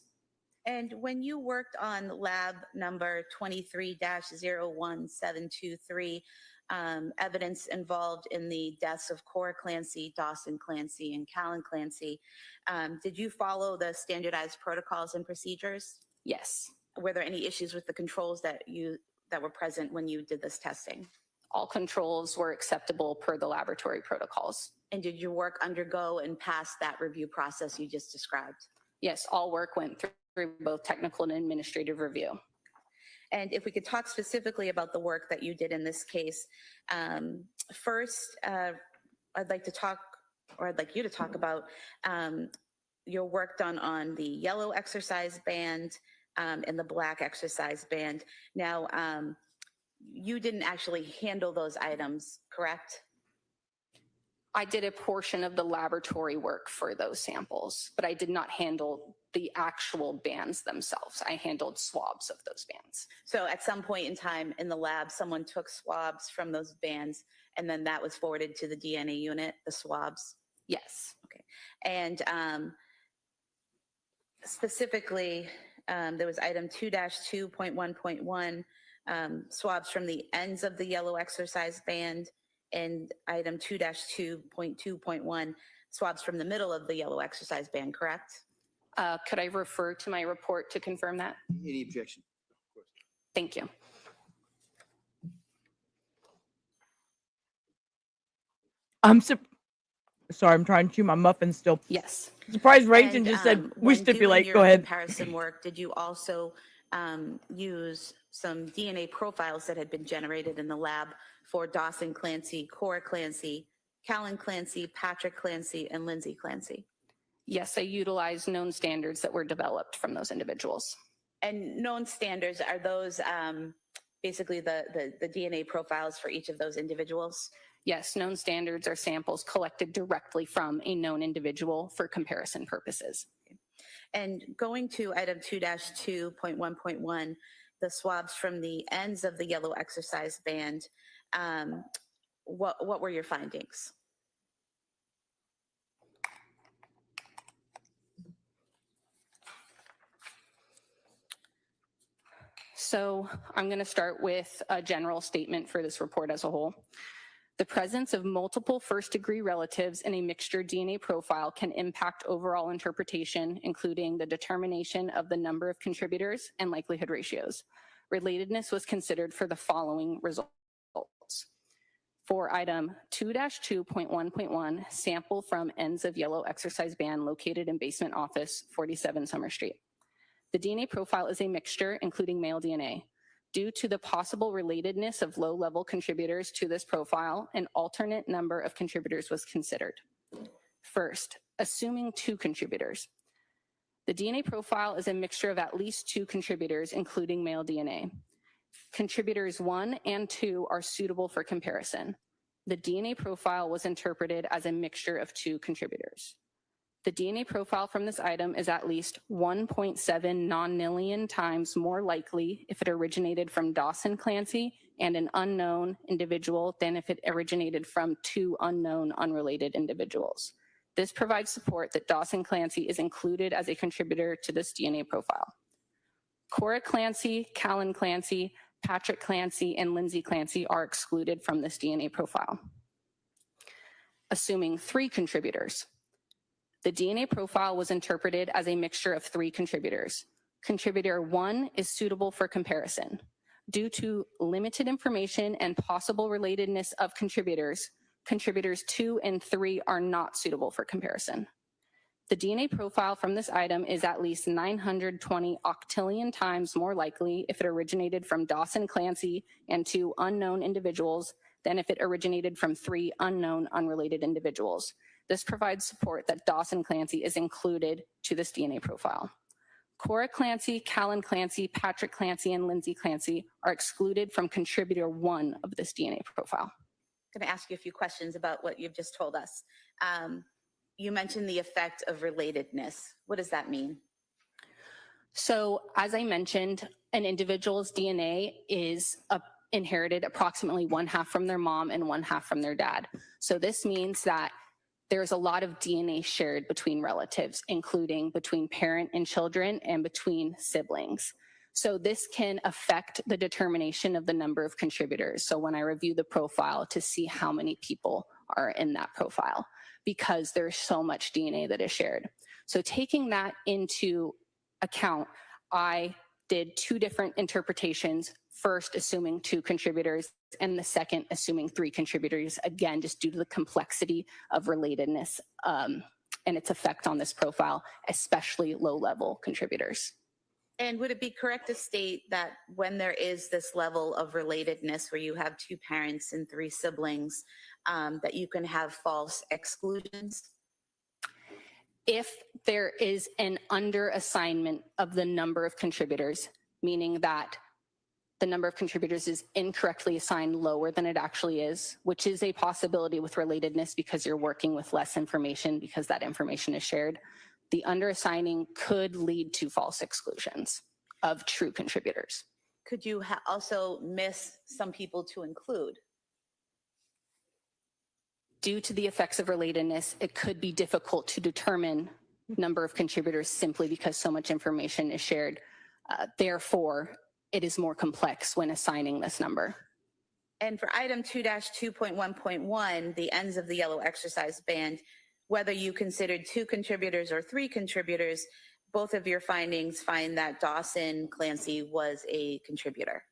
[SPEAKER 13] And when you worked on lab number 23-01723, evidence involved in the deaths of Cora Clancy, Dawson Clancy, and Callan Clancy, did you follow the standardized protocols and procedures?
[SPEAKER 14] Yes.
[SPEAKER 13] Were there any issues with the controls that were present when you did this testing?
[SPEAKER 14] All controls were acceptable per the laboratory protocols.
[SPEAKER 13] And did your work undergo and pass that review process you just described?
[SPEAKER 14] Yes, all work went through both technical and administrative review.
[SPEAKER 13] And if we could talk specifically about the work that you did in this case, first, I'd like you to talk about your work done on the yellow exercise band and the black exercise band. Now, you didn't actually handle those items, correct?
[SPEAKER 14] I did a portion of the laboratory work for those samples, but I did not handle the actual bands themselves. I handled swabs of those bands.
[SPEAKER 13] So at some point in time in the lab, someone took swabs from those bands, and then that was forwarded to the DNA unit, the swabs?
[SPEAKER 14] Yes.
[SPEAKER 13] Okay. And specifically, there was item 2-2.1.1, swabs from the ends of the yellow exercise band, and item 2-2.2.1, swabs from the middle of the yellow exercise band, correct?
[SPEAKER 14] Could I refer to my report to confirm that?
[SPEAKER 5] Any objection?
[SPEAKER 14] Thank you.
[SPEAKER 2] Sorry, I'm trying to chew my muffin still.
[SPEAKER 14] Yes.
[SPEAKER 2] Surprised Rachel
[SPEAKER 13] And,
[SPEAKER 2] just said, we
[SPEAKER 13] when doing
[SPEAKER 2] stipulate.
[SPEAKER 13] your
[SPEAKER 2] Go ahead.
[SPEAKER 13] comparison work, did you also use some DNA profiles that had been generated in the lab for Dawson Clancy, Cora Clancy, Callan Clancy, Patrick Clancy, and Lindsay Clancy?
[SPEAKER 14] Yes, I utilized known standards that were developed from those individuals.
[SPEAKER 13] And known standards, are those basically the DNA profiles for each of those individuals?
[SPEAKER 14] Yes, known standards are samples collected directly from a known individual for comparison purposes.
[SPEAKER 13] And going to item 2-2.1.1, the swabs from the ends of the yellow exercise band, what were your findings?
[SPEAKER 14] So I'm going to start with a general statement for this report as a whole. The presence of multiple first-degree relatives in a mixture DNA profile can impact overall interpretation, including the determination of the number of contributors and likelihood ratios. Relatedness was considered for the following results. For item 2-2.1.1, sample from ends of yellow exercise band located in basement office, 47 Summer Street. The DNA profile is a mixture, including male DNA. Due to the possible relatedness of low-level contributors to this profile, an alternate number of contributors was considered. First, assuming 2 contributors. The DNA profile is a mixture of at least 2 contributors, including male DNA. Contributors 1 and 2 are suitable for comparison. The DNA profile was interpreted as a mixture of 2 contributors. The DNA profile from this item is at least 1.7 non-nillion times more likely if it originated from Dawson Clancy and an unknown individual than if it originated from 2 unknown unrelated individuals. This provides support that Dawson Clancy is included as a contributor to this DNA profile. Cora Clancy, Callan Clancy, Patrick Clancy, and Lindsay Clancy are excluded from this DNA profile. Assuming 3 contributors. The DNA profile was interpreted as a mixture of 3 contributors. Contributor 1 is suitable for comparison. Due to limited information and possible relatedness of contributors, contributors 2 and 3 are not suitable for comparison. The DNA profile from this item is at least 920 octillion times more likely if it originated from Dawson Clancy and 2 unknown individuals than if it originated from 3 unknown unrelated individuals. This provides support that Dawson Clancy is included to this DNA profile. Cora Clancy, Callan Clancy, Patrick Clancy, and Lindsay Clancy are excluded from contributor 1 of this DNA profile.
[SPEAKER 13] I'm going to ask you a few questions about what you've just told us. You mentioned the effect of relatedness. What does that mean?
[SPEAKER 14] So as I mentioned, an individual's DNA is inherited approximately 1/2 from their mom and 1/2 from their dad. So this means that there's a lot of DNA shared between relatives, including between parent and children and between siblings. So this can affect the determination of the number of contributors. So when I review the profile to see how many people are in that profile, because there's so much DNA that is shared. So taking that into account, I did 2 different interpretations, first assuming 2 contributors and the second assuming 3 contributors, again, just due to the complexity of relatedness and its effect on this profile, especially low-level contributors.
[SPEAKER 13] And would it be correct to state that when there is this level of relatedness where you have 2 parents and 3 siblings, that you can have false exclusions?
[SPEAKER 14] If there is an underassignment of the number of contributors, meaning that the number of contributors is incorrectly assigned lower than it actually is, which is a possibility with relatedness because you're working with less information because that information is shared. The underassigning could lead to false exclusions of true contributors.
[SPEAKER 13] Could you also miss some people to include?
[SPEAKER 14] Due to the effects of relatedness, it could be difficult to determine number of contributors simply because so much information is shared. Therefore, it is more complex when assigning this number.
[SPEAKER 13] And for item 2-2.1.1, the ends of the yellow exercise band, whether you considered 2 contributors or 3 contributors, both of your findings find that Dawson Clancy was a contributor,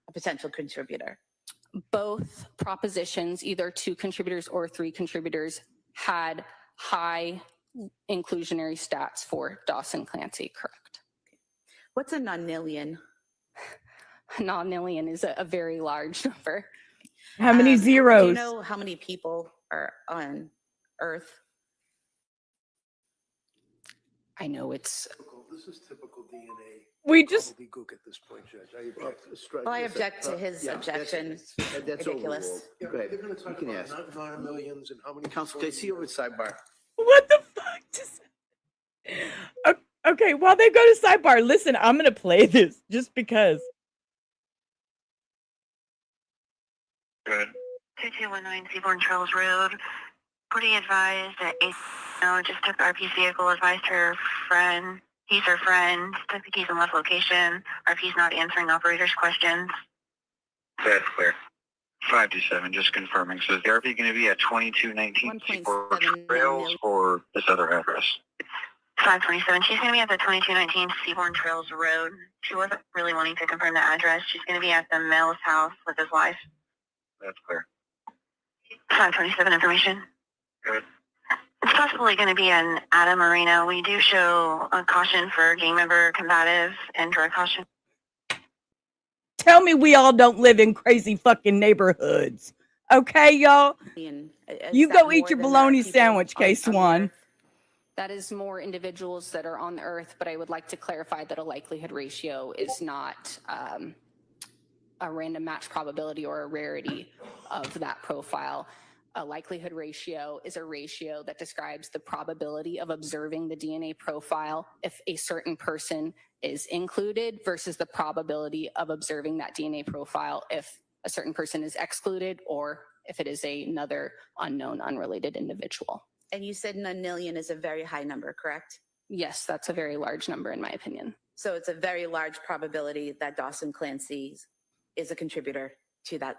[SPEAKER 13] a potential contributor.
[SPEAKER 14] Both propositions, either 2 contributors or 3 contributors, had high inclusionary stats for Dawson Clancy, correct?
[SPEAKER 13] What's a nonillion?
[SPEAKER 14] Nonillion is a very large number.
[SPEAKER 2] How many zeros?
[SPEAKER 13] Do you know how many people are on Earth?
[SPEAKER 14] I know it's...
[SPEAKER 7] This is typical DNA.
[SPEAKER 2] We just...
[SPEAKER 7] Gook at this point, Judge.
[SPEAKER 13] Well, I object to his objection.
[SPEAKER 5] That's
[SPEAKER 13] Ridiculous.
[SPEAKER 5] overruled. Go ahead.
[SPEAKER 7] They're going to talk
[SPEAKER 5] You can
[SPEAKER 7] about
[SPEAKER 5] ask.
[SPEAKER 7] not millions and how many.
[SPEAKER 5] Counsel, can I see you over at sidebar?
[SPEAKER 2] What the fuck? Just... Okay, while they go to sidebar, listen, I'm going to play this just because.
[SPEAKER 15] Good. 2219 Seaborn Trails Road. Pretty advised that just took the RP's vehicle, advised her friend, he's her friend, took the keys and left location. RP's not answering operator's questions.
[SPEAKER 16] That's clear. 527, just confirming. So is the RP going to be at 2219 Seaborn Trails or this other address?
[SPEAKER 15] 527, she's going to be at the 2219 Seaborn Trails Road. She wasn't really wanting to confirm the address. She's going to be at the male's house with his wife.
[SPEAKER 16] That's clear.
[SPEAKER 15] 527 information.
[SPEAKER 16] Good.
[SPEAKER 15] It's possibly going to be an Adam Marino. We do show a caution for gang member combative and drug caution.
[SPEAKER 2] Tell me we all don't live in crazy fucking neighborhoods. Okay, y'all? You go eat your bologna sandwich, K-Swan.
[SPEAKER 14] That is more individuals that are on the earth, but I would like to clarify that a likelihood ratio is not a random match probability or a rarity of that profile. A likelihood ratio is a ratio that describes the probability of observing the DNA profile if a certain person is included versus the probability of observing that DNA profile if a certain person is excluded or if it is another unknown, unrelated individual.
[SPEAKER 13] And you said nonillion is a very high number, correct?
[SPEAKER 14] Yes, that's a very large number in my opinion.
[SPEAKER 13] So it's a very large probability that Dawson Clancy is a contributor to that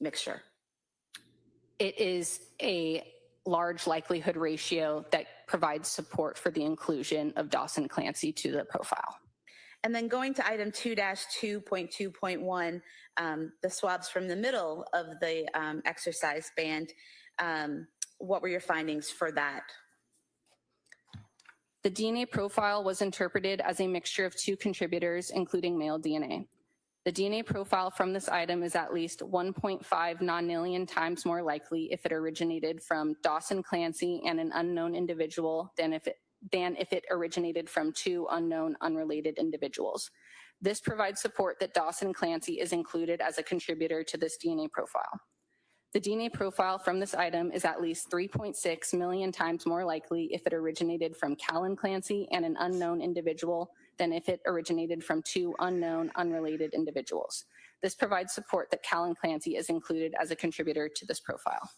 [SPEAKER 13] mixture.
[SPEAKER 14] It is a large likelihood ratio that provides support for the inclusion of Dawson Clancy to the profile.
[SPEAKER 13] And then going to item 2-2.2.1, the swabs from the middle of the exercise band, what were your findings for that?
[SPEAKER 14] The DNA profile was interpreted as a mixture of 2 contributors, including male DNA. The DNA profile from this item is at least 1.5 nonillion times more likely if it originated from Dawson Clancy and an unknown individual than if it originated from 2 unknown unrelated individuals. This provides support that Dawson Clancy is included as a contributor to this DNA profile. The DNA profile from this item is at least 3.6 million times more likely if it originated from Callan Clancy and an unknown individual than if it originated from 2 unknown, unrelated individuals. This provides support that Callan Clancy is included as a contributor to this profile.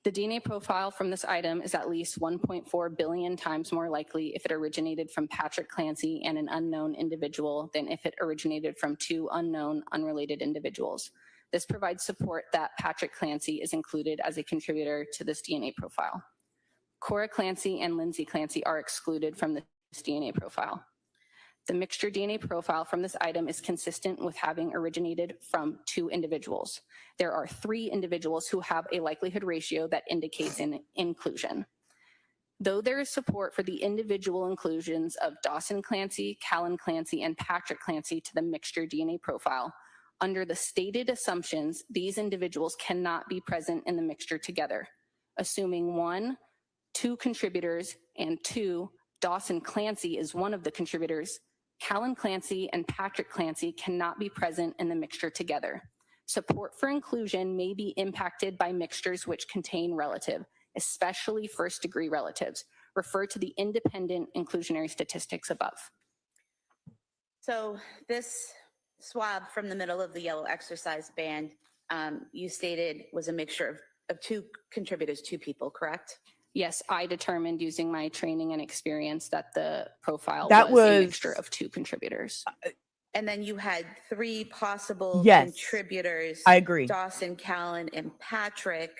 [SPEAKER 14] The DNA profile from this item is at least 1.4 billion times more likely if it originated from Patrick Clancy and an unknown individual than if it originated from 2 unknown, unrelated individuals. This provides support that Patrick Clancy is included as a contributor to this DNA profile. Cora Clancy and Lindsay Clancy are excluded from this DNA profile. The mixture DNA profile from this item is consistent with having originated from 2 individuals. There are 3 individuals who have a likelihood ratio that indicates an inclusion. Though there is support for the individual inclusions of Dawson Clancy, Callan Clancy, and Patrick Clancy to the mixture DNA profile, under the stated assumptions, these individuals cannot be present in the mixture together, assuming 1, 2 contributors, and 2, Dawson Clancy is one of the contributors, Callan Clancy and Patrick Clancy cannot be present in the mixture together. Support for inclusion may be impacted by mixtures which contain relative, especially first-degree relatives. Refer to the independent inclusionary statistics above.
[SPEAKER 13] So this swab from the middle of the yellow exercise band, you stated was a mixture of two contributors, two people, correct?
[SPEAKER 14] Yes, I determined using my training and experience that the profile
[SPEAKER 2] That
[SPEAKER 14] was a
[SPEAKER 2] was-
[SPEAKER 14] mixture of two contributors.
[SPEAKER 13] And then you had three possible
[SPEAKER 2] Yes,
[SPEAKER 13] contributors.
[SPEAKER 2] I agree.
[SPEAKER 13] Dawson, Callan, and Patrick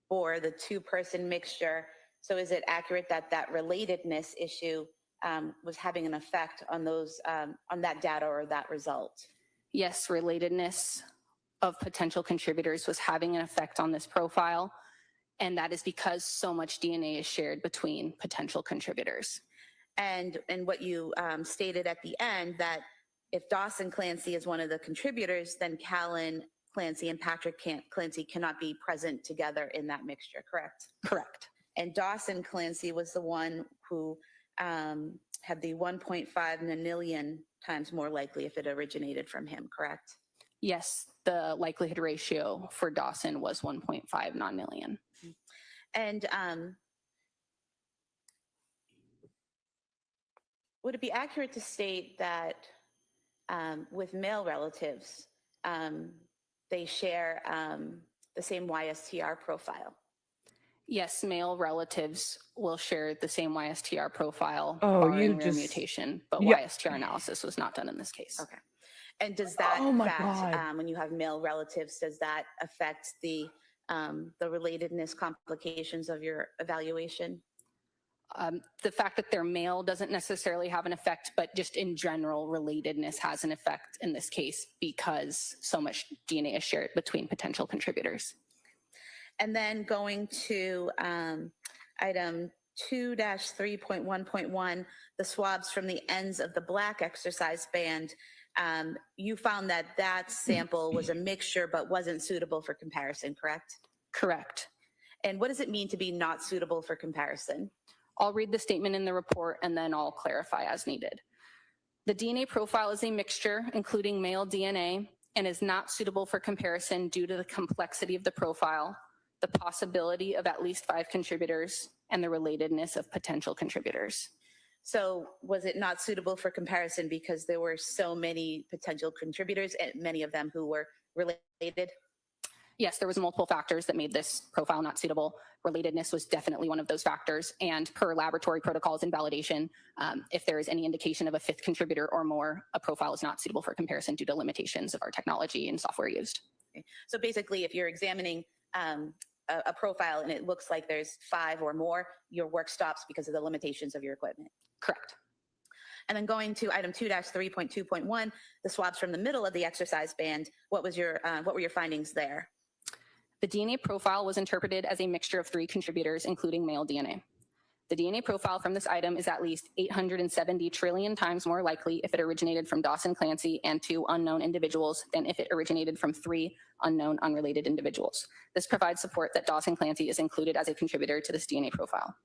[SPEAKER 13] for the two-person mixture. So is it accurate that that relatedness issue was having an effect on those on that data or that result?
[SPEAKER 14] Yes, relatedness of potential contributors was having an effect on this profile, and that is because so much DNA is shared between potential contributors.
[SPEAKER 13] And what you stated at the end, that if Dawson Clancy is one of the contributors, then Callan Clancy and Patrick Clancy cannot be present together in that mixture, correct?
[SPEAKER 14] Correct.
[SPEAKER 13] And Dawson Clancy was the one who had the 1.5 nonillion times more likely if it originated from him, correct?
[SPEAKER 14] Yes, the likelihood ratio for Dawson was 1.5 non-million.
[SPEAKER 13] And would it be accurate to state that with male relatives, they share the same YSTR profile?
[SPEAKER 14] Yes, male relatives will share the same YSTR profile,
[SPEAKER 2] Oh,
[SPEAKER 14] barring
[SPEAKER 2] you
[SPEAKER 14] rare
[SPEAKER 2] just-
[SPEAKER 14] mutation, but
[SPEAKER 2] yeah.
[SPEAKER 14] YSTR analysis was not done in this case.
[SPEAKER 13] Okay. And does that
[SPEAKER 2] Oh my
[SPEAKER 13] fact,
[SPEAKER 2] God.
[SPEAKER 13] when you have male relatives, does that affect the relatedness complications of your evaluation?
[SPEAKER 14] The fact that they're male doesn't necessarily have an effect, but just in general, relatedness has an effect in this case because so much DNA is shared between potential contributors.
[SPEAKER 13] And then going to item 2-3.1.1, the swabs from the ends of the black exercise band, you found that that sample was a mixture but wasn't suitable for comparison, correct?
[SPEAKER 14] Correct.
[SPEAKER 13] And what does it mean to be not suitable for comparison?
[SPEAKER 14] I'll read the statement in the report and then I'll clarify as needed. The DNA profile is a mixture, including male DNA, and is not suitable for comparison due to the complexity of the profile, the possibility of at least 5 contributors, and the relatedness of potential contributors.
[SPEAKER 13] So was it not suitable for comparison because there were so many potential contributors and many of them who were related?
[SPEAKER 14] Yes, there was multiple factors that made this profile not suitable. Relatedness was definitely one of those factors, and per laboratory protocols and validation, if there is any indication of a 5th contributor or more, a profile is not suitable for comparison due to limitations of our technology and software used.
[SPEAKER 13] Okay. So basically, if you're examining a profile and it looks like there's 5 or more, your work stops because of the limitations of your equipment.
[SPEAKER 14] Correct.
[SPEAKER 13] And then going to item 2-3.2.1, the swabs from the middle of the exercise band, what were your findings there?
[SPEAKER 14] The DNA profile was interpreted as a mixture of 3 contributors, including male DNA. The DNA profile from this item is at least 870 trillion times more likely if it originated from Dawson Clancy and 2 unknown individuals than if it originated from 3 unknown unrelated individuals. This provides support that Dawson Clancy is included as a contributor to this DNA profile.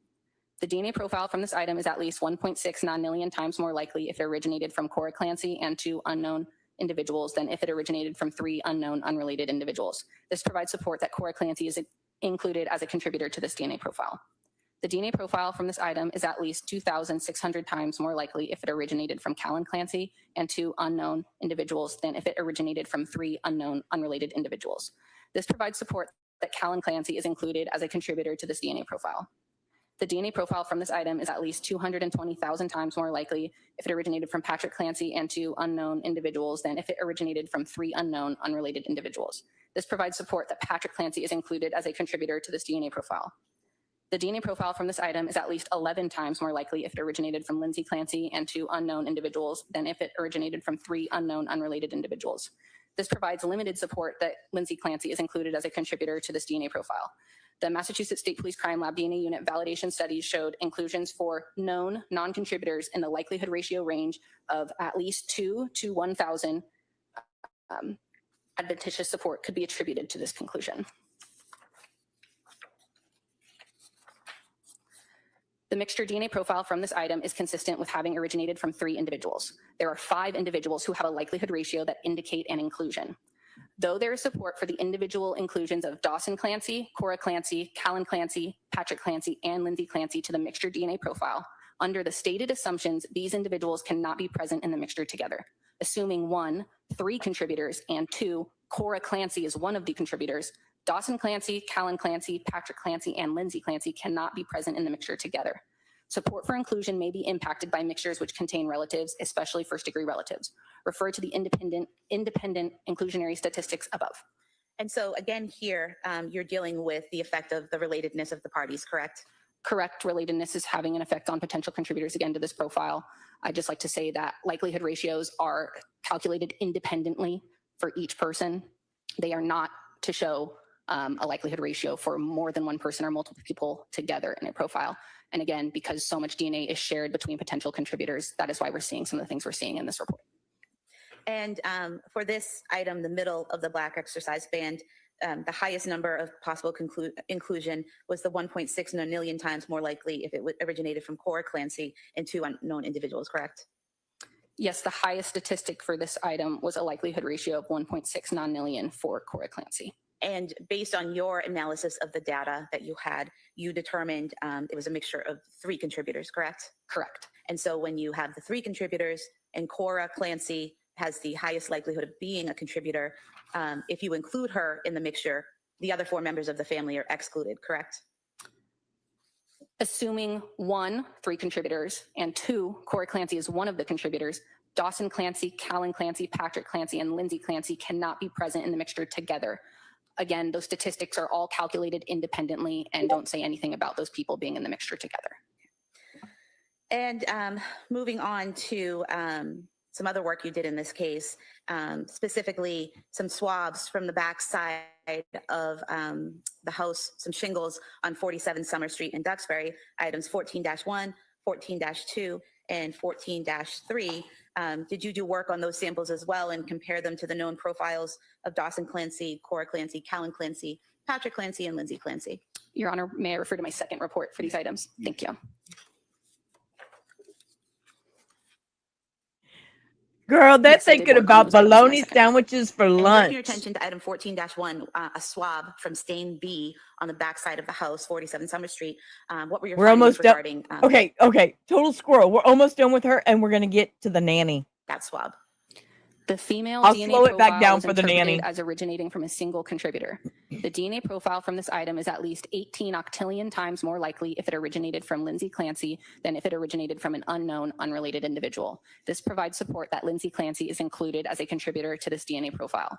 [SPEAKER 14] The DNA profile from this item is at least 1.6 non-million times more likely if it originated from Cora Clancy and 2 unknown individuals than if it originated from 3 unknown unrelated individuals. This provides support that Cora Clancy is included as a contributor to this DNA profile. The DNA profile from this item is at least 2,600 times more likely if it originated from Callan Clancy and 2 unknown individuals than if it originated from 3 unknown unrelated individuals. This provides support that Callan Clancy is included as a contributor to this DNA profile. The DNA profile from this item is at least 220,000 times more likely if it originated from Patrick Clancy and 2 unknown individuals than if it originated from 3 unknown unrelated individuals. This provides support that Patrick Clancy is included as a contributor to this DNA profile. The DNA profile from this item is at least 11 times more likely if it originated from Lindsay Clancy and 2 unknown individuals than if it originated from 3 unknown unrelated individuals. This provides limited support that Lindsay Clancy is included as a contributor to this DNA profile. The Massachusetts State Police Crime Lab DNA Unit validation studies showed inclusions for known non-contributors in the likelihood ratio range of at least 2 to 1,000. Adventitious support could be attributed to this conclusion. The mixture DNA profile from this item is consistent with having originated from 3 individuals. There are 5 individuals who have a likelihood ratio that indicate an inclusion. Though there is support for the individual inclusions of Dawson Clancy, Cora Clancy, Callan Clancy, Patrick Clancy, and Lindsay Clancy to the mixture DNA profile, under the stated assumptions, these individuals cannot be present in the mixture together. Assuming 1, 3 contributors, and 2, Cora Clancy is one of the contributors, Dawson Clancy, Callan Clancy, Patrick Clancy, and Lindsay Clancy cannot be present in the mixture together. Support for inclusion may be impacted by mixtures which contain relatives, especially first-degree relatives. Refer to the independent inclusionary statistics above.
[SPEAKER 13] And so again, here, you're dealing with the effect of the relatedness of the parties, correct?
[SPEAKER 14] Correct. Relatedness is having an effect on potential contributors again to this profile. I'd just like to say that likelihood ratios are calculated independently for each person. They are not to show a likelihood ratio for more than one person or multiple people together in a profile. And again, because so much DNA is shared between potential contributors, that is why we're seeing some of the things we're seeing in this report.
[SPEAKER 13] And for this item, the middle of the black exercise band, the highest number of possible inclusion was the 1.6 million times more likely if it originated from Cora Clancy and 2 unknown individuals, correct?
[SPEAKER 14] Yes, the highest statistic for this item was a likelihood ratio of 1.6 million for Cora Clancy.
[SPEAKER 13] And based on your analysis of the data that you had, you determined it was a mixture of 3 contributors, correct?
[SPEAKER 14] Correct.
[SPEAKER 13] And so when you have the 3 contributors and Cora Clancy has the highest likelihood of being a contributor, if you include her in the mixture, the other 4 members of the family are excluded, correct?
[SPEAKER 14] Assuming 1, 3 contributors, and 2, Cora Clancy is one of the contributors, Dawson Clancy, Callan Clancy, Patrick Clancy, and Lindsay Clancy cannot be present in the mixture together. Again, those statistics are all calculated independently and don't say anything about those people being in the mixture together.
[SPEAKER 13] And moving on to some other work you did in this case, specifically some swabs from the back side of the house, some shingles on 47 Summer Street in Duxbury, items 14-1, 14-2, and 14-3. Did you do work on those samples as well and compare them to the known profiles of Dawson Clancy, Cora Clancy, Callan Clancy, Patrick Clancy, and Lindsay Clancy?
[SPEAKER 14] Your Honor, may I refer to my second report for these items? Thank you.
[SPEAKER 2] Girl, they're
[SPEAKER 14] Yes, I did
[SPEAKER 2] thinking
[SPEAKER 14] work on
[SPEAKER 2] about
[SPEAKER 14] those items in my
[SPEAKER 2] bologna
[SPEAKER 14] second
[SPEAKER 2] sandwiches for
[SPEAKER 13] And
[SPEAKER 2] lunch.
[SPEAKER 13] direct your attention to item 14-1, a swab from stain B on the back side of the house, 47 Summer Street. What were your
[SPEAKER 2] We're
[SPEAKER 13] findings
[SPEAKER 2] almost done.
[SPEAKER 13] regarding
[SPEAKER 2] Okay. Total squirrel. We're almost done with her, and we're gonna get to the nanny.
[SPEAKER 13] that swab?
[SPEAKER 14] The female
[SPEAKER 2] I'll
[SPEAKER 14] DNA
[SPEAKER 2] slow it back
[SPEAKER 14] profile
[SPEAKER 2] down
[SPEAKER 14] was
[SPEAKER 2] for the
[SPEAKER 14] interpreted
[SPEAKER 2] nanny.
[SPEAKER 14] as originating from a single contributor. The DNA profile from this item is at least 18 octillion times more likely if it originated from Lindsay Clancy than if it originated from an unknown, unrelated individual. This provides support that Lindsay Clancy is included as a contributor to this DNA profile.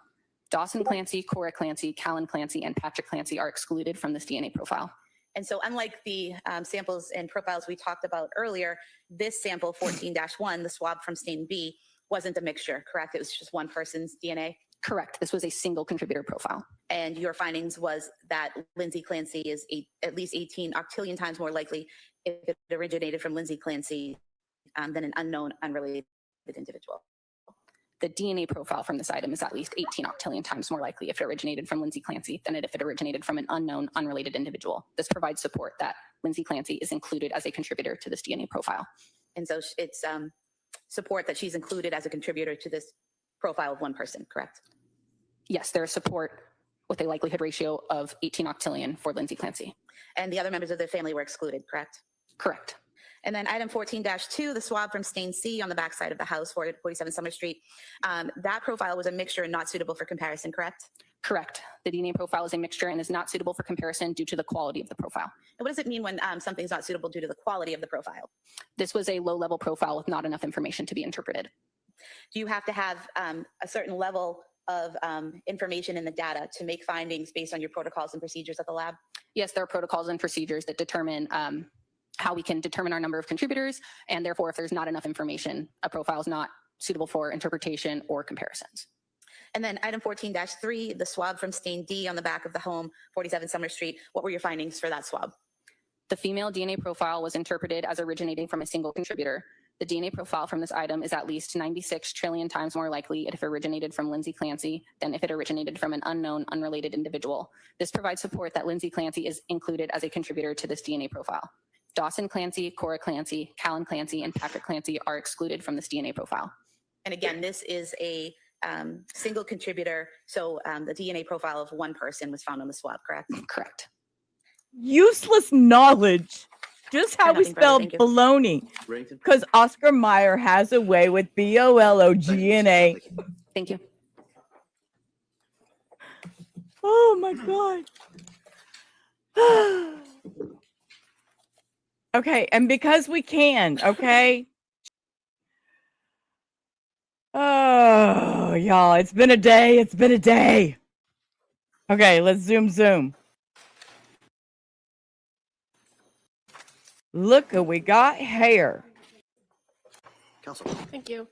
[SPEAKER 14] Dawson Clancy, Cora Clancy, Callan Clancy, and Patrick Clancy are excluded from this DNA profile.
[SPEAKER 13] And so unlike the samples and profiles we talked about earlier, this sample 14-1, the swab from stain B, wasn't a mixture, correct? It was just one person's DNA?
[SPEAKER 14] Correct. This was a single contributor profile.
[SPEAKER 13] And your findings was that Lindsay Clancy is at least 18 octillion times more likely if it originated from Lindsay Clancy than an unknown, unrelated individual.
[SPEAKER 14] The DNA profile from this item is at least 18 octillion times more likely if it originated from Lindsay Clancy than if it originated from an unknown, unrelated individual. This provides support that Lindsay Clancy is included as a contributor to this DNA profile.
[SPEAKER 13] And so it's support that she's included as a contributor to this profile of one person, correct?
[SPEAKER 14] Yes, there is support with a likelihood ratio of 18 octillion for Lindsay Clancy.
[SPEAKER 13] And the other members of the family were excluded, correct?
[SPEAKER 14] Correct.
[SPEAKER 13] And then item 14-2, the swab from stain C on the backside of the house, 47 Summer Street. That profile was a mixture and not suitable for comparison, correct?
[SPEAKER 14] Correct. The DNA profile is a mixture and is not suitable for comparison due to the quality of the profile.
[SPEAKER 13] And what does it mean when something's not suitable due to the quality of the profile?
[SPEAKER 14] This was a low-level profile with not enough information to be interpreted.
[SPEAKER 13] Do you have to have a certain level of information in the data to make findings based on your protocols and procedures at the lab?
[SPEAKER 14] Yes, there are protocols and procedures that determine how we can determine our number of contributors, and therefore, if there's not enough information, a profile is not suitable for interpretation or comparisons.
[SPEAKER 13] And then item 14-3, the swab from stain D on the back of the home, 47 Summer Street. What were your findings for that swab?
[SPEAKER 14] The female DNA profile was interpreted as originating from a single contributor. The DNA profile from this item is at least 96 trillion times more likely if it originated from Lindsay Clancy than if it originated from an unknown, unrelated individual. This provides support that Lindsay Clancy is included as a contributor to this DNA profile. Dawson Clancy, Cora Clancy, Callan Clancy, and Patrick Clancy are excluded from this DNA profile.
[SPEAKER 13] And again, this is a single contributor, so the DNA profile of one person was found on the swab, correct?
[SPEAKER 14] Correct.
[SPEAKER 2] Useless knowledge. Just how we
[SPEAKER 13] Nothing further,
[SPEAKER 2] spell
[SPEAKER 13] thank you.
[SPEAKER 2] baloney. Because Oscar Mayer has a way with BOLOGNA.
[SPEAKER 14] Thank you.
[SPEAKER 2] Oh my God. Okay, and because we can, okay? Oh, y'all, it's been a day. It's been a day. Okay, let's zoom. Look what we got here.
[SPEAKER 5] Counsel.
[SPEAKER 9] Thank you.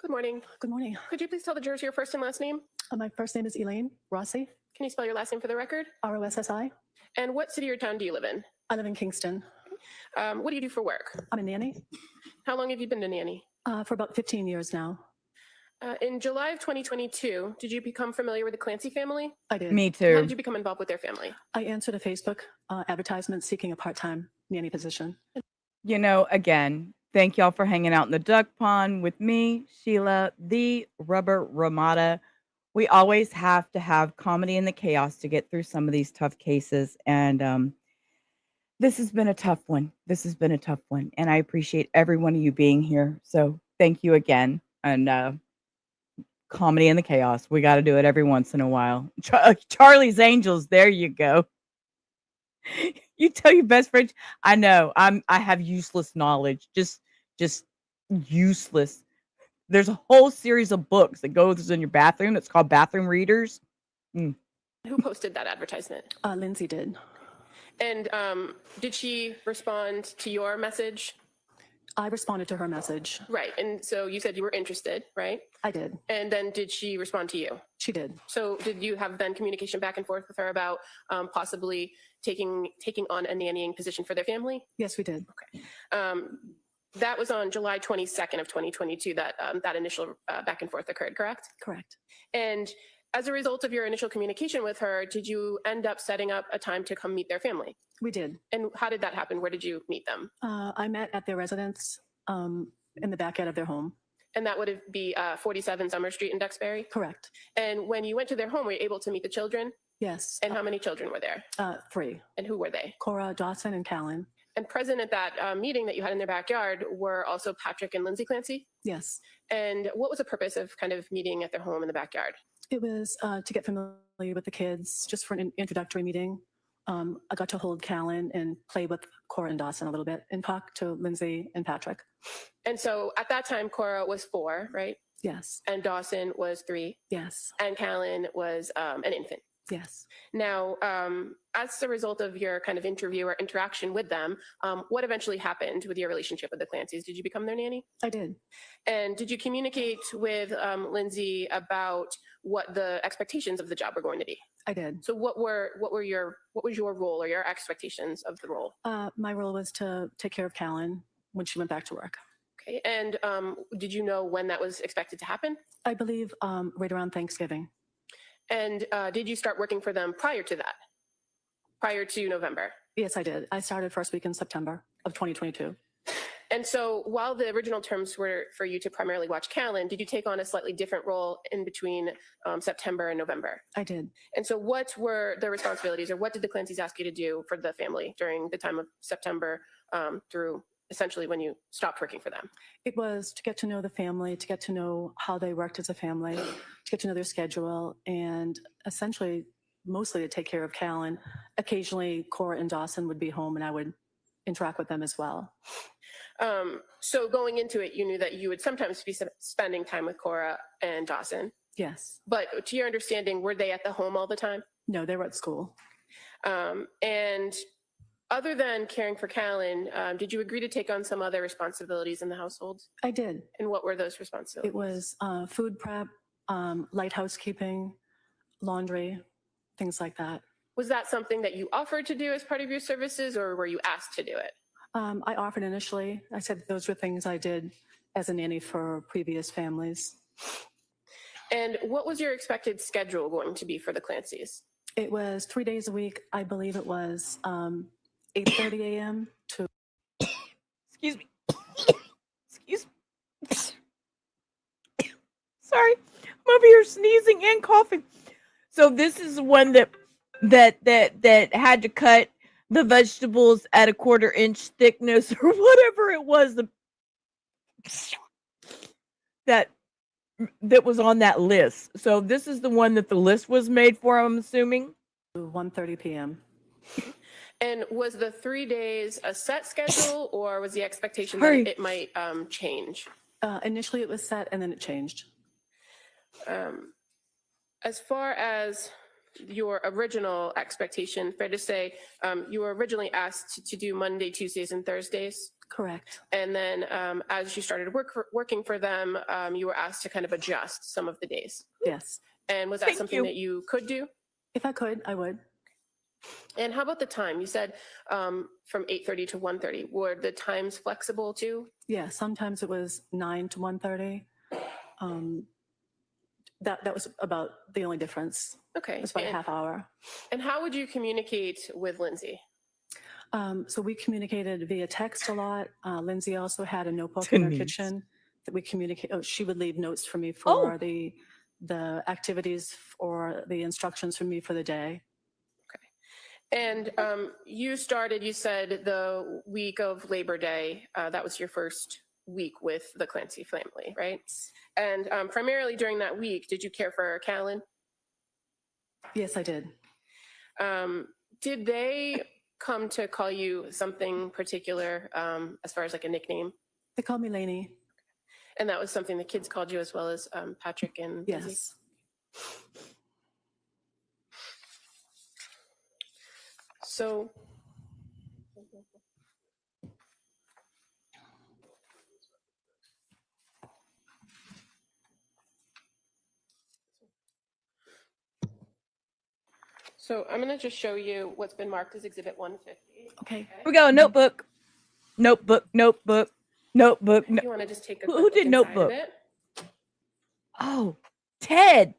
[SPEAKER 9] Good morning.
[SPEAKER 17] Good morning.
[SPEAKER 9] Could you please tell the jurors your first and last name?
[SPEAKER 17] My first name is Elaine Rossi,
[SPEAKER 9] Can you spell your last name for the record?
[SPEAKER 17] ROSSI.
[SPEAKER 9] And what city or town do you live in?
[SPEAKER 17] I live in Kingston.
[SPEAKER 9] What do you do for work?
[SPEAKER 17] I'm a nanny
[SPEAKER 9] How long have you been a nanny?
[SPEAKER 17] for about 15 years now.
[SPEAKER 9] In July of 2022, did you become familiar with the Clancy family?
[SPEAKER 17] I did.
[SPEAKER 2] Me
[SPEAKER 9] How
[SPEAKER 2] too.
[SPEAKER 9] did you become involved with their family?
[SPEAKER 17] I answered a Facebook advertisement seeking a part-time nanny position.
[SPEAKER 2] You know, again, thank y'all for hanging out in the duck pond with me, Sheila, the Rubber Ramada. We always have to have comedy in the chaos to get through some of these tough cases. And this has been a tough one. And I appreciate every one of you being here. So thank you again. And comedy in the chaos. We got to do it every once in a while. Charlie's Angels. There you go. You tell your best friend. I know. I have useless knowledge. Just useless. There's a whole series of books that goes in your bathroom. It's called Bathroom Readers.
[SPEAKER 9] Who posted that advertisement?
[SPEAKER 17] Lindsay did.
[SPEAKER 9] And did she respond to your message?
[SPEAKER 17] I responded to her message.
[SPEAKER 9] Right. And so you said you were interested, right?
[SPEAKER 17] I did.
[SPEAKER 9] And then did she respond to you?
[SPEAKER 17] She did.
[SPEAKER 9] So did you have then communication back and forth with her about possibly taking on a nannying position for their family?
[SPEAKER 17] Yes, we did.
[SPEAKER 9] That was on July 22nd of 2022 that that initial back and forth occurred, correct?
[SPEAKER 17] Correct.
[SPEAKER 9] And as a result of your initial communication with her, did you end up setting up a time to come meet their family?
[SPEAKER 17] We did.
[SPEAKER 9] And how did that happen? Where did you meet them?
[SPEAKER 17] I met at their residence in the backyard of their home.
[SPEAKER 9] And that would be 47 Summer Street in Duxbury?
[SPEAKER 17] Correct.
[SPEAKER 9] And when you went to their home, were you able to meet the children?
[SPEAKER 17] Yes.
[SPEAKER 9] And how many children were there?
[SPEAKER 17] 3.
[SPEAKER 9] And who were they?
[SPEAKER 17] Cora, Dawson, and Callan.
[SPEAKER 9] And present at that meeting that you had in their backyard were also Patrick and Lindsay Clancy?
[SPEAKER 17] Yes.
[SPEAKER 9] And what was the purpose of kind of meeting at their home in the backyard?
[SPEAKER 17] It was to get familiar with the kids, just for an introductory meeting. I got to hold Callan and play with Cora and Dawson a little bit and talk to Lindsay and Patrick.
[SPEAKER 9] And so at that time, Cora was 4, right?
[SPEAKER 17] Yes.
[SPEAKER 9] And Dawson was 3.
[SPEAKER 17] Yes.
[SPEAKER 9] And Callan was an infant.
[SPEAKER 17] Yes.
[SPEAKER 9] Now, as a result of your kind of interview or interaction with them, what eventually happened with your relationship with the Clancys? Did you become their nanny?
[SPEAKER 17] I did.
[SPEAKER 9] And did you communicate with Lindsay about what the expectations of the job were going to be?
[SPEAKER 17] I did.
[SPEAKER 9] So what was your role or your expectations of the role?
[SPEAKER 17] My role was to take care of Callan when she went back to work.
[SPEAKER 9] Okay. And did you know when that was expected to happen?
[SPEAKER 17] I believe right around Thanksgiving.
[SPEAKER 9] And did you start working for them prior to that? Prior to November?
[SPEAKER 17] Yes, I did. I started first week in September of 2022.
[SPEAKER 9] And so while the original terms were for you to primarily watch Callan, did you take on a slightly different role in between September and November?
[SPEAKER 17] I did.
[SPEAKER 9] And so what were the responsibilities, or what did the Clancys ask you to do for the family during the time of September through essentially when you stopped working for them?
[SPEAKER 17] It was to get to know the family, to get to know how they worked as a family, to get to know their schedule, and essentially mostly to take care of Callan. Occasionally, Cora and Dawson would be home and I would interact with them as well.
[SPEAKER 9] So going into it, you knew that you would sometimes be spending time with Cora and Dawson.
[SPEAKER 17] Yes.
[SPEAKER 9] But to your understanding, were they at the home all the time?
[SPEAKER 17] No, they were at school.
[SPEAKER 9] And other than caring for Callan, did you agree to take on some other responsibilities in the household?
[SPEAKER 17] I did.
[SPEAKER 9] And what were those responsibilities?
[SPEAKER 17] It was food prep, light housekeeping, laundry, things like that.
[SPEAKER 9] Was that something that you offered to do as part of your services, or were you asked to do it?
[SPEAKER 17] I offered initially. I said those were things I did as a nanny for previous families.
[SPEAKER 9] And what was your expected schedule going to be for the Clancys?
[SPEAKER 17] It was 3 days a week. I believe it was 8:30 a.m. to
[SPEAKER 2] Excuse me. Excuse me. Sorry, I'm over here sneezing and coughing. So this is the one that had to cut the vegetables at a 1/4 inch thickness or whatever it was. That was on that list. So this is the one that the list was made for, I'm assuming.
[SPEAKER 17] 1:30 p.m.
[SPEAKER 9] And was the 3 days a set schedule, or was the expectation
[SPEAKER 2] Sorry.
[SPEAKER 9] that it might change?
[SPEAKER 17] Initially, it was set, and then it changed.
[SPEAKER 9] As far as your original expectation, fair to say, you were originally asked to do Monday, Tuesdays, and Thursdays.
[SPEAKER 17] Correct.
[SPEAKER 9] And then as you started working for them, you were asked to kind of adjust some of the days.
[SPEAKER 17] Yes.
[SPEAKER 9] And was that
[SPEAKER 2] Thank
[SPEAKER 9] something
[SPEAKER 2] you.
[SPEAKER 9] that you could do?
[SPEAKER 17] If I could, I would.
[SPEAKER 9] And how about the time? You said from 8:30 to 1:30. Were the times flexible too?
[SPEAKER 17] Yeah, sometimes it was 9 to 1:30. That was about the only difference.
[SPEAKER 9] Okay.
[SPEAKER 17] It was about a half hour.
[SPEAKER 9] And how would you communicate with Lindsay?
[SPEAKER 17] So we communicated via text a lot. Lindsay also had a notebook in her kitchen that we communicate. Oh, she would leave notes for me for the activities or the instructions for me for the day.
[SPEAKER 9] And you started, you said, the week of Labor Day. That was your first week with the Clancy family, right? And primarily during that week, did you care for Callan?
[SPEAKER 17] Yes, I did.
[SPEAKER 9] Did they come to call you something particular as far as like a nickname?
[SPEAKER 17] They called me Lainey.
[SPEAKER 9] And that was something the kids called you as well as Patrick and Lindsay?
[SPEAKER 17] Yes.
[SPEAKER 9] So I'm going to just show you what's been marked as Exhibit 150.
[SPEAKER 17] Okay.
[SPEAKER 2] Here we go. Notebook. Notebook. Notebook. Notebook.
[SPEAKER 9] You want to just take a
[SPEAKER 2] Who
[SPEAKER 9] quick
[SPEAKER 2] did
[SPEAKER 9] look inside of
[SPEAKER 2] Notebook?
[SPEAKER 9] it?
[SPEAKER 2] Oh, Ted.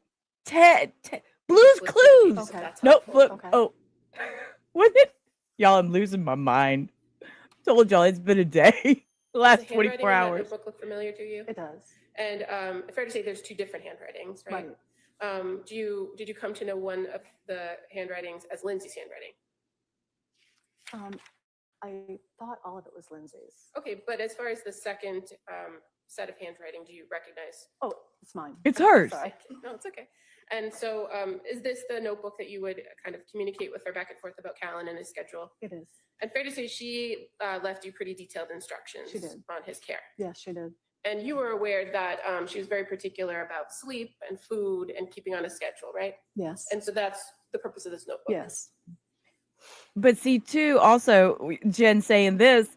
[SPEAKER 2] Blue's Clues.
[SPEAKER 9] Okay. That's
[SPEAKER 2] Notebook.
[SPEAKER 17] Okay.
[SPEAKER 2] Oh, what did y'all? I'm losing my mind. Told y'all it's been a day. The last
[SPEAKER 9] Does the handwriting
[SPEAKER 2] 24
[SPEAKER 9] in that
[SPEAKER 2] hours.
[SPEAKER 9] notebook look familiar to you?
[SPEAKER 17] It does.
[SPEAKER 9] And fair to say there's two different handwritings, right? Did you come to know one of the handwritings as Lindsay's handwriting?
[SPEAKER 17] I thought all of it was Lindsay's.
[SPEAKER 9] Okay, but as far as the second set of handwriting, do you recognize?
[SPEAKER 17] Oh, it's mine.
[SPEAKER 2] It's hers.
[SPEAKER 17] Sorry.
[SPEAKER 9] No, it's okay. And so is this the notebook that you would kind of communicate with her back and forth about Callan and his schedule?
[SPEAKER 17] It is.
[SPEAKER 9] And fair to say she left you pretty detailed instructions
[SPEAKER 17] She did.
[SPEAKER 9] on his care.
[SPEAKER 17] Yes, she did.
[SPEAKER 9] And you were aware that she was very particular about sleep and food and keeping on a schedule, right?
[SPEAKER 17] Yes.
[SPEAKER 9] And so that's the purpose of this notebook.
[SPEAKER 17] Yes.
[SPEAKER 2] But see, too, also, Jen saying this,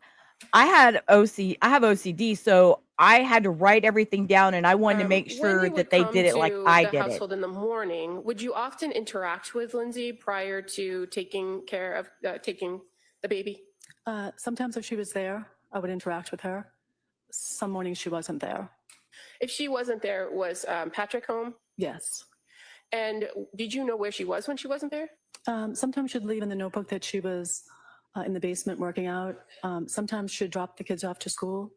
[SPEAKER 2] I have OCD, so I had to write everything down, and I wanted to make
[SPEAKER 9] When
[SPEAKER 2] sure
[SPEAKER 9] you would
[SPEAKER 2] that they
[SPEAKER 9] come
[SPEAKER 2] did it like
[SPEAKER 9] to
[SPEAKER 2] I
[SPEAKER 9] the
[SPEAKER 2] did it.
[SPEAKER 9] household in the morning, would you often interact with Lindsay prior to taking care of taking the baby?
[SPEAKER 17] Sometimes if she was there, I would interact with her. Some mornings she wasn't there.
[SPEAKER 9] If she wasn't there, was Patrick home?
[SPEAKER 17] Yes.
[SPEAKER 9] And did you know where she was when she wasn't there?
[SPEAKER 17] Sometimes she'd leave in the notebook that she was in the basement working out. Sometimes she'd drop the kids off to school.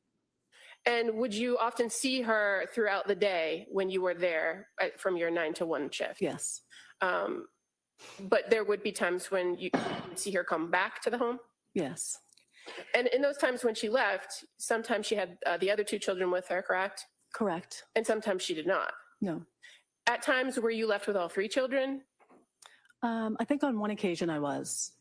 [SPEAKER 9] And would you often see her throughout the day when you were there from your 9 to 1 shift?
[SPEAKER 17] Yes.
[SPEAKER 9] But there would be times when you would see her come back to the home?
[SPEAKER 17] Yes.
[SPEAKER 9] And in those times when she left, sometimes she had the other 2 children with her, correct?
[SPEAKER 17] Correct.
[SPEAKER 9] And sometimes she did not.
[SPEAKER 17] No.
[SPEAKER 9] At times, were you left with all 3 children?
[SPEAKER 17] I think on one occasion I was.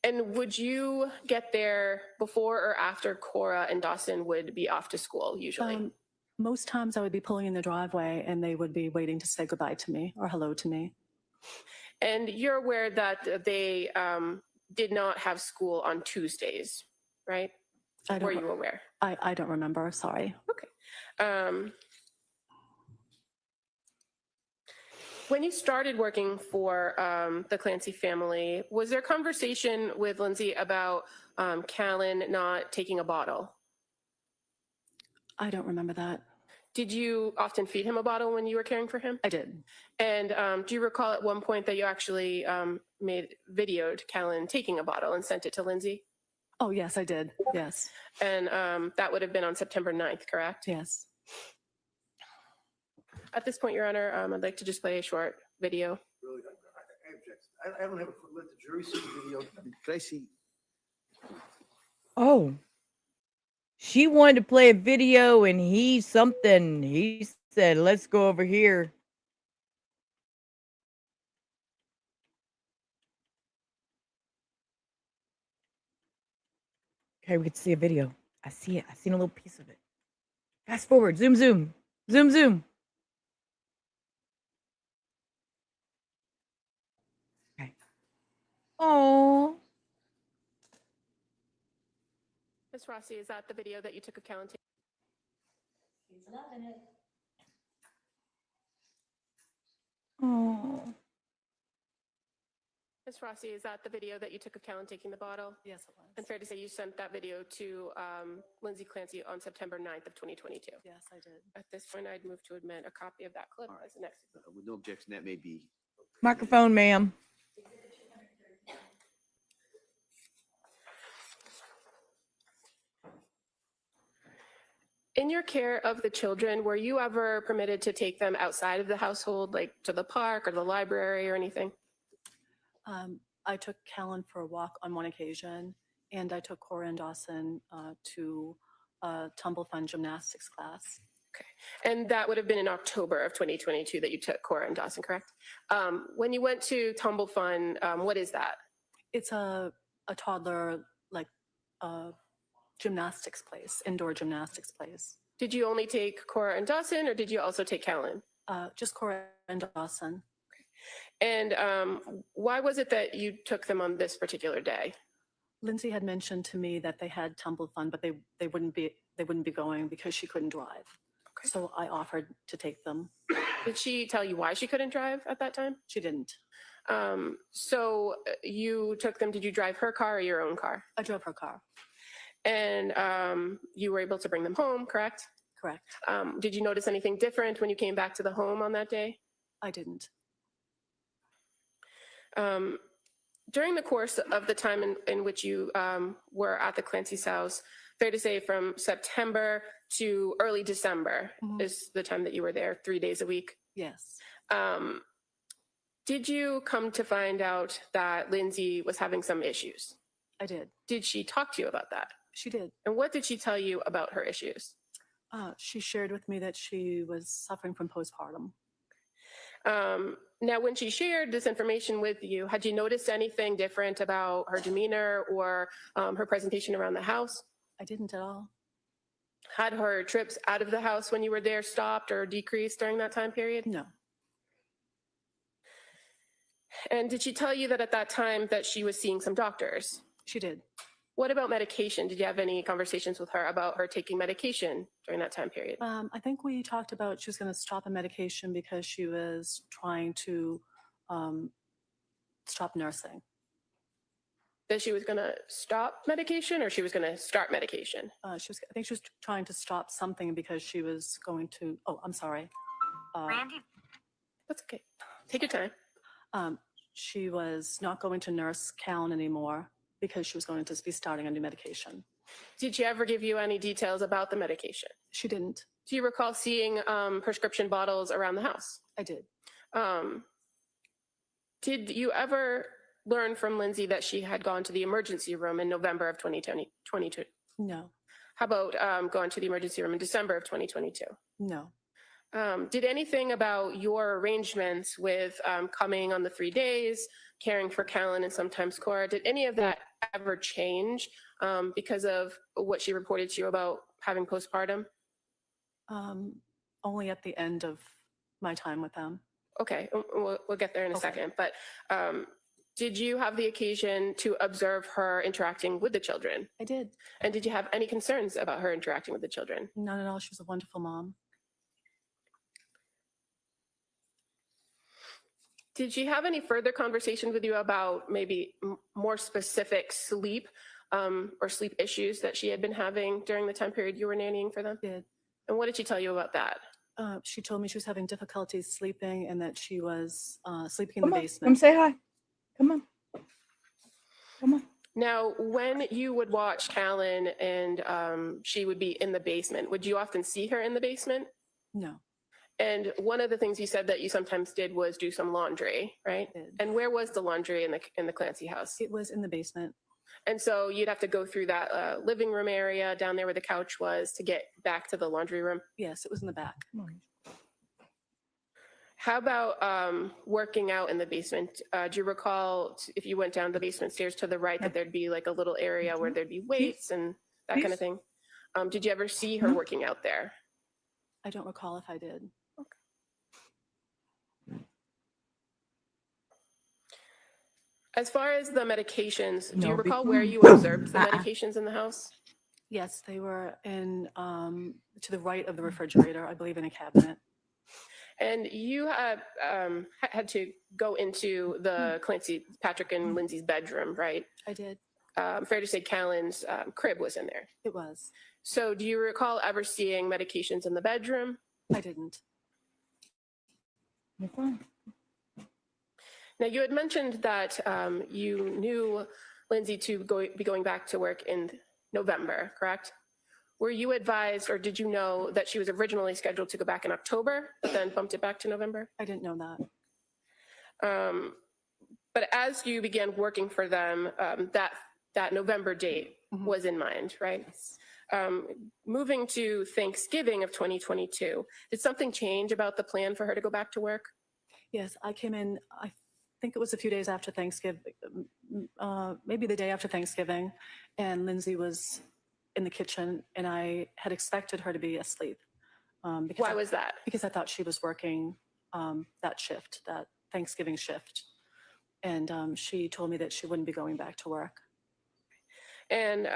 [SPEAKER 9] And would you get there before or after Cora and Dawson would be off to school usually?
[SPEAKER 17] Most times I would be pulling in the driveway and they would be waiting to say goodbye to me or hello to me.
[SPEAKER 9] And you're aware that they did not have school on Tuesdays, right? Were you aware?
[SPEAKER 17] I don't remember, sorry.
[SPEAKER 9] Okay. When you started working for the Clancy family, was there conversation with Lindsay about Callan not taking a bottle?
[SPEAKER 17] I don't remember that.
[SPEAKER 9] Did you often feed him a bottle when you were caring for him?
[SPEAKER 17] I did.
[SPEAKER 9] And do you recall at one point that you actually videoed Callan taking a bottle and sent it to Lindsay?
[SPEAKER 17] Oh, yes, I did. Yes.
[SPEAKER 9] And that would have been on September 9th, correct?
[SPEAKER 17] Yes.
[SPEAKER 9] At this point, Your Honor, I'd like to just play a short video.
[SPEAKER 5] Really, I object. I don't have a, let the jury see the video. Can I see?
[SPEAKER 2] Oh, she wanted to play a video and he said, let's go over here. Okay, we get to see a video. I see it. I seen a little piece of it. Fast forward. Zoom, zoom. Zoom, zoom. Okay. Oh.
[SPEAKER 9] Ms. Rossi, is that the video that you took of Callan?
[SPEAKER 18] He's loving it.
[SPEAKER 2] Oh.
[SPEAKER 9] Ms. Rossi, is that the video that you took of Callan taking the bottle?
[SPEAKER 17] Yes, it was.
[SPEAKER 9] And fair to say you sent that video to Lindsay Clancy on September 9th of 2022?
[SPEAKER 17] Yes, I did.
[SPEAKER 9] At this point, I'd move to admit a copy of that clip as the next.
[SPEAKER 5] With no objection, that may be.
[SPEAKER 2] Microphone, ma'am.
[SPEAKER 9] In your care of the children, were you ever permitted to take them outside of the household, like to the park or the library or anything?
[SPEAKER 17] I took Callan for a walk on one occasion, and I took Cora and Dawson to a tumble fun gymnastics class.
[SPEAKER 9] Okay. And that would have been in October of 2022 that you took Cora and Dawson, correct? When you went to Tumble Fun, what is that?
[SPEAKER 17] It's a toddler, like, gymnastics place, indoor gymnastics place.
[SPEAKER 9] Did you only take Cora and Dawson, or did you also take Callan?
[SPEAKER 17] Just Cora and Dawson.
[SPEAKER 9] And why was it that you took them on this particular day?
[SPEAKER 17] Lindsay had mentioned to me that they had tumble fun, but they wouldn't be going because she couldn't drive.
[SPEAKER 9] Okay.
[SPEAKER 17] So I offered to take them.
[SPEAKER 9] Did she tell you why she couldn't drive at that time?
[SPEAKER 17] She didn't.
[SPEAKER 9] So you took them, did you drive her car or your own car?
[SPEAKER 17] I drove her car.
[SPEAKER 9] And you were able to bring them home, correct?
[SPEAKER 17] Correct.
[SPEAKER 9] Did you notice anything different when you came back to the home on that day?
[SPEAKER 17] I didn't.
[SPEAKER 9] During the course of the time in which you were at the Clancy's house, fair to say from September to early December is the time that you were there, 3 days a week?
[SPEAKER 17] Yes.
[SPEAKER 9] Did you come to find out that Lindsay was having some issues?
[SPEAKER 17] I did.
[SPEAKER 9] Did she talk to you about that?
[SPEAKER 17] She did.
[SPEAKER 9] And what did she tell you about her issues?
[SPEAKER 17] She shared with me that she was suffering from postpartum.
[SPEAKER 9] Now, when she shared this information with you, had you noticed anything different about her demeanor or her presentation around the house?
[SPEAKER 17] I didn't at all.
[SPEAKER 9] Had her trips out of the house when you were there stopped or decreased during that time period?
[SPEAKER 17] No.
[SPEAKER 9] And did she tell you that at that time that she was seeing some doctors?
[SPEAKER 17] She did.
[SPEAKER 9] What about medication? Did you have any conversations with her about her taking medication during that time period?
[SPEAKER 17] I think we talked about she was going to stop a medication because she was trying to stop nursing.
[SPEAKER 9] That she was going to stop medication or she was going to start medication?
[SPEAKER 17] I think she was trying to stop something because she was going to, oh, I'm sorry.
[SPEAKER 15] Randy?
[SPEAKER 9] That's okay. Take your time.
[SPEAKER 17] She was not going to nurse Callan anymore because she was going to be starting a new medication.
[SPEAKER 9] Did she ever give you any details about the medication?
[SPEAKER 17] She didn't.
[SPEAKER 9] Do you recall seeing prescription bottles around the house?
[SPEAKER 17] I did.
[SPEAKER 9] Did you ever learn from Lindsay that she had gone to the emergency room in November of 2022?
[SPEAKER 17] No.
[SPEAKER 9] How about going to the emergency room in December of 2022?
[SPEAKER 17] No.
[SPEAKER 9] Did anything about your arrangements with coming on the 3 days, caring for Callan and sometimes Cora, did any of that ever change because of what she reported to you about having postpartum?
[SPEAKER 17] Only at the end of my time with them.
[SPEAKER 9] Okay, we'll get there in a second. But did you have the occasion to observe her interacting with the children?
[SPEAKER 17] I did.
[SPEAKER 9] And did you have any concerns about her interacting with the children?
[SPEAKER 17] None at all. She was a wonderful mom.
[SPEAKER 9] Did she have any further conversations with you about maybe more specific sleep or sleep issues that she had been having during the time period you were nannying for them?
[SPEAKER 17] She did.
[SPEAKER 9] And what did she tell you about that?
[SPEAKER 17] She told me she was having difficulties sleeping and that she was sleeping in
[SPEAKER 2] Come
[SPEAKER 17] the
[SPEAKER 2] on,
[SPEAKER 17] basement.
[SPEAKER 2] come say hi. Come on. Come on.
[SPEAKER 9] Now, when you would watch Callan and she would be in the basement, would you often see her in the basement?
[SPEAKER 17] No.
[SPEAKER 9] And one of the things you said that you sometimes did was do some laundry, right?
[SPEAKER 17] I did.
[SPEAKER 9] And where was the laundry in the Clancy house?
[SPEAKER 17] It was in the basement.
[SPEAKER 9] And so you'd have to go through that living room area down there where the couch was to get back to the laundry room.
[SPEAKER 17] Yes, it was in the back.
[SPEAKER 9] How about working out in the basement? Do you recall if you went down the basement stairs to the right that there'd be like a little area where there'd be weights and that kind of thing? Did you ever see her working out there?
[SPEAKER 17] I don't recall if I did.
[SPEAKER 9] As far as the medications, do you recall where you observed the medications in the house?
[SPEAKER 17] Yes, they were in to the right of the refrigerator, I believe in a cabinet.
[SPEAKER 9] And you had to go into the Clancy, Patrick and Lindsay's bedroom, right?
[SPEAKER 17] I did.
[SPEAKER 9] Fair to say Callan's crib was in there.
[SPEAKER 17] It was.
[SPEAKER 9] So do you recall ever seeing medications in the bedroom?
[SPEAKER 17] I didn't.
[SPEAKER 2] You're fine.
[SPEAKER 9] Now, you had mentioned that you knew Lindsay to be going back to work in November, correct? Were you advised, or did you know that she was originally scheduled to go back in October, but then bumped it back to November?
[SPEAKER 17] I didn't know that.
[SPEAKER 9] But as you began working for them, that November date was in mind, right? Moving to Thanksgiving of 2022, did something change about the plan for her to go back to work?
[SPEAKER 17] Yes, I came in, I think it was a few days after Thanksgiving, maybe the day after Thanksgiving, and Lindsay was in the kitchen, and I had expected her to be asleep.
[SPEAKER 9] Why was that?
[SPEAKER 17] Because I thought she was working that shift, that Thanksgiving shift. And she told me that she wouldn't be going back to work.
[SPEAKER 9] And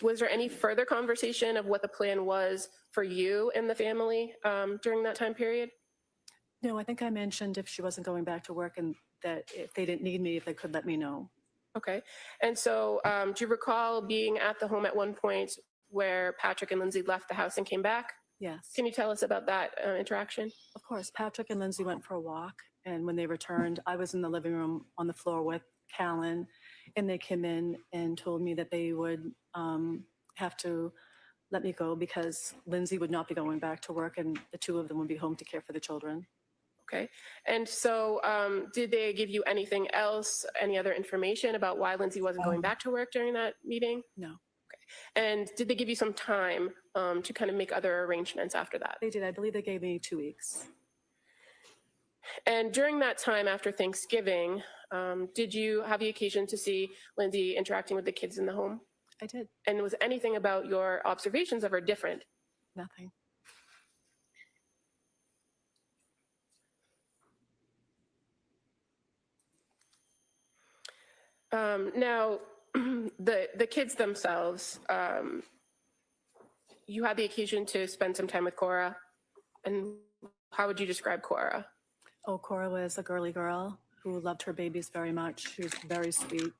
[SPEAKER 9] was there any further conversation of what the plan was for you and the family during that time period?
[SPEAKER 17] No, I think I mentioned if she wasn't going back to work and that if they didn't need me, if they could let me know.
[SPEAKER 9] Okay. And so do you recall being at the home at one point where Patrick and Lindsay left the house and came back?
[SPEAKER 17] Yes.
[SPEAKER 9] Can you tell us about that interaction?
[SPEAKER 17] Of course. Patrick and Lindsay went for a walk, and when they returned, I was in the living room on the floor with Callan, and they came in and told me that they would have to let me go because Lindsay would not be going back to work, and the two of them would be home to care for the children.
[SPEAKER 9] Okay. And so did they give you anything else, any other information about why Lindsay wasn't going back to work during that meeting?
[SPEAKER 17] No.
[SPEAKER 9] Okay. And did they give you some time to kind of make other arrangements after that?
[SPEAKER 17] They did. I believe they gave me 2 weeks.
[SPEAKER 9] And during that time after Thanksgiving, did you have the occasion to see Lindsay interacting with the kids in the home?
[SPEAKER 17] I did.
[SPEAKER 9] And was anything about your observations of her different?
[SPEAKER 17] Nothing.
[SPEAKER 9] Now, the kids themselves, you had the occasion to spend some time with Cora. And how would you describe Cora?
[SPEAKER 17] Oh, Cora was a girly girl who loved her babies very much. She was very sweet,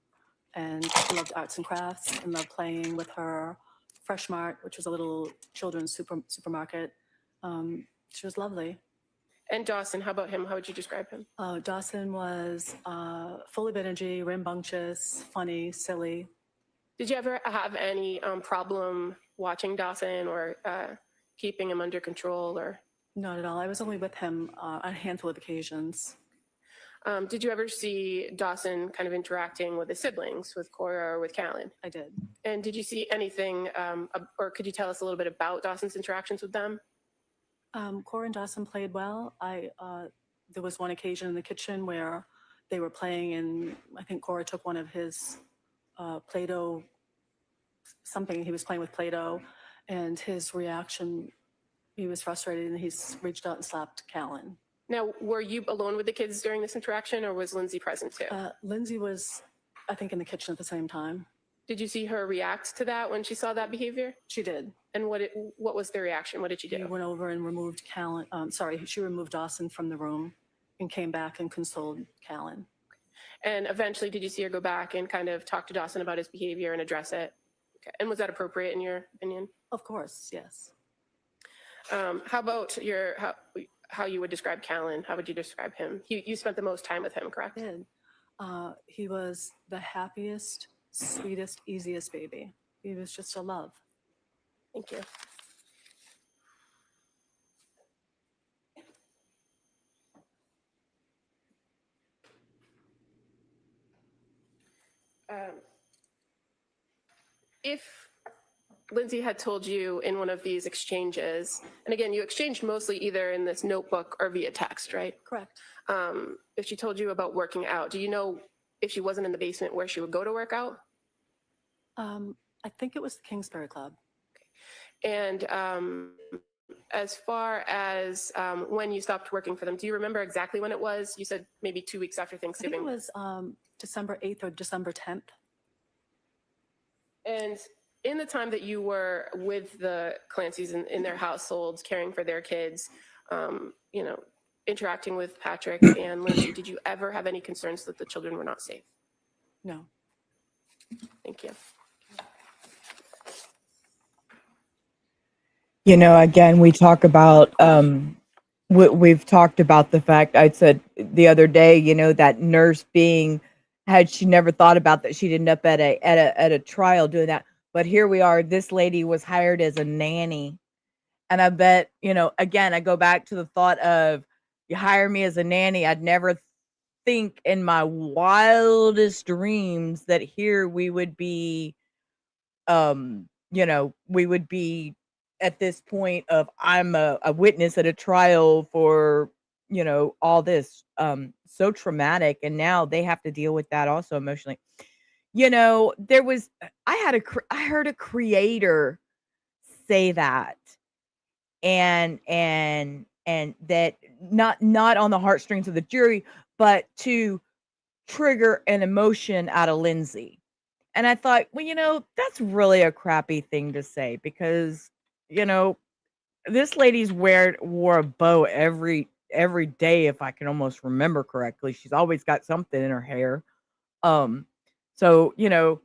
[SPEAKER 17] and she loved arts and crafts and loved playing with her Fresh Mart, which was a little children's supermarket. She was lovely.
[SPEAKER 9] And Dawson, how about him? How would you describe him?
[SPEAKER 17] Dawson was full of energy, rambunctious, funny, silly.
[SPEAKER 9] Did you ever have any problem watching Dawson or keeping him under control? Or
[SPEAKER 17] Not at all. I was only with him on a handful of occasions.
[SPEAKER 9] Did you ever see Dawson kind of interacting with his siblings, with Cora or with Callan?
[SPEAKER 17] I did.
[SPEAKER 9] And did you see anything, or could you tell us a little bit about Dawson's interactions with them?
[SPEAKER 17] Cora and Dawson played well. There was one occasion in the kitchen where they were playing, and I think Cora took one of his Play-Doh, something, he was playing with Play-Doh, and his reaction, he was frustrated, and he reached out and slapped Callan.
[SPEAKER 9] Now, were you alone with the kids during this interaction, or was Lindsay present too?
[SPEAKER 17] Lindsay was, I think, in the kitchen at the same time.
[SPEAKER 9] Did you see her react to that when she saw that behavior?
[SPEAKER 17] She did.
[SPEAKER 9] And what was the reaction? What did she do?
[SPEAKER 17] She went over and removed Callan. She removed Dawson from the room and came back and consoled Callan.
[SPEAKER 9] And eventually, did you see her go back and kind of talk to Dawson about his behavior and address it? Okay. And was that appropriate in your opinion?
[SPEAKER 17] Of course, yes.
[SPEAKER 9] How about how you would describe Callan? How would you describe him? You spent the most time with him, correct?
[SPEAKER 17] I did. He was the happiest, sweetest, easiest baby. He was just a love.
[SPEAKER 9] Thank you. If Lindsay had told you in one of these exchanges, and again, you exchanged mostly either in this notebook or via text, right?
[SPEAKER 17] Correct.
[SPEAKER 9] If she told you about working out, do you know if she wasn't in the basement where she would go to work out?
[SPEAKER 17] I think it was the Kingsbury Club.
[SPEAKER 9] And as far as when you stopped working for them, do you remember exactly when it was? You said maybe 2 weeks after
[SPEAKER 17] I think
[SPEAKER 9] Thanksgiving.
[SPEAKER 17] it was December 8th or December 10th.
[SPEAKER 9] And in the time that you were with the Clancys in their households, caring for their kids, you know, interacting with Patrick and Lindsay, did you ever have any concerns that the children were not safe?
[SPEAKER 17] No.
[SPEAKER 9] Thank you.
[SPEAKER 2] You know, again, we talk about we've talked about the fact I said the other day, you know, that nurse being had she never thought about that she'd end up at a trial doing that. But here we are. This lady was hired as a nanny. And I bet, you know, again, I go back to the thought of you hire me as a nanny. I'd never think in my wildest dreams that here we would be, you know, we would be at this point of I'm a witness at a trial for, you know, all this, so traumatic. And now they have to deal with that also emotionally. You know, I heard a creator say that and that not on the heartstrings of the jury, but to trigger an emotion out of Lindsay. And I thought, well, you know, that's really a crappy thing to say because, you know, this lady's wore a bow every day, if I can almost remember correctly. She's always got something in her hair. So, you know,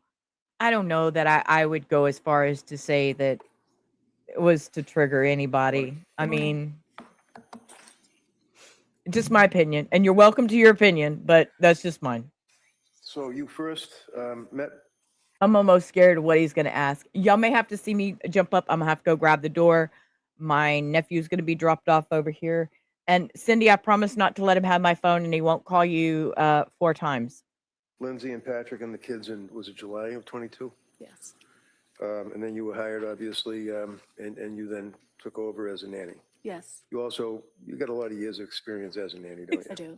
[SPEAKER 2] I don't know that I would go as far as to say that it was to trigger anybody. I mean, just my opinion. And you're welcome to your opinion, but that's just mine.
[SPEAKER 7] So you first met.
[SPEAKER 2] I'm almost scared of what he's going to ask. Y'all may have to see me jump up. I'm going to have to go grab the door. My nephew's going to be dropped off over here. And Cindy, I promise not to let him have my phone and he won't call you 4 times.
[SPEAKER 7] Lindsay and Patrick and the kids in, was it July of 22?
[SPEAKER 17] Yes.
[SPEAKER 7] And then you were hired, obviously, and you then took over as a nanny.
[SPEAKER 17] Yes.
[SPEAKER 7] You got a lot of years of experience as a nanny, don't you?
[SPEAKER 17] I do.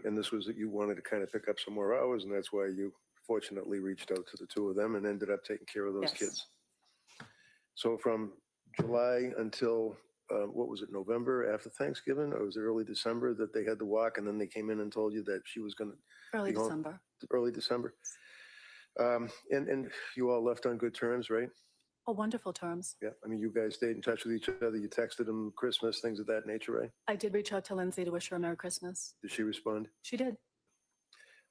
[SPEAKER 7] And this was that you wanted to kind of pick up some more hours, and that's why you fortunately reached out to the two of them and ended up taking care of those kids. So from July until, what was it, November after Thanksgiving, or was it early December that they had the walk, and then they came in and told you that she was going to
[SPEAKER 17] Early December.
[SPEAKER 7] Early December. And you all left on good terms, right?
[SPEAKER 17] Oh, wonderful terms.
[SPEAKER 7] Yeah. I mean, you guys stayed in touch with each other. You texted them Christmas, things of that nature, right?
[SPEAKER 17] I did reach out to Lindsay to wish her a Merry Christmas.
[SPEAKER 7] Did she respond?
[SPEAKER 17] She did.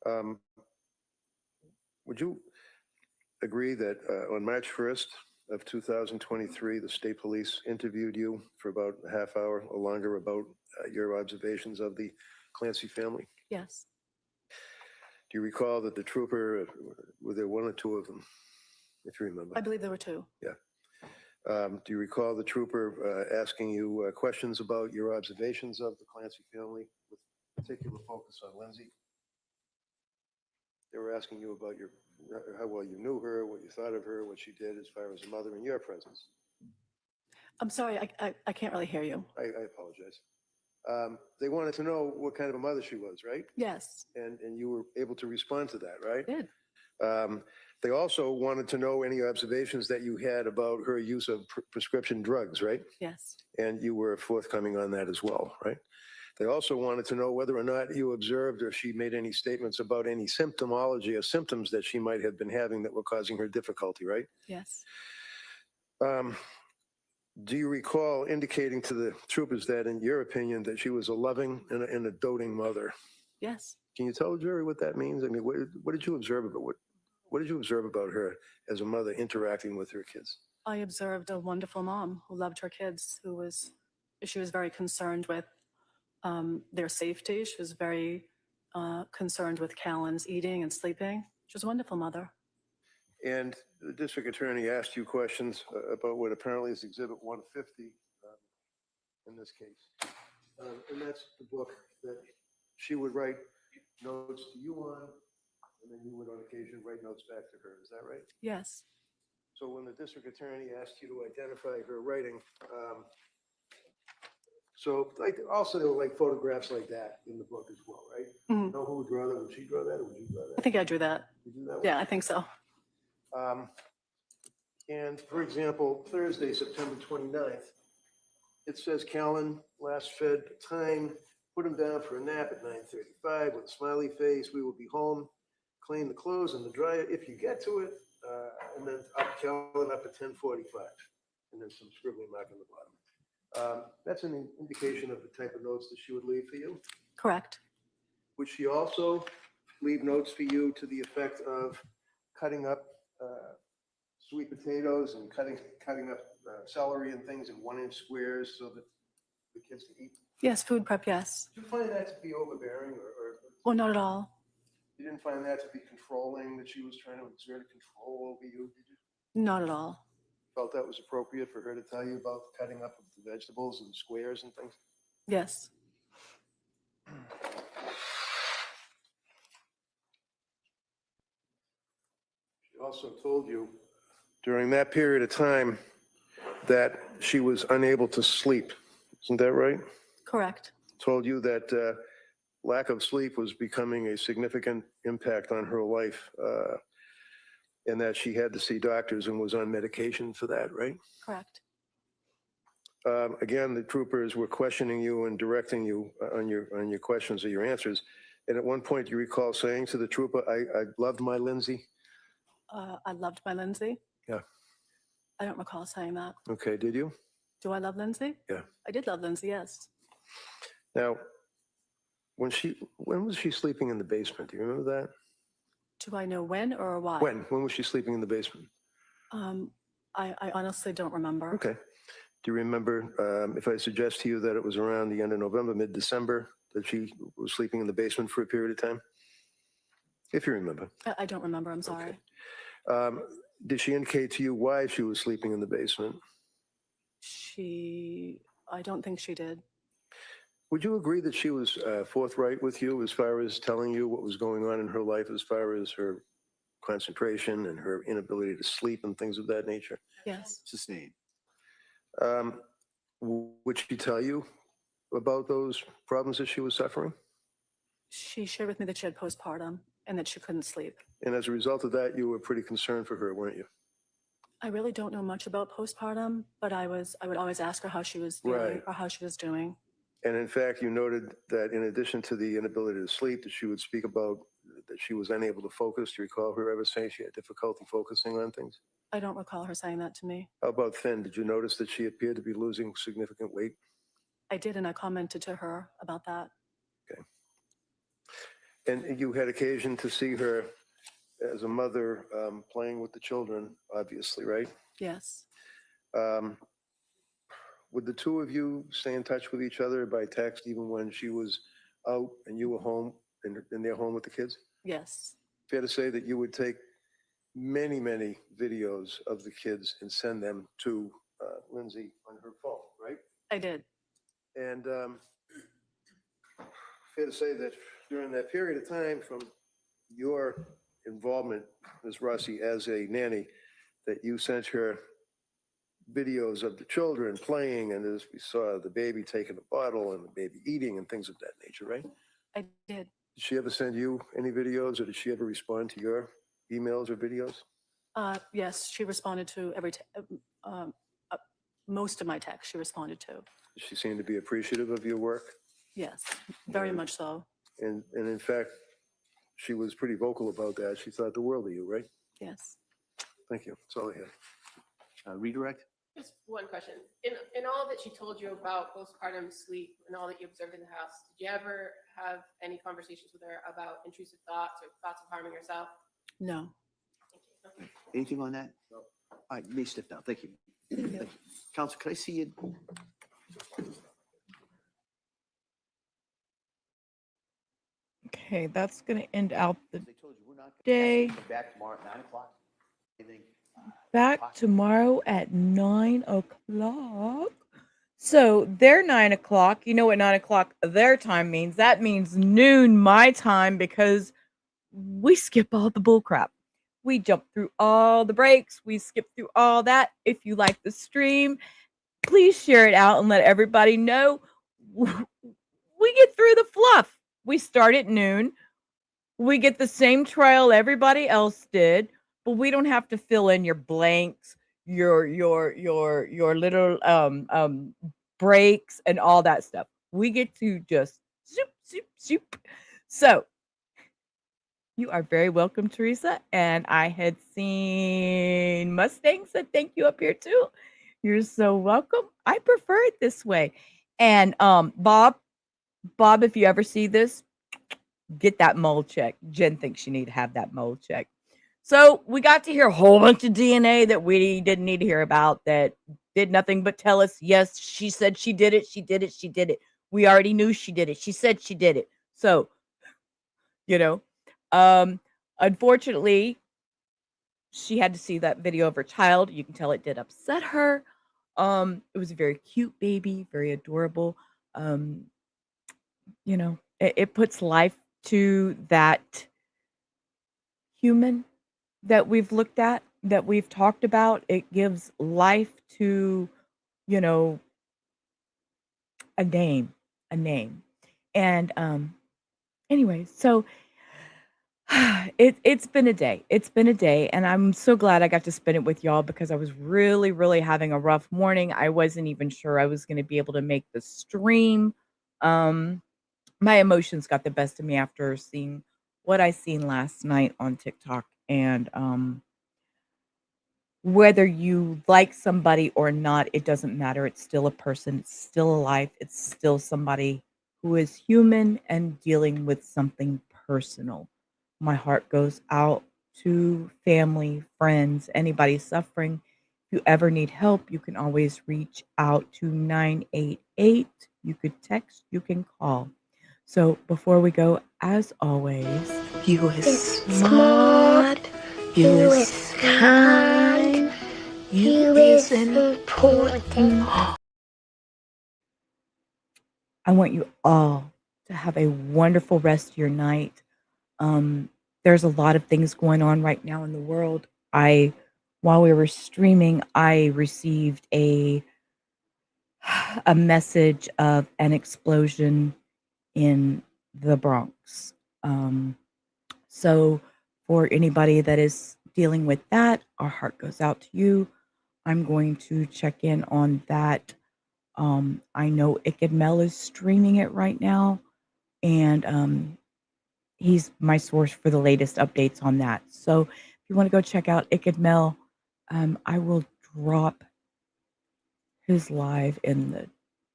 [SPEAKER 7] Would you agree that on March 1st of 2023, the state police interviewed you for about a half hour or longer about your observations of the Clancy family?
[SPEAKER 17] Yes.
[SPEAKER 7] Do you recall that the trooper, were there one or two of them, if you remember?
[SPEAKER 17] I believe there were 2.
[SPEAKER 7] Yeah. Do you recall the trooper asking you questions about your observations of the Clancy family, with particular focus on Lindsay? They were asking you about how well you knew her, what you thought of her, what she did as far as a mother in your presence.
[SPEAKER 17] I'm sorry, I can't really hear you.
[SPEAKER 7] I apologize. They wanted to know what kind of a mother she was, right?
[SPEAKER 17] Yes.
[SPEAKER 7] And you were able to respond to that, right?
[SPEAKER 17] I did.
[SPEAKER 7] They also wanted to know any observations that you had about her use of prescription drugs, right?
[SPEAKER 17] Yes.
[SPEAKER 7] And you were forthcoming on that as well, right? They also wanted to know whether or not you observed or she made any statements about any symptomology or symptoms that she might have been having that were causing her difficulty, right?
[SPEAKER 17] Yes.
[SPEAKER 7] Do you recall indicating to the troopers that, in your opinion, that she was a loving and a doting mother?
[SPEAKER 17] Yes.
[SPEAKER 7] Can you tell the jury what that means? I mean, what did you observe about what did you observe about her as a mother interacting with her kids?
[SPEAKER 17] I observed a wonderful mom who loved her kids, she was very concerned with their safety. She was very concerned with Callan's eating and sleeping. She was a wonderful mother.
[SPEAKER 7] And the district attorney asked you questions about what apparently is Exhibit 150 in this case. And that's the book that she would write notes to you on, and then you would on occasion write notes back to her. Is that right?
[SPEAKER 17] Yes.
[SPEAKER 7] So when the district attorney asked you to identify her writing, so like also there were like photographs like that in the book as well, right?
[SPEAKER 17] Mhm.
[SPEAKER 7] You know who would draw that? Would she draw that or would you draw
[SPEAKER 17] I
[SPEAKER 7] that?
[SPEAKER 17] think I drew that.
[SPEAKER 7] You do that one?
[SPEAKER 17] Yeah, I think so.
[SPEAKER 7] And for example, Thursday, September 29th, it says Callan last fed time, put him down for a nap at 9:35 with a smiley face. We will be home, clean the clothes in the dryer if you get to it. And then up Callan up at 10:45. And then some scribbling mark on the bottom. That's an indication of the type of notes that she would leave for you.
[SPEAKER 17] Correct.
[SPEAKER 7] Would she also leave notes for you to the effect of cutting up sweet potatoes and cutting up celery and things in 1-inch squares so that the kids can eat?
[SPEAKER 17] Yes, food prep, yes.
[SPEAKER 7] Did you find that to be overbearing or
[SPEAKER 17] Well, not at all.
[SPEAKER 7] you didn't find that to be controlling, that she was trying to exert control over you, did you?
[SPEAKER 17] Not at all.
[SPEAKER 7] Felt that was appropriate for her to tell you about cutting up of the vegetables and squares and things?
[SPEAKER 17] Yes.
[SPEAKER 7] She also told you during that period of time that she was unable to sleep. Isn't that right?
[SPEAKER 17] Correct.
[SPEAKER 7] Told you that lack of sleep was becoming a significant impact on her life, and that she had to see doctors and was on medication for that, right?
[SPEAKER 17] Correct.
[SPEAKER 7] Again, the troopers were questioning you and directing you on your questions or your answers. And at one point, you recall saying to the trooper, I loved my Lindsay?
[SPEAKER 17] I loved my Lindsay.
[SPEAKER 7] Yeah.
[SPEAKER 17] I don't recall saying that.
[SPEAKER 7] Okay, did you?
[SPEAKER 17] Do I love Lindsay?
[SPEAKER 7] Yeah.
[SPEAKER 17] I did love Lindsay, yes.
[SPEAKER 7] Now, when was she sleeping in the basement? Do you remember that?
[SPEAKER 17] Do I know when or why?
[SPEAKER 7] When was she sleeping in the basement?
[SPEAKER 17] I honestly don't remember.
[SPEAKER 7] Okay. Do you remember if I suggest to you that it was around the end of November, mid-December, that she was sleeping in the basement for a period of time? If you remember.
[SPEAKER 17] I don't remember, I'm sorry.
[SPEAKER 7] Okay. Did she indicate to you why she was sleeping in the basement?
[SPEAKER 17] I don't think she did.
[SPEAKER 7] Would you agree that she was forthright with you as far as telling you what was going on in her life as far as her concentration and her inability to sleep and things of that nature?
[SPEAKER 17] Yes.
[SPEAKER 5] Sustained.
[SPEAKER 7] Would she tell you about those problems that she was suffering?
[SPEAKER 17] She shared with me that she had postpartum and that she couldn't sleep.
[SPEAKER 7] And as a result of that, you were pretty concerned for her, weren't you?
[SPEAKER 17] I really don't know much about postpartum, but I would always ask her how she was feeling
[SPEAKER 7] Right.
[SPEAKER 17] or how she was doing.
[SPEAKER 7] And in fact, you noted that in addition to the inability to sleep, that she would speak about that she was unable to focus. Do you recall her ever saying she had difficulty focusing on things?
[SPEAKER 17] I don't recall her saying that to me.
[SPEAKER 7] How about thin? Did you notice that she appeared to be losing significant weight?
[SPEAKER 17] I did, and I commented to her about that.
[SPEAKER 7] Okay. And you had occasion to see her as a mother playing with the children, obviously, right?
[SPEAKER 17] Yes.
[SPEAKER 7] Would the two of you stay in touch with each other by text even when she was out and you were home and they're home with the kids?
[SPEAKER 17] Yes.
[SPEAKER 7] Fair to say that you would take many, many videos of the kids and send them to Lindsay on her phone, right?
[SPEAKER 17] I did.
[SPEAKER 7] And fair to say that during that period of time from your involvement, Ms. Rossi, as a nanny, that you sent her videos of the children playing, and as we saw the baby taking a bottle and the baby eating and things of that nature, right?
[SPEAKER 17] I did.
[SPEAKER 7] Did she ever send you any videos, or did she ever respond to your emails or videos?
[SPEAKER 17] Yes, she responded to most of my texts she responded to.
[SPEAKER 7] Did she seem to be appreciative of your work?
[SPEAKER 17] Yes, very much so.
[SPEAKER 7] And in fact, she was pretty vocal about that. She thought the world of you, right?
[SPEAKER 17] Yes.
[SPEAKER 7] Thank you. That's all I had.
[SPEAKER 5] Redirect?
[SPEAKER 9] Just one question. In all that she told you about postpartum sleep and all that you observed in the house, did you ever have any conversations with her about intrusive thoughts or thoughts of harming yourself?
[SPEAKER 17] No.
[SPEAKER 9] Thank you.
[SPEAKER 5] Anything on that? No. All right, you may step down. Thank you. Thank you. Counsel, could I see you?
[SPEAKER 2] Okay. Okay, that's going to end out the
[SPEAKER 5] They told you we're not
[SPEAKER 2] day.
[SPEAKER 5] come back tomorrow at 9 o'clock. Anything?
[SPEAKER 2] Back tomorrow at 9 o'clock. So their 9 o'clock, you know what 9 o'clock their time means? That means noon my time because we skip all the bull crap. We jump through all the breaks. We skip through all that. If you like the stream, please share it out and let everybody know. We get through the fluff. We start at noon. We get the same trail everybody else did, but we don't have to fill in your blanks, your little breaks and all that stuff. We get to just zoop zoop zoop. So you are very welcome, Teresa. And I had seen Mustang said thank you up here too. You're so welcome. I prefer it this way. And Bob, if you ever see this, get that mole check. Jen thinks you need to have that mole check. So we got to hear a whole bunch of DNA that we didn't need to hear about that did nothing but tell us, yes, she said she did it. She did it. She did it. We already knew she did it. She said she did it. So, you know, unfortunately, she had to see that video of her child. You can tell it did upset her. It was a very cute baby, very adorable. You know, it puts life to that human that we've looked at, that we've talked about. It gives life to, you know, a name. And anyway, so it's been a day. It's been a day, and I'm so glad I got to spend it with y'all because I was really, really having a rough morning. I wasn't even sure I was going to be able to make the stream. My emotions got the best of me after seeing what I seen last night on TikTok. And whether you like somebody or not, it doesn't matter. It's still a person. It's still a life. It's still somebody who is human and dealing with something personal. My heart goes out to family, friends, anybody suffering. If you ever need help, you can always reach out to 988. You could text, you can call. So before we go, as always,
[SPEAKER 1] You is smart. You is kind. You is important.
[SPEAKER 2] I want you all to have a wonderful rest of your night. There's a lot of things going on right now in the world. While we were streaming, I received a message of an explosion in the Bronx. So for anybody that is dealing with that, our heart goes out to you. I'm going to check in on that. I know Iked Mel is streaming it right now, and he's my source for the latest updates on that. So if you want to go check out Iked Mel, I will drop his live in the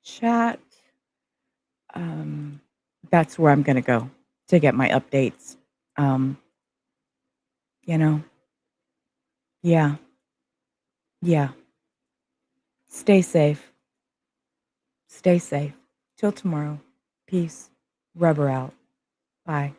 [SPEAKER 2] chat. That's where I'm going to go to get my updates. You know, yeah. Stay safe. Stay safe. Till tomorrow. Peace. Rubber out. Bye.